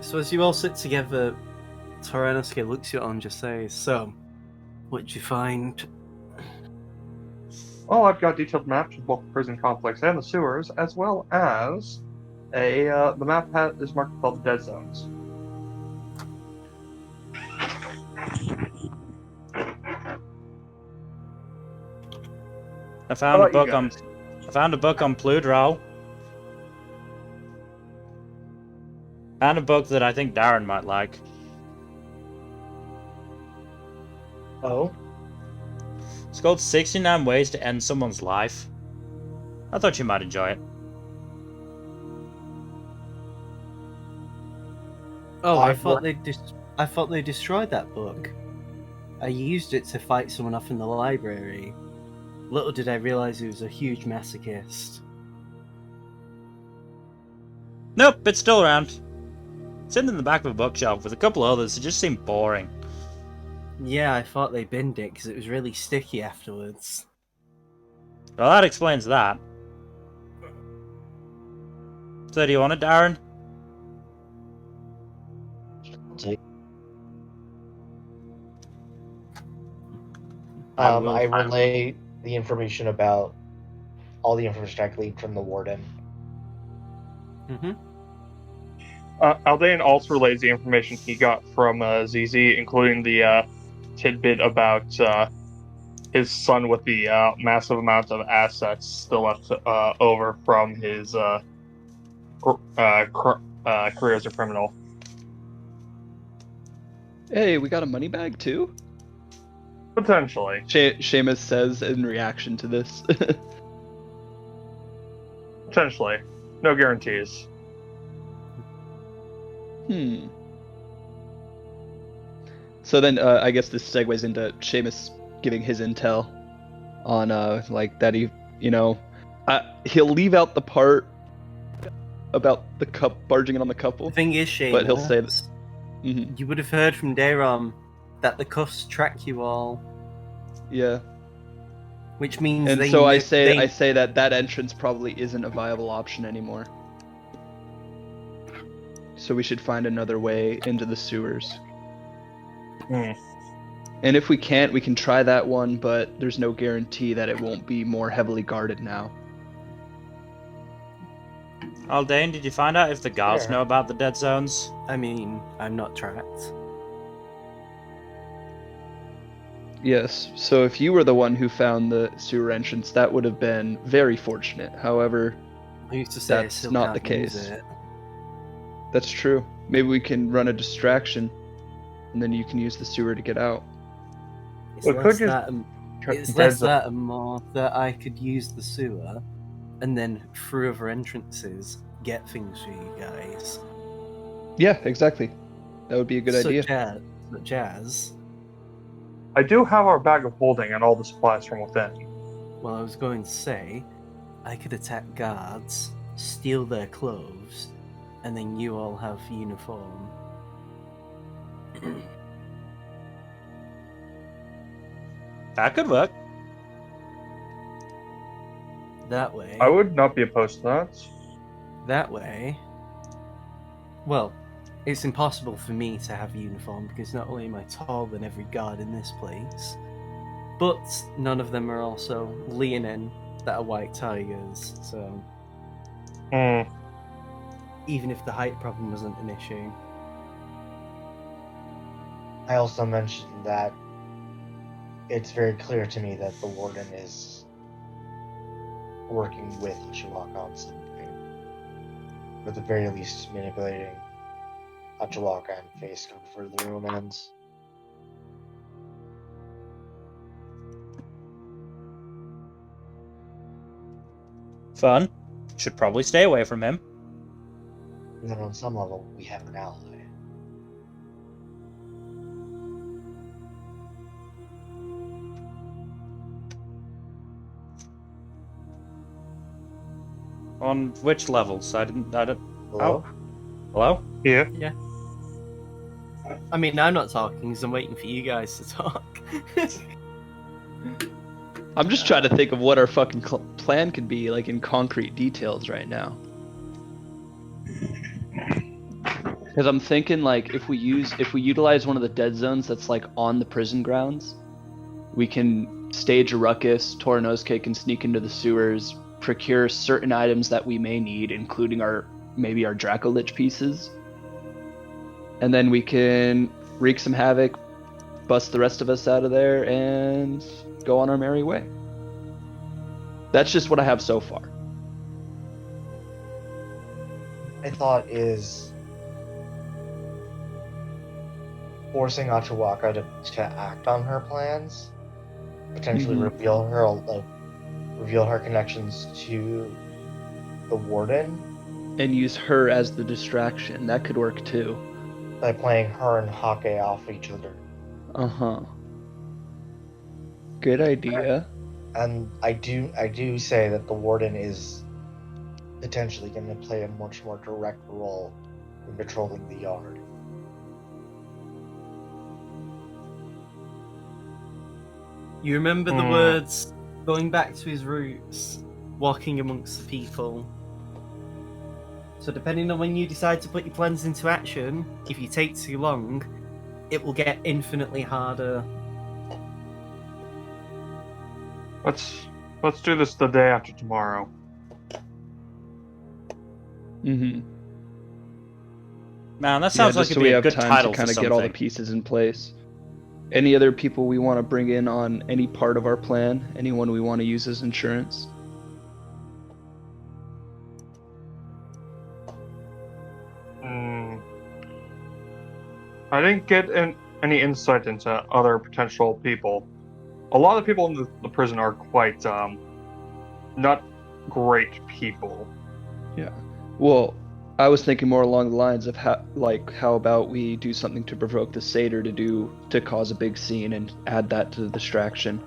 So as you all sit together, Tyranosuke looks at you all and just says, "So, what'd you find?" Well, I've got detailed maps of both the prison complex and the sewers, as well as the map is marked with all the dead zones. I found How a about you book on. guys? I found a book on Pludral. Found a book that I think Darren might like. Oh, It's called 69 Ways to End Someone's Life. I thought you might enjoy it. Oh, I I've thought they destroyed that book. I used it to fight someone off in the library. Little did I realize he was a huge masochist. Nope, it's still around. Sitting in the back of a bookshelf with a couple others. It just seemed boring. Yeah, I thought they binned it because it was really sticky afterwards. Well, that explains that. So do you want it, Darren? I relay the information about all the information I gleaned from the warden. Mm-hmm. Aldain also relays the information he got from ZZ, including the tidbit about his son with the massive amount of assets still left over from his career as a criminal. Hey, we got a money bag too? Potentially. Seamus says in reaction to this. Potentially. No guarantees. So then, I guess this segues into Seamus giving his intel on, like that he'll leave out the part about the cup barging in on the couple. The thing is, Seamus, But he'll say that. Mhm. you would have heard from Dayram that the cuffs track you all, Yeah. which means And they so I kn- say they- I say that entrance probably isn't a viable option anymore. So we should find another way into the sewers. Hmm. And if we can't, we can try that one, but there's no guarantee that it won't be more heavily guarded now. Aldane, did you find out if the guards Yeah. know about the dead zones? I mean, I'm not tracked. Yes, so if you were the one who found the sewer entrance, that would have been very fortunate. However, I used to say I That's still not the can't use case. it. that's true. Maybe we can run a distraction, and then you can use the sewer to get out. It's We less could just that and, check it's the less dead zone. that and more that I could use the sewer, and then through other entrances get things for you guys. Yeah, exactly. That would be a good idea. Such as, I do have our bag of holding and all the supplies from within. well, I was going to say, I could attack guards, steal their clothes, and then you all have uniform. That could work. That way. I would not be opposed to that. That way. Well, it's impossible for me to have uniform because not only am I taller than every guard in this place, but none of them are also Leonin that are white tigers, so Hmm. even if the height problem wasn't an issue. I also mentioned that it's very clear to me that the warden is working with Chihuahua on something. Or at the very least, manipulating Achawaka and Face for the romance. Fun. Should probably stay away from him. And then on some level, we have an ally. On which levels? I don't. Hello? Hello? Yeah. I mean, I'm not talking because I'm waiting for you guys to talk. I'm just trying to think of what our fucking plan could be, like in concrete details right now. Because I'm thinking, like, if we utilize one of the dead zones that's like on the prison grounds, we can stage a ruckus. Torinosuke can sneak into the sewers, procure certain items that we may need, including maybe our Dracolich pieces, and then we can wreak some havoc, bust the rest of us out of there, and go on our merry way. That's just what I have so far. My thought is forcing Achawaka to act on her plans, potentially Mhm. reveal her connections to the warden And use her as the distraction. That could work too. by playing her and Hake off each other. Uh-huh. Good idea. And I do say that the warden is potentially going to play a much more direct role in patrolling the yard. You remember the Hmm. words, going back to his roots, walking amongst the people. So depending on when you decide to put your plans into action, if you take too long, it will get infinitely harder. Let's do this the day after tomorrow. Mm-hmm. Man, that sounds like just it'd so be we a have good time title to for kind of get all the something. pieces in place. Any other people we want to bring in on any part of our plan? Anyone we want to use as insurance? I didn't get any insight into other potential people. A lot of people in the prison are quite not great people. Well, I was thinking more along the lines of how about we do something to provoke the satyr to cause a big scene and add that to the distraction.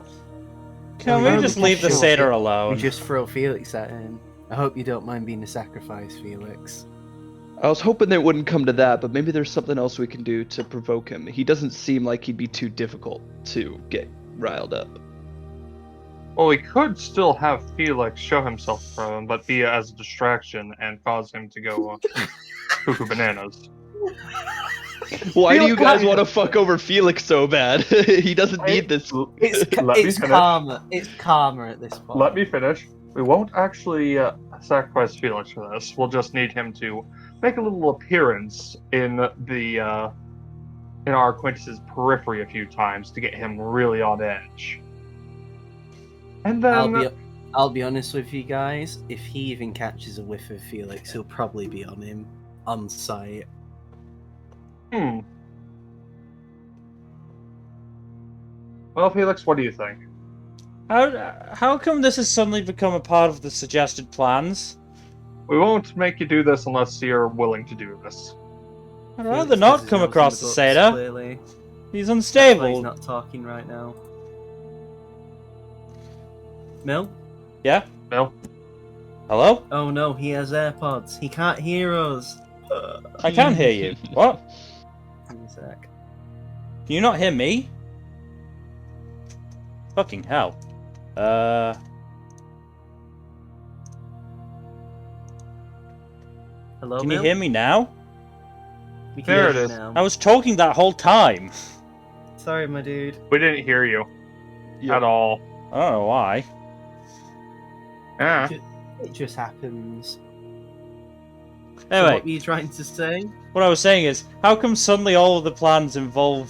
Can Oh, we just leave the sure. satyr We alone? just throw Felix at him. I hope you don't mind being a sacrifice, Felix. I was hoping it wouldn't come to that, but maybe there's something else we can do to provoke him. He doesn't seem like he'd be too difficult to get riled up. Well, we could still have Felix show himself for him, but be as a distraction and cause him to go cuckoo bananas. Why do Felix- you guys want to fuck over Felix so bad? He doesn't need this. Let me It's finish. calmer. It's calmer at this point. Let me finish. We won't actually sacrifice Felix for this. We'll just need him to make a little appearance in the in our acquaintance's periphery a few times to get him really on edge. And then I'll be honest with you guys. If he even catches a whiff of Felix, he'll probably be on him on site. Well, Felix, what do you think? How come this has suddenly become a part of the suggested plans? We won't make you do this unless you're willing to do this. I'd Felix rather has not his come nose in across the books, satyr. Clearly. He's That's why unstable. he's not talking right now. Mill? Yeah? Bill? Hello? Oh no, he has AirPods. He can't hear us. I can hear you. What? Give me a sec. Can you not hear me? Fucking hell. Hello, Can you Mill? hear me now? We can There hear it you is. now. I was talking that whole time. Sorry, my dude. We didn't hear you Yep. at all. I don't know why. Yeah. It just happens. So Anyway, what were you trying to say? what I was saying is, how come suddenly all of the plans involve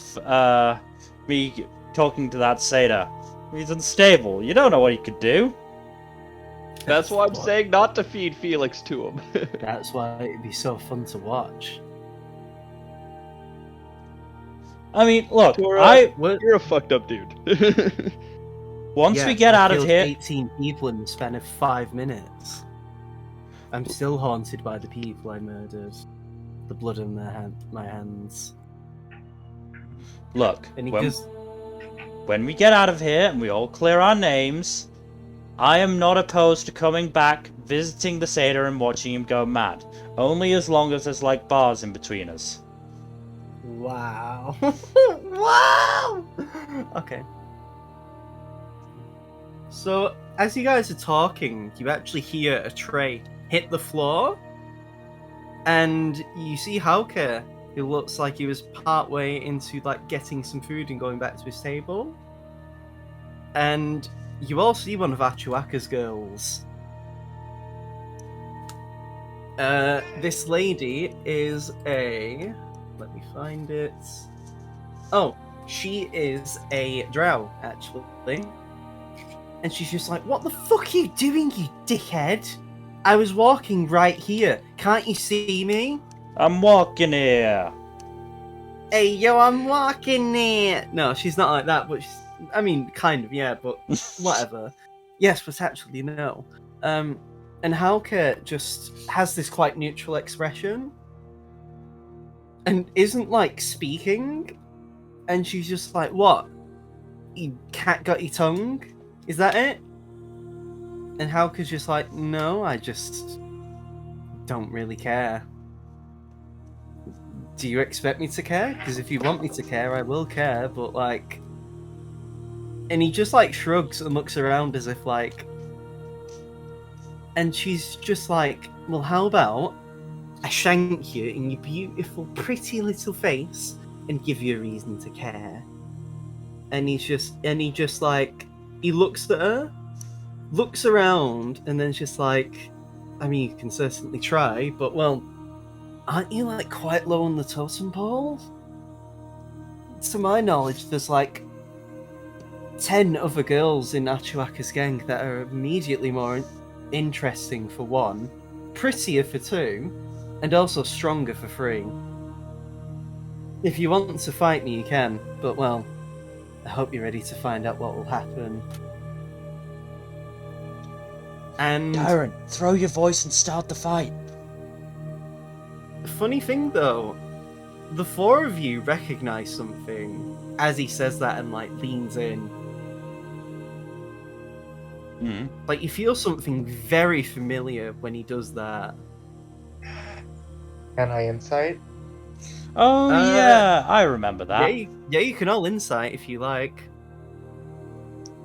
me talking to that satyr? He's unstable. You don't know what he could do. That's why I'm saying not to feed Felix to him. That's why it'd be so fun to watch. I mean, look, Tora, What? You're a fucked up dude. once Yeah, we get I out of killed here, 18 people in the span of 5 minutes. I'm still haunted by the people I murdered. The blood on my hands. look, And he when, just when we get out of here and we all clear our names, I am not opposed to coming back, visiting the satyr and watching him go mad. Only as long as there's like bars in between us. wow. Wow. Okay. So as you guys are talking, you actually hear a tray hit the floor, and you see Hauke, who looks like he was partway into like getting some food and going back to his table. And you all see one of Achuaka's girls. This lady is a... Let me find it. Oh, she is a drow, actually. And she's just like, what the fuck are you doing, you dickhead? I was walking right here. Can't you see me? I'm walking here. Hey, yo, I'm walking here. No, she's not like that, but she's... I mean, kind of, yeah, but whatever. Yes, but actually, no. And Hauke just has this quite neutral expression. And isn't, like, speaking. And she's just like, what? You cat got your tongue? Is that it? And Hauke's just like, no, I just don't really care. Do you expect me to care? Because if you want me to care, I will care, but like... And he just like shrugs and looks around as if like... And she's just like, well, how about I shank you in your beautiful, pretty little face and give you a reason to care? And he just like, he looks at her, looks around, and then just like, I mean, you can certainly try, but well, aren't you like quite low on the totem pole? To my knowledge, there's like 10 other girls in Achuaka's gang that are immediately more interesting for one, prettier for two, and also stronger for three. If you want to fight me, you can, but well, I hope you're ready to find out what will happen. And Darren, throw your voice and start the fight. funny thing though, the four of you recognize something as he says that and like leans in. Mm. Like you feel something very familiar when he does that. Can I insight? Oh yeah, I remember Yeah, that. you can all insight if you like.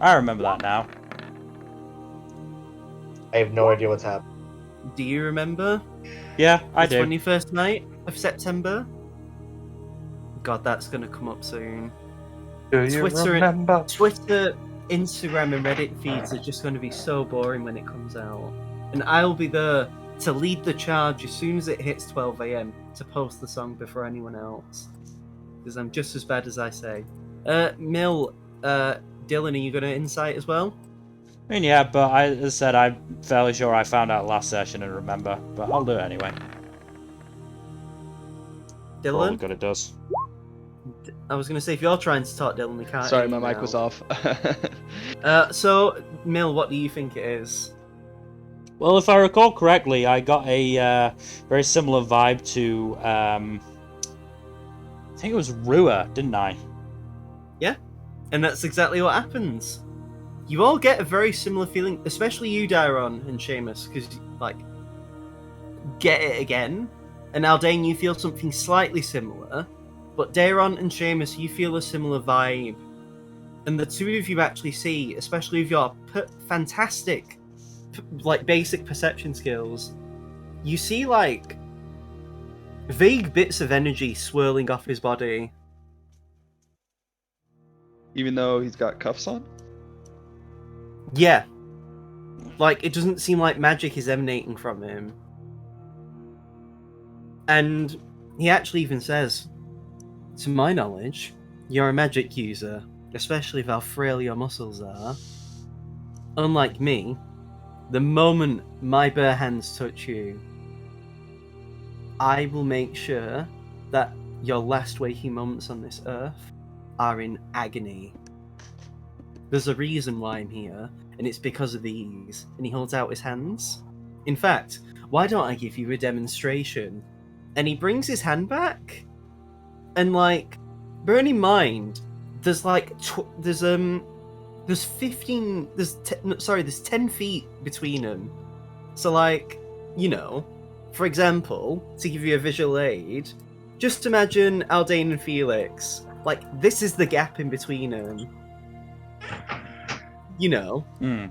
I remember that now. I have no idea what's happening. Do you remember Yeah, I the do. 21st night of September? God, that's gonna come up soon. Do you remember? Twitter, Instagram, and Reddit feeds are just going to be so boring when it comes out. And I'll be there to lead the charge as soon as it hits 12 a.m. to post the song before anyone else. Because I'm just as bad as I say. Mill, Dylan, are you going to insight as well? I mean, yeah, but as I said, I'm fairly sure I found out last session and remember. But I'll do it anyway. For all the Dylan? good it does. I was going to say, if you're trying to talk, Dylan, we can't Sorry, hear my you mic was now. off. So, Mill, what do you think it is? Well, if I recall correctly, I got a very similar vibe to, I think it was Rua, didn't I? Yeah, and that's exactly what happens. You all get a very similar feeling, especially you, Dairon and Seamus, because, like, get it again. And Aldane, you feel something slightly similar, but Dairon and Seamus, you feel a similar vibe. And the two of you actually see, especially with your fantastic, like, basic perception skills, you see, like, vague bits of energy swirling off his body. Even though he's got cuffs on? Yeah. Like, it doesn't seem like magic is emanating from him. And he actually even says, to my knowledge, you're a magic user, especially with how frail your muscles are. Unlike me, the moment my bare hands touch you, I will make sure that your last waking moments on this earth are in agony. There's a reason why I'm here, and it's because of these. And he holds out his hands. In fact, why don't I give you a demonstration? And he brings his hand back, and like, bear in mind, there's like there's 10 feet between them. So like, you know, for example, to give you a visual aid, just imagine Aldane and Felix. Like, this is the gap in between them. You know. Hmm.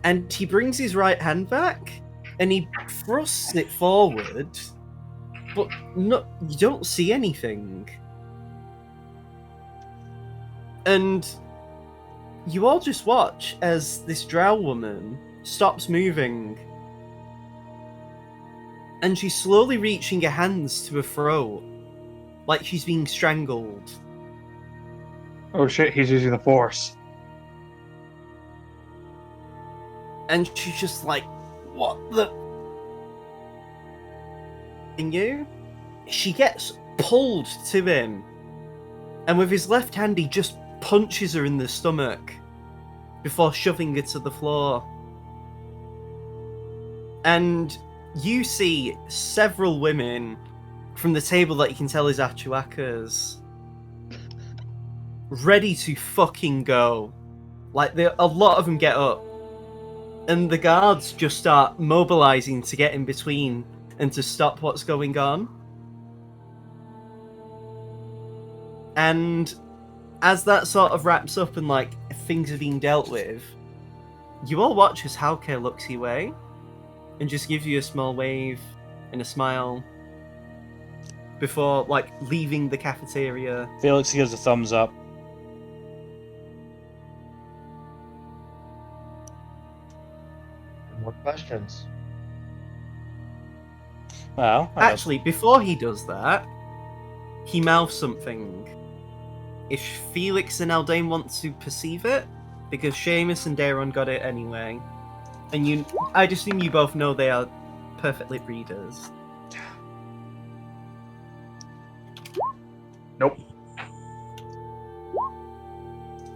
And he brings his right hand back, and he thrusts it forward, but no, you don't see anything. And you all just watch as this drow woman stops moving, and she's slowly reaching her hands to her throat, like she's being strangled. Oh shit, he's using the force. And she's just like, what the? And you? She gets pulled to him, and with his left hand, he just punches her in the stomach before shoving her to the floor. And you see several women from the table that you can tell is Achuaka's ready to fucking go. Like, a lot of them get up, and the guards just start mobilizing to get in between and to stop what's going on. And as that sort of wraps up and like things are being dealt with, you all watch as Hauke looks your way and just gives you a small wave and a smile before like leaving the cafeteria. Felix gives a thumbs up. More questions? Well, Actually, before he does that, he mouths something. If Felix and Aldane want to perceive it, because Seamus and Daron got it anyway, and I'd assume you both know they are perfect lip readers. Nope.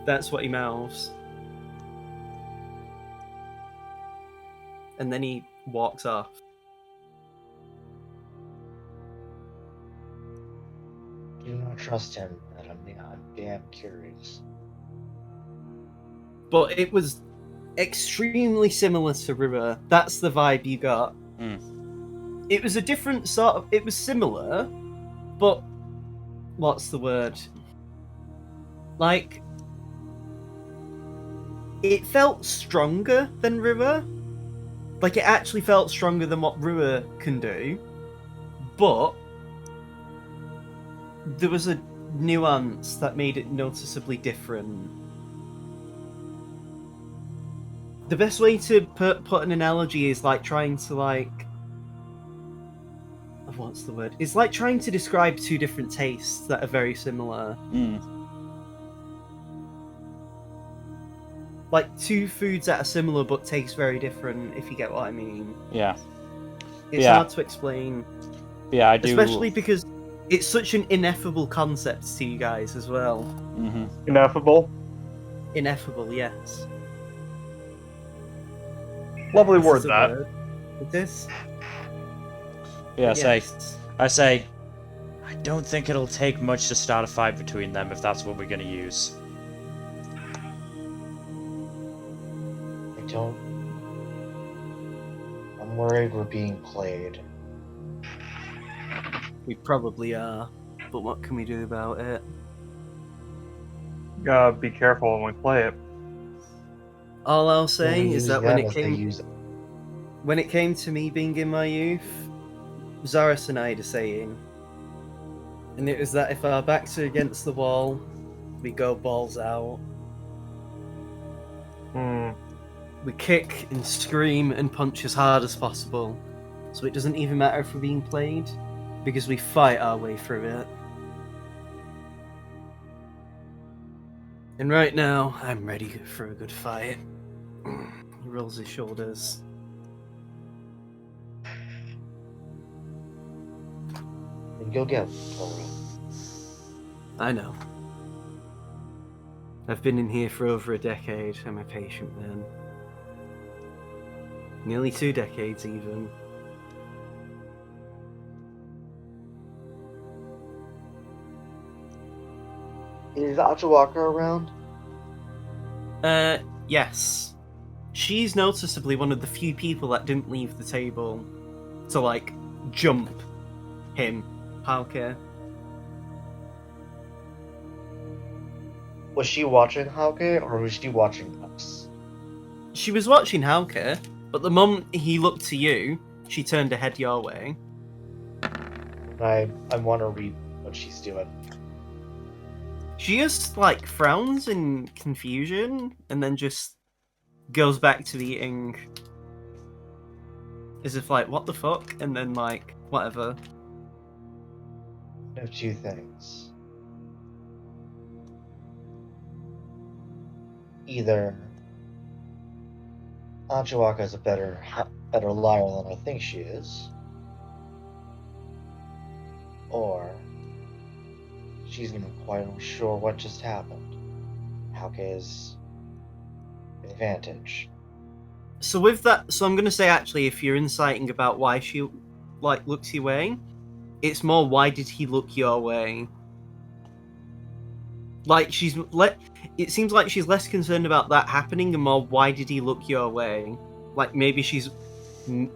That's what he mouths. and then he walks off. Do not trust him, and I'm damn curious. But it was extremely similar to Rua. That's the vibe you got. It was a different sort of. It was similar, but what's the word? Like, it felt stronger than Rua. Like, it actually felt stronger than what Rua can do. But there was a nuance that made it noticeably different. The best way to put an analogy is like trying to like... What's the word? It's like trying to describe two different tastes that are very similar. Like two foods that are similar but taste very different, if you get what I mean. Yeah. It's Yeah. hard to explain. Yeah, I do. Especially because it's such an ineffable concept to you guys as well. Ineffable. Ineffable, yes. Lovely This word, is a that. word. It is. Yeah, Yes. I say, I don't think it'll take much to start a fight between them if that's what we're gonna use. I'm worried we're being played. We probably are, but what can we do about it? Gotta be careful when we play it. All I'll say We is use that them as they use it. when it came to me being in my youth, Zaris and I are saying, and it was that if our backs are against the wall, we go balls out. We kick and scream and punch as hard as possible, so it doesn't even matter if we're being played, because we fight our way through it. And right now, I'm ready for a good fight. He rolls his shoulders. Then go get Tori. I know. I've been in here for over a decade. I'm a patient man. Nearly 2 decades, even. Is Achawaka around? Yes. She's noticeably one of the few people that didn't leave the table to, like, jump him. Hauke. Was she watching Hauke, or was she watching us? She was watching Hauke, but the moment he looked to you, she turned her head your way. I want to read what she's doing. She just, like, frowns in confusion, and then just goes back to eating. As if, like, what the fuck? And then, like, whatever. I have 2 things. Either Achawaka is a better liar than I think she is, or she's not quite sure what just happened. Hauke is an advantage. So with that, so I'm gonna say actually, if you're inciting about why she, like, looks your way, it's more why did he look your way? Like, it seems like she's less concerned about that happening and more why did he look your way? Like, maybe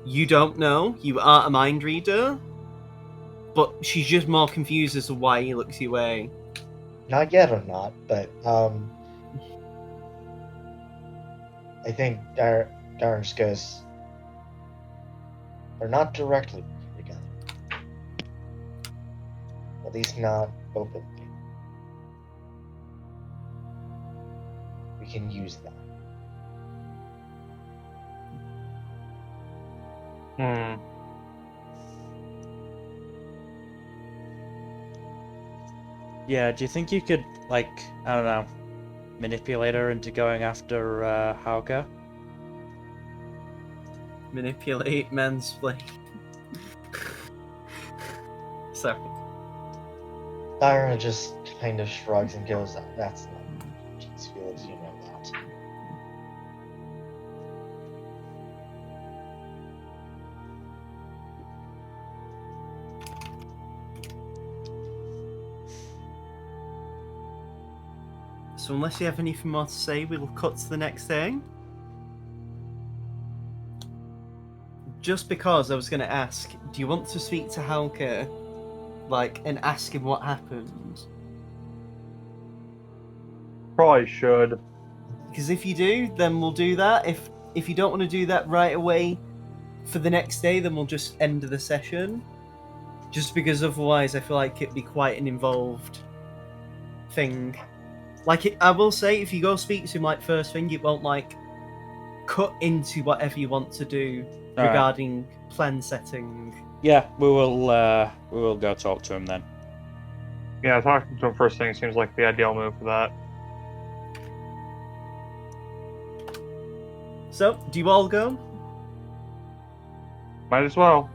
you don't know, you aren't a mind reader, but she's just more confused as to why he looks your way. Not yet or not, but I think Darnskas are not directly together. At least not openly. We can use that. Yeah, do you think you could, like, I don't know, manipulate her into going after Hauke? Manipulate, mansplain. Sorry. Tyra just kind of shrugs and goes, "That's not Cheese Fields, you know that." So unless you have anything more to say, we'll cut to the next day. Just because I was going to ask, do you want to speak to Halka, and ask him what happened? Probably should. Because if you do, then we'll do that. If you don't want to do that right away for the next day, then we'll just end the session. Just because otherwise I feel like it'd be quite an involved thing. I will say, if you go speak to him first thing, it won't cut into whatever you want to do All right. regarding plan setting. Yeah, we will go talk to him then. Yeah, talking to him first thing seems like the ideal move for that. So, do you all go? Might as well.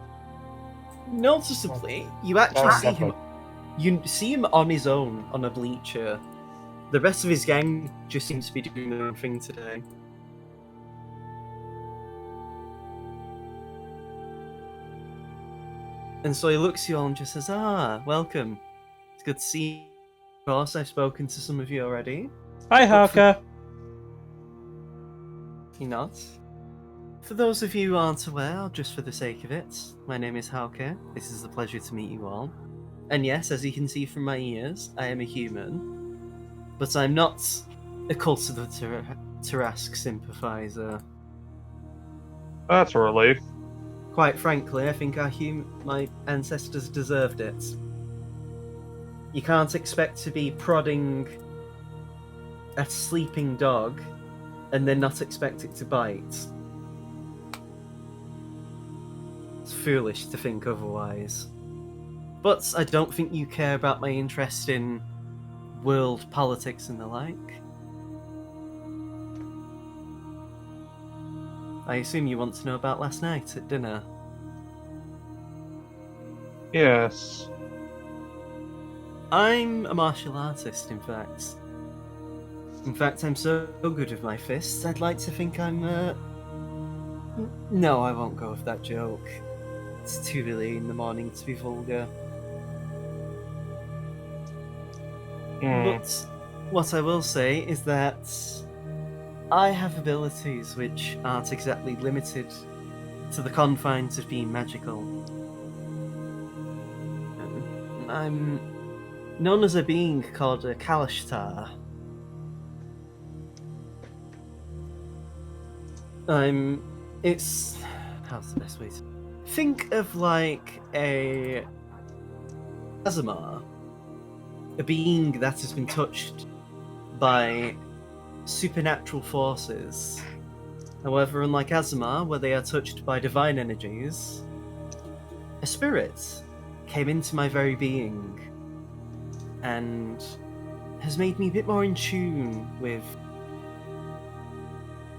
Noticeably, you actually see him. You see him on his own on a bleacher. The rest of his gang just seems to be doing their own thing today. And so he looks at you all and just says, welcome. It's good to see you. Of course, I've spoken to some of you already. Hi, Harker. He nods. For those of you who aren't aware, just for the sake of it, my name is Hauke. This is a pleasure to meet you all. And yes, as you can see from my ears, I am a human. But I'm not a Cult of the Tarask sympathizer. That's a relief. Quite frankly, I think my ancestors deserved it. You can't expect to be prodding a sleeping dog and then not expect it to bite. It's foolish to think otherwise. But I don't think you care about my interest in world politics and the like. I assume you want to know about last night at dinner. Yes. I'm a martial artist, in fact. In fact, I'm so good with my fists, I'd like to think I'm, No, I won't go with that joke. It's too early in the morning to be vulgar. But what I will say is that I have abilities which aren't exactly limited to the confines of being magical. I'm known as a being called a Kalashtar. How's the best way to... Think of a Azamar. A being that has been touched by supernatural forces. However, unlike Azamar, where they are touched by divine energies, a spirit came into my very being and has made me a bit more in tune with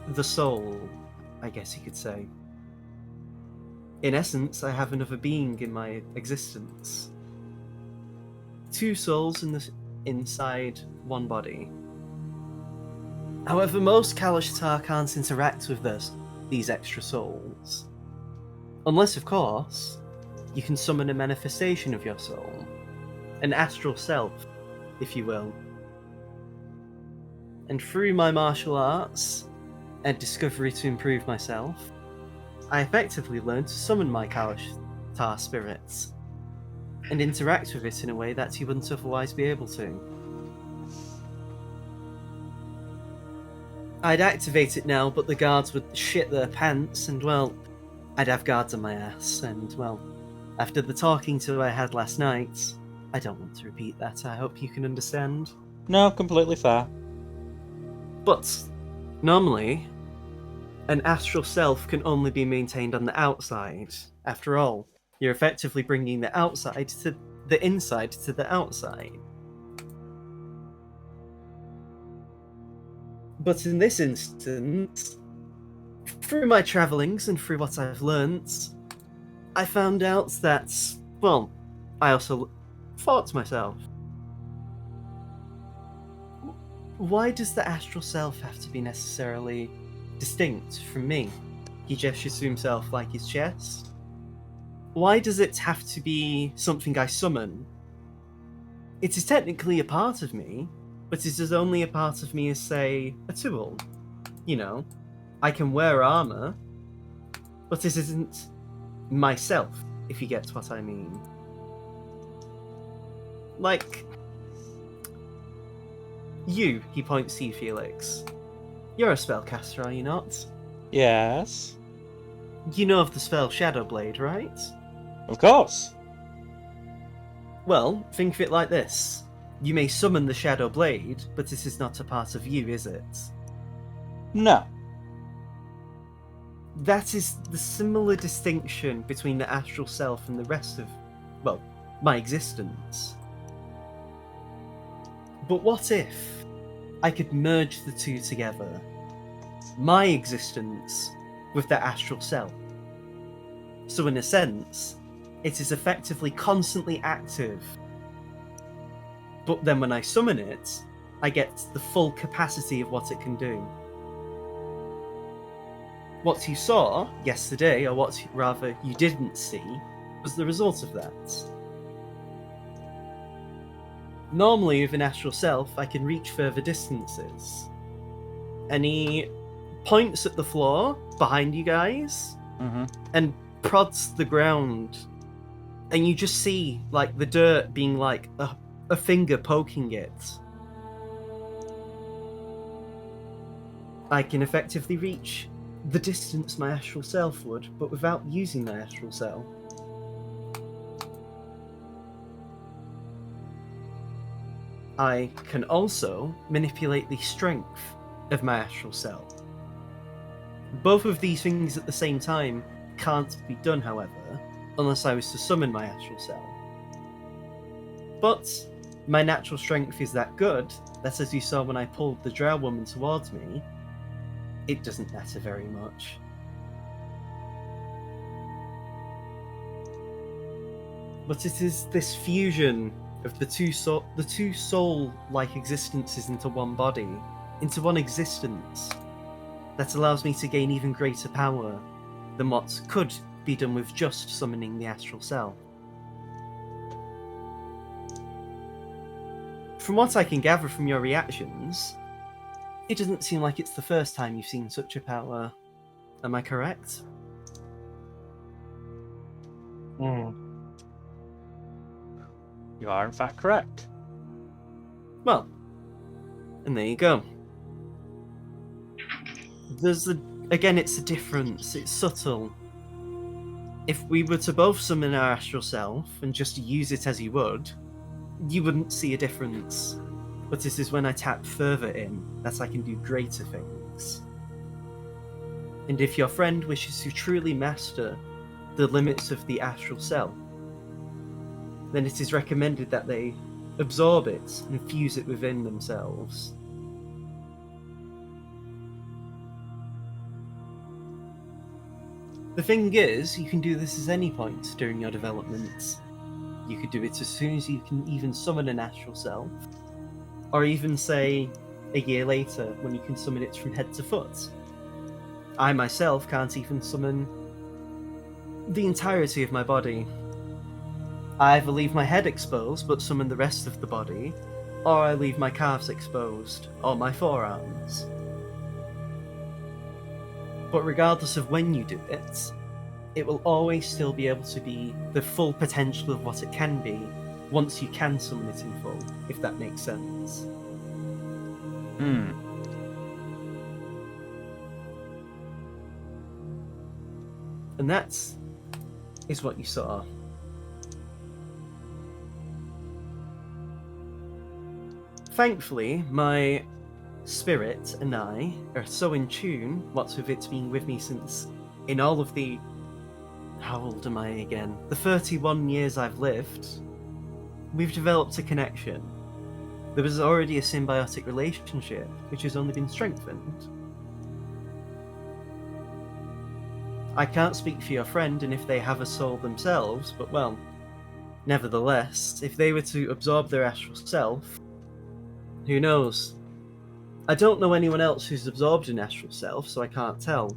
the soul, I guess you could say. In essence, I have another being in my existence. Two souls inside one body. However, most Kalashtar can't interact with these extra souls. Unless, of course, you can summon a manifestation of your soul. An astral self, if you will. And through my martial arts and discovery to improve myself, I effectively learned to summon my Kalashtar spirits and interact with it in a way that you wouldn't otherwise be able to. I'd activate it now, but the guards would shit their pants, and well, I'd have guards on my ass, and well, after the talking to I had last night, I don't want to repeat that, I hope you can understand. No, completely fair. But, normally, an astral self can only be maintained on the outside. After all, you're effectively bringing the outside to the inside to the outside. But in this instance, through my travellings and through what I've learnt, I found out that, well, I also thought to myself, why does the astral self have to be necessarily distinct from me? He gestures to himself like his chest. Why does it have to be something I summon? It is technically a part of me, but it is only a part of me as, say, a tool. You know, I can wear armor, but it isn't myself, if you get what I mean. Like, you, he points to you, Felix. You're a spellcaster, are you not? Yes. You know of the spell Shadow Blade, right? Of course. Well, think of it like this. You may summon the Shadow Blade, but it is not a part of you, is it? No. That is the similar distinction between the astral self and the rest of, well, my existence. But what if I could merge the two together? My existence with the astral self. So in a sense, it is effectively constantly active. But then when I summon it, I get the full capacity of what it can do. What you saw yesterday, or what rather you didn't see, was the result of that. Normally with an astral self, I can reach further distances. And he points at the floor behind you guys Mm-hmm. and prods the ground. And you just see like the dirt being like a finger poking it. I can effectively reach the distance my astral self would, but without using my astral self. I can also manipulate the strength of my astral self. Both of these things at the same time can't be done, however, unless I was to summon my astral self. But my natural strength is that good that, as you saw when I pulled the drow woman towards me, it doesn't matter very much. But it is this fusion of the two soul-like existences into one body, into one existence, that allows me to gain even greater power than what could be done with just summoning the astral self. From what I can gather from your reactions, it doesn't seem like it's the first time you've seen such a power. Am I correct? Hmm. You are in fact correct. Well, and there you go. Again, it's a difference. It's subtle. If we were to both summon our astral self and just use it as you would, you wouldn't see a difference. But it is when I tap further in that I can do greater things. And if your friend wishes to truly master the limits of the astral self, then it is recommended that they absorb it and fuse it within themselves. The thing is, you can do this at any point during your development. You could do it as soon as you can even summon an astral self, or even, say, a year later when you can summon it from head to foot. I myself can't even summon the entirety of my body. I either leave my head exposed but summon the rest of the body, or I leave my calves exposed, or my forearms. But regardless of when you do it, it will always still be able to be the full potential of what it can be once you can summon it in full, if that makes sense. Hmm. And that is what you saw. Thankfully, my spirit and I are so in tune, what with it being with me since in all of the... How old am I again? The 31 years I've lived, we've developed a connection. There was already a symbiotic relationship, which has only been strengthened. I can't speak for your friend and if they have a soul themselves, but well, nevertheless, if they were to absorb their astral self, who knows? I don't know anyone else who's absorbed an astral self, so I can't tell.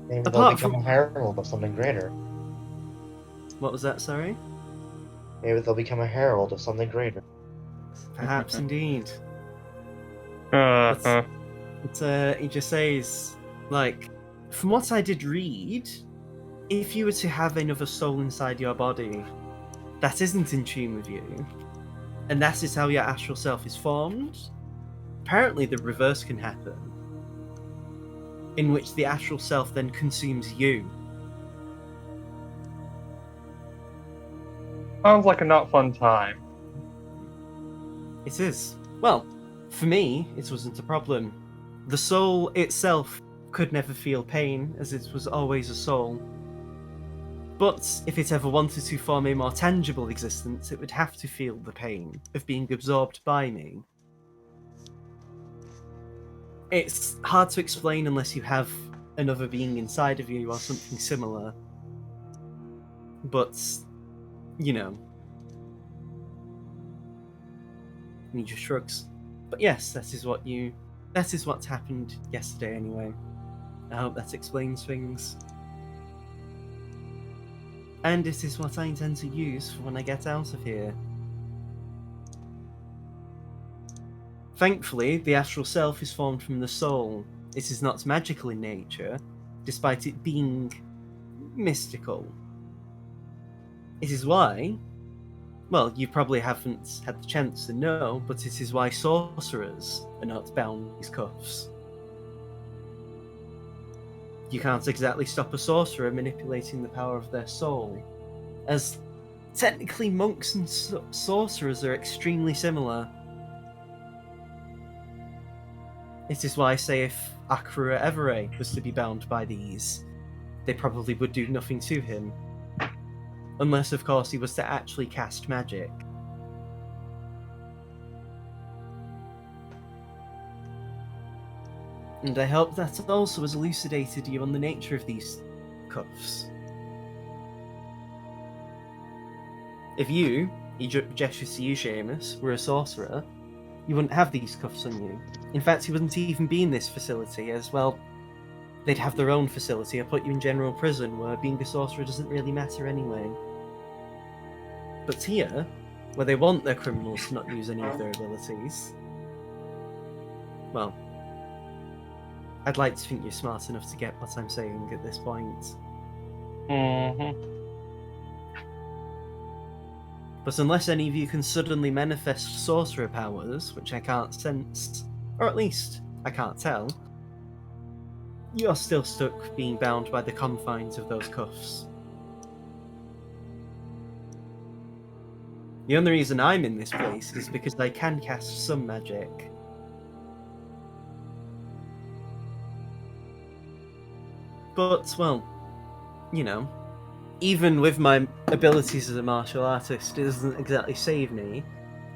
Maybe they'll Apart become from- a herald of something greater. What was that, sorry? Maybe they'll become a herald of something greater. Perhaps indeed. Uh-huh. It just says, like, from what I did read, if you were to have another soul inside your body that isn't in tune with you, and that is how your astral self is formed, apparently the reverse can happen, in which the astral self then consumes you. Sounds like a not fun time. It is. Well, for me, it wasn't a problem. The soul itself could never feel pain, as it was always a soul. But if it ever wanted to form a more tangible existence, it would have to feel the pain of being absorbed by me. It's hard to explain unless you have another being inside of you or something similar. But, you know. And he just shrugs. But yes, that is what happened yesterday anyway. I hope that explains things. And it is what I intend to use for when I get out of here. Thankfully, the astral self is formed from the soul. It is not magical in nature, despite it being mystical. It is why, well, you probably haven't had the chance to know, but it is why sorcerers are not bound with these cuffs. You can't exactly stop a sorcerer manipulating the power of their soul, as technically monks and sorcerers are extremely similar. It is why I say if Akra Evere was to be bound by these, they probably would do nothing to him. Unless, of course, he was to actually cast magic. And I hope that also has elucidated you on the nature of these cuffs. If you, he gestures to you, Seamus, were a sorcerer, you wouldn't have these cuffs on you. In fact, you wouldn't even be in this facility, as well, they'd have their own facility or put you in general prison, where being a sorcerer doesn't really matter anyway. But here, where they want their criminals to not use any of their abilities, well, I'd like to think you're smart enough to get what I'm saying at this point. Mm-hmm. But unless any of you can suddenly manifest sorcerer powers, which I can't sense, or at least I can't tell, you're still stuck being bound by the confines of those cuffs. The only reason I'm in this place is because I can cast some magic. But, well, you know, even with my abilities as a martial artist, it doesn't exactly save me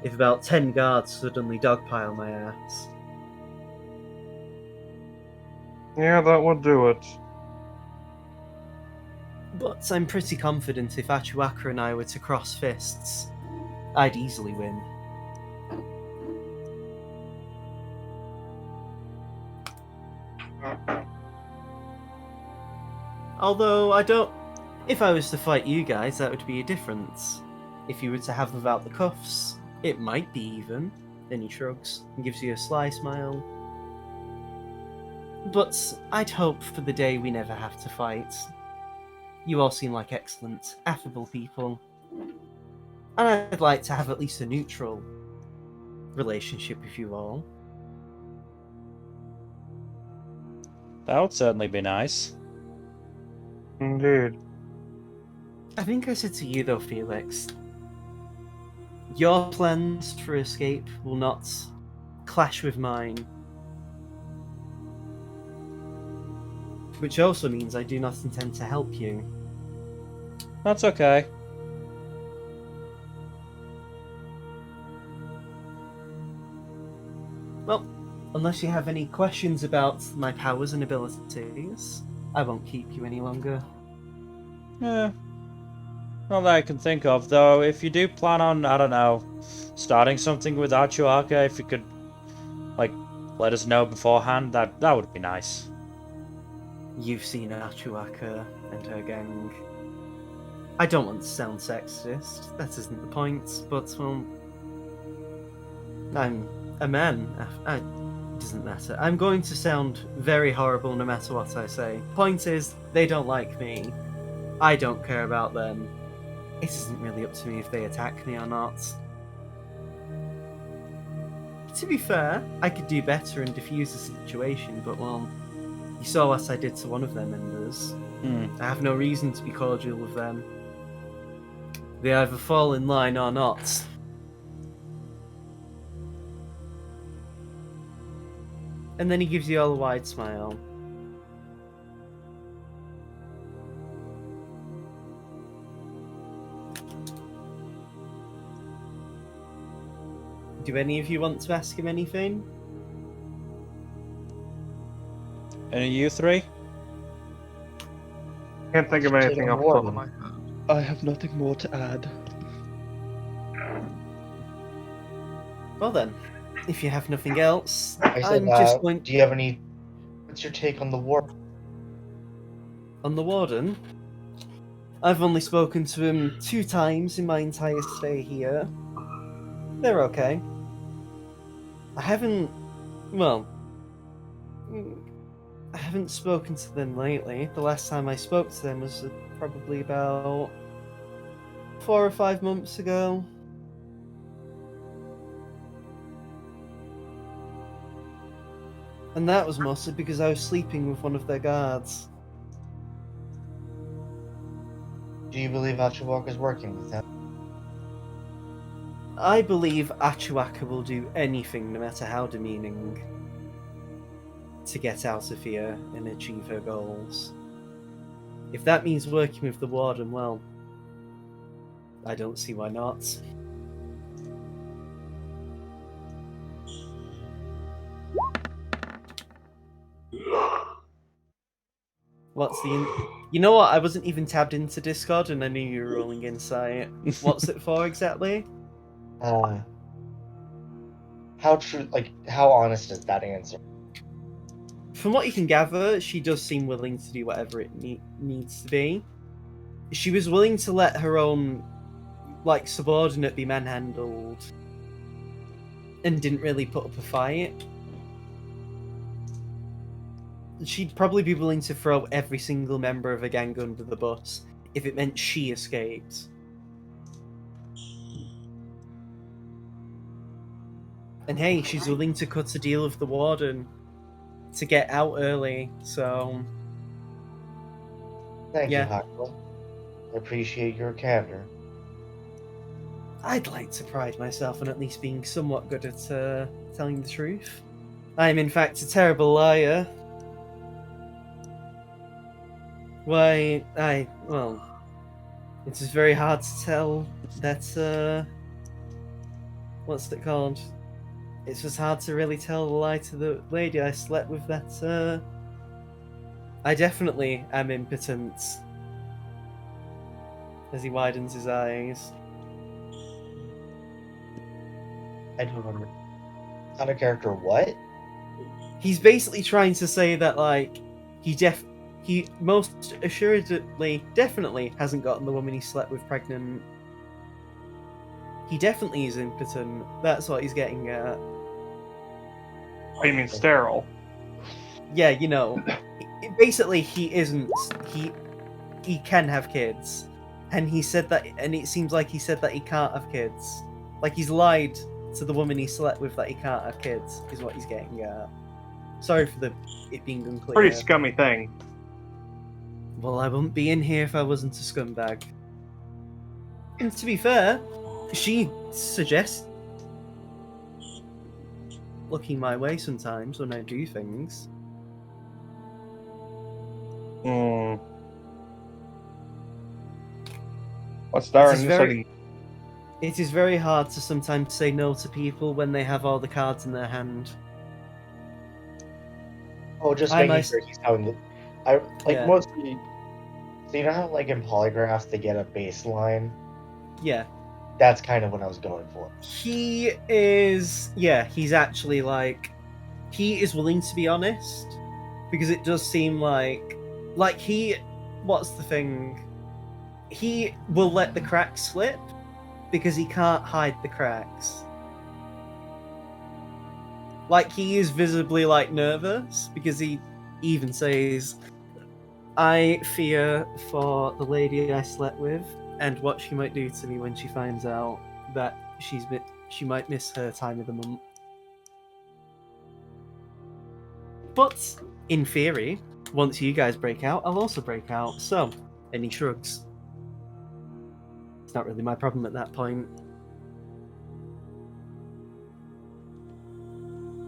if about 10 guards suddenly dogpile my ass. Yeah, that would do it. But I'm pretty confident if Achuaka and I were to cross fists, I'd easily win. Although if I was to fight you guys, that would be a difference. If you were to have without the cuffs, it might be even. Then he shrugs and gives you a sly smile. But I'd hope for the day we never have to fight. You all seem like excellent, affable people. And I'd like to have at least a neutral relationship with you all. That would certainly be nice. Indeed. I think I said to you though, Felix, your plans for escape will not clash with mine. Which also means I do not intend to help you. That's okay. Well, unless you have any questions about my powers and abilities, I won't keep you any longer. Yeah. Not that I can think of, though. If you do plan on, I don't know, starting something with Achuaka, if you could, like, let us know beforehand, that would be nice. You've seen Achuaka and her gang. I don't want to sound sexist, that isn't the point, but, well, I'm a man. It doesn't matter. I'm going to sound very horrible no matter what I say. Point is, they don't like me. I don't care about them. It isn't really up to me if they attack me or not. To be fair, I could do better and defuse the situation, but well, you saw what I did to one of their members. I have no reason to be cordial with them. They either fall in line or not. And then he gives you all a wide smile. Do any of you want to ask him anything? Any of you three? Can't think of anything off the top of my head. I have nothing more to add. Well then, if you have nothing else, I said, I'm just going do you have any? What's your take on the war? on the warden. I've only spoken to him 2 times in my entire stay here. They're okay. I haven't spoken to them lately. The last time I spoke to them was probably about 4 or 5 months ago. And that was mostly because I was sleeping with one of their guards. Do you believe Achiwaka's working with him? I believe Achuaka will do anything, no matter how demeaning, to get out of here and achieve her goals. If that means working with the warden, well, I don't see why not. What's the... You know what? I wasn't even tabbed into Discord and I knew you were rolling Insight. What's it for exactly? How true? Like, how honest is that answer? From what you can gather, she does seem willing to do whatever it needs to be. She was willing to let her own, like, subordinate be manhandled and didn't really put up a fight. She'd probably be willing to throw every single member of a gang under the bus if it meant she escaped. And hey, she's willing to cut a deal with the warden to get out early, so... Thank Yeah. you, Hakla. I appreciate your candor. I'd like to pride myself on at least being somewhat good at telling the truth. I am in fact a terrible liar. Why, well, it is very hard to tell that, what's it called? It's just hard to really tell the lie to the lady I slept with that, I definitely am impotent. As he widens his eyes. I don't remember. Out of character, what? He's basically trying to say that, like, he most assuredly, definitely hasn't gotten the woman he slept with pregnant. He definitely is impotent. That's what he's getting at. Oh, you mean sterile? Yeah, you know. Basically, he isn't. He can have kids, and he said that, and it seems like he said that he can't have kids. Like he's lied to the woman he slept with that he can't have kids. Is what he's getting at. Sorry for it being unclear. Pretty scummy thing. Well, I wouldn't be in here if I wasn't a scumbag. And to be fair, she suggests looking my way sometimes when I do things. What's Darren This is very- saying? It is very hard to sometimes say no to people when they have all the cards in their hand. Oh, just I making must- sure he's having the. I like Yeah. mostly. So you know how like in polygraphs they get a baseline. Yeah. That's kind of what I was going for. He is... Yeah, he's actually, like... He is willing to be honest. Because it does seem like... Like, he... What's the thing? He will let the cracks slip. Because he can't hide the cracks. like he is visibly like nervous because he even says, "I fear for the lady I slept with and what she might do to me when she finds out that she might miss her time of the month." But in theory, once you guys break out, I'll also break out. So, and he shrugs. It's not really my problem at that point.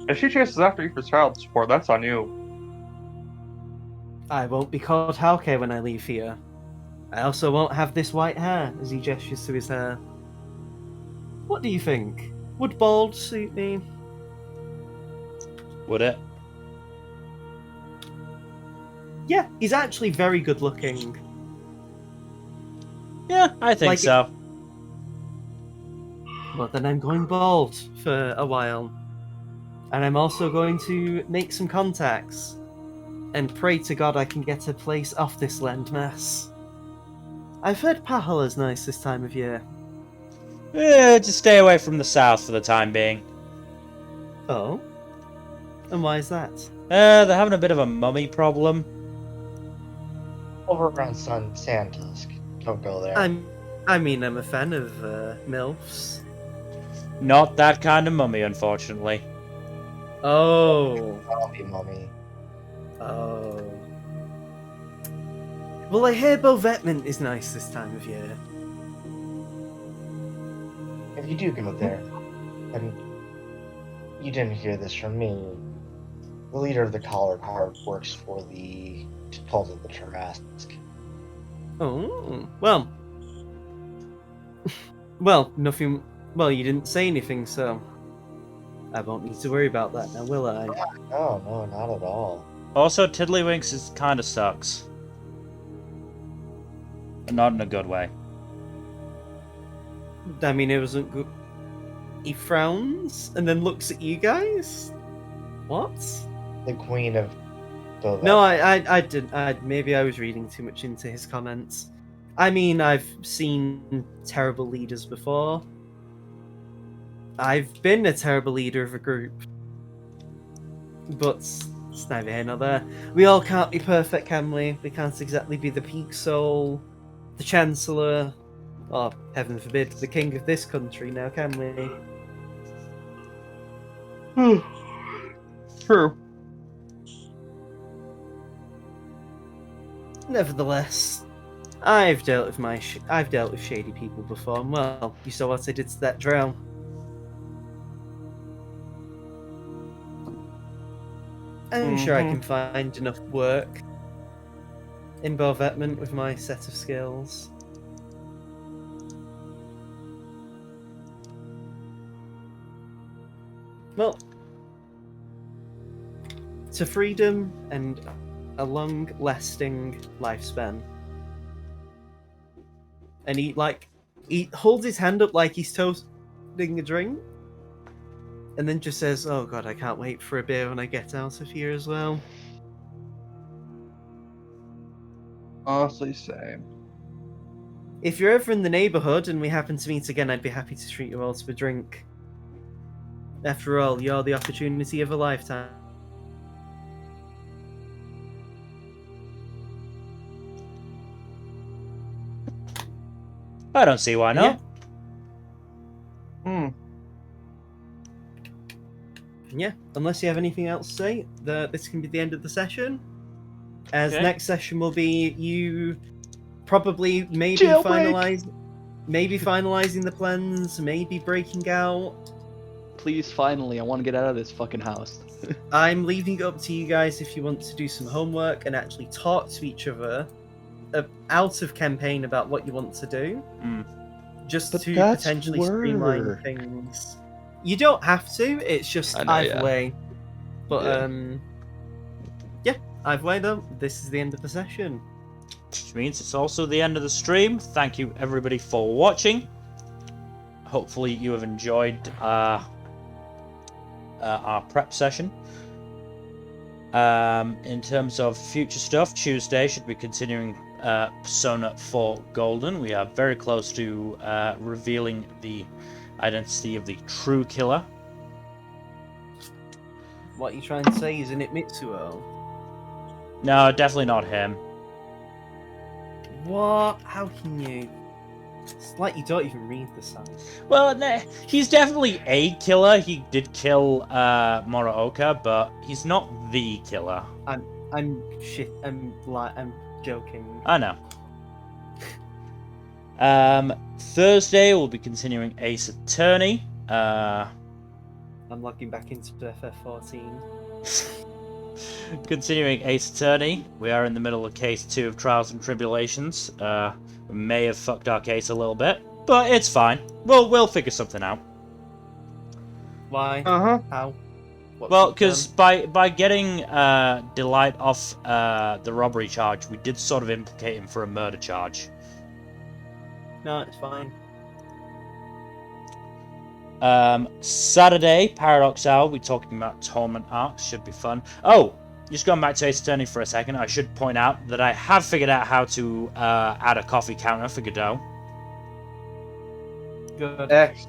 If she chases after you for child support, that's on you. I won't be called Hauke when I leave here. I also won't have this white hair, as he gestures to his hair. What do you think? Would bald suit me? Would it? Yeah, he's actually very good looking. Yeah, I think Like so. Well, then I'm going bald for a while. And I'm also going to make some contacts. And pray to God I can get a place off this landmass. I've heard Pahala's nice this time of year. Just stay away from the south for the time being. Oh? And why is that? They're having a bit of a mummy problem. Over around Sandtusk. Don't go there. I'm a fan of MILFs. Not that kind of mummy, unfortunately. Oh. Zombie mummy. Oh. Well, I hear Bovetment is nice this time of year. If you do go there, and you didn't hear this from me, the leader of the Collared Heart works for the Cult of the Tarrasque. Oh, well. Well, nothing. Well, you didn't say anything, so I won't need to worry about that now, will I? No, not at all. Also, Tiddlywinks is kind of sucks. Not in a good way. I mean, it wasn't good. He frowns and then looks at you guys. What? The Queen of Bovet. No, I didn't. Maybe I was reading too much into his comments. I mean, I've seen terrible leaders before. I've been a terrible leader of a group. But it's neither here nor there. We all can't be perfect, can we? We can't exactly be the Peak Soul, the Chancellor, or, heaven forbid, the King of this country now, can we? True. Nevertheless, I've dealt with shady people before, and well, you saw what I did to that drow. I'm sure I can find enough work in Bovetment with my set of skills. Well, to freedom and a long-lasting lifespan. And he holds his hand up like he's toasting a drink, and then just says, "Oh God, I can't wait for a beer when I get out of here as well." Honestly, same. If you're ever in the neighborhood and we happen to meet again, I'd be happy to treat you all to a drink. After all, you're the opportunity of a lifetime. I don't see why not. Yeah, unless you have anything else to say, this can be the end of the session. As Okay. next session will be you probably Jailbreak! finalizing the plans, maybe breaking out. Please, finally, I want to get out of this fucking house. I'm leaving it up to you guys if you want to do some homework and actually talk to each other out of campaign about what you want to do. Just But to that's potentially streamline work. things. You don't have to, it's just I know, either yeah. way. But Yeah. either way though, this is the end of the session. Which means it's also the end of the stream. Thank you everybody for watching. Hopefully you have enjoyed our prep session. In terms of future stuff, Tuesday should be continuing Persona 4 Golden. We are very close to revealing the identity of the true killer. What are you trying to say? Isn't it Mitsuo? No, definitely not him. What? How can you? It's like you don't even read the sign. Well, he's definitely a killer. He did kill Morooka, but he's not the killer. I'm joking. I know. Thursday we'll be continuing Ace Attorney. I'm logging back into FF14. Continuing Ace Attorney, we are in the middle of Case 2 of Trials and Tribulations. We may have fucked our case a little bit, but it's fine. We'll figure something out. Why? Uh-huh. How? What's Well, it because by getting Delight off the robbery charge, we did sort of implicate him for a murder charge. done? No, it's fine. Saturday, Paradox Hour, we're talking about Torment Arcs, should be fun. Oh, just going back to Ace Attorney for a second, I should point out that I have figured out how to add a coffee counter for Godot. Good. X.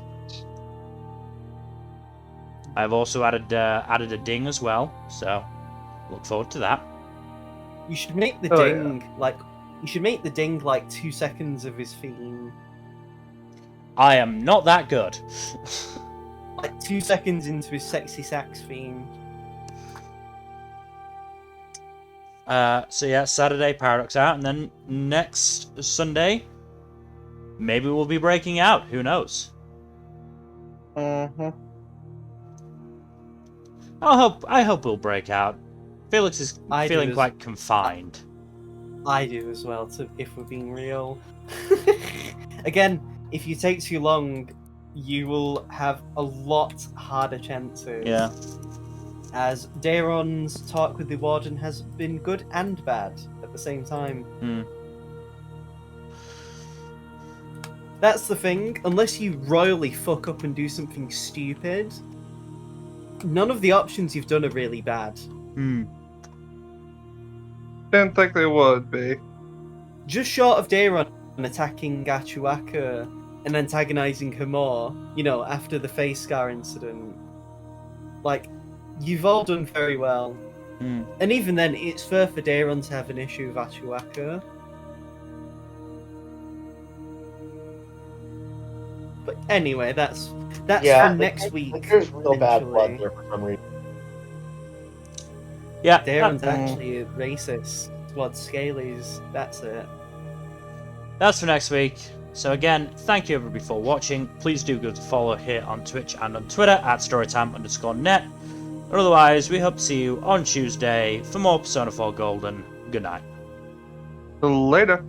I've also added a ding as well, so look forward to that. You should make the Oh, ding like 2 seconds of his theme. I am not that good. Like 2 seconds into his sexy sax theme. So yeah, Saturday, Paradox out, and then next Sunday, maybe we'll be breaking out. Who knows? Uh-huh. I hope we'll break out. Felix is I do feeling as- quite confined. I do as well, if we're being real. Again, if you take too long, you will have a lot harder chances. Yeah. As Daron's talk with the Warden has been good and bad at the same time. That's the thing, unless you royally fuck up and do something stupid, none of the options you've done are really bad. Didn't think they would be. Just short of Daron attacking Gachuaka and antagonizing her more, after the face scar incident. Like, you've all done very well. And even then, it's fair for Daron to have an issue with Gachuaka. But anyway, that's for next week. There's real bad blood eventually. there for some reason. Yeah. Daron's actually a racist towards Scalies. That's it. That's for next week. So again, thank you everybody for watching. Please do go to follow here on Twitch and on Twitter at Storytime_net. But otherwise, we hope to see you on Tuesday for more Persona 4 Golden. Good night. Later.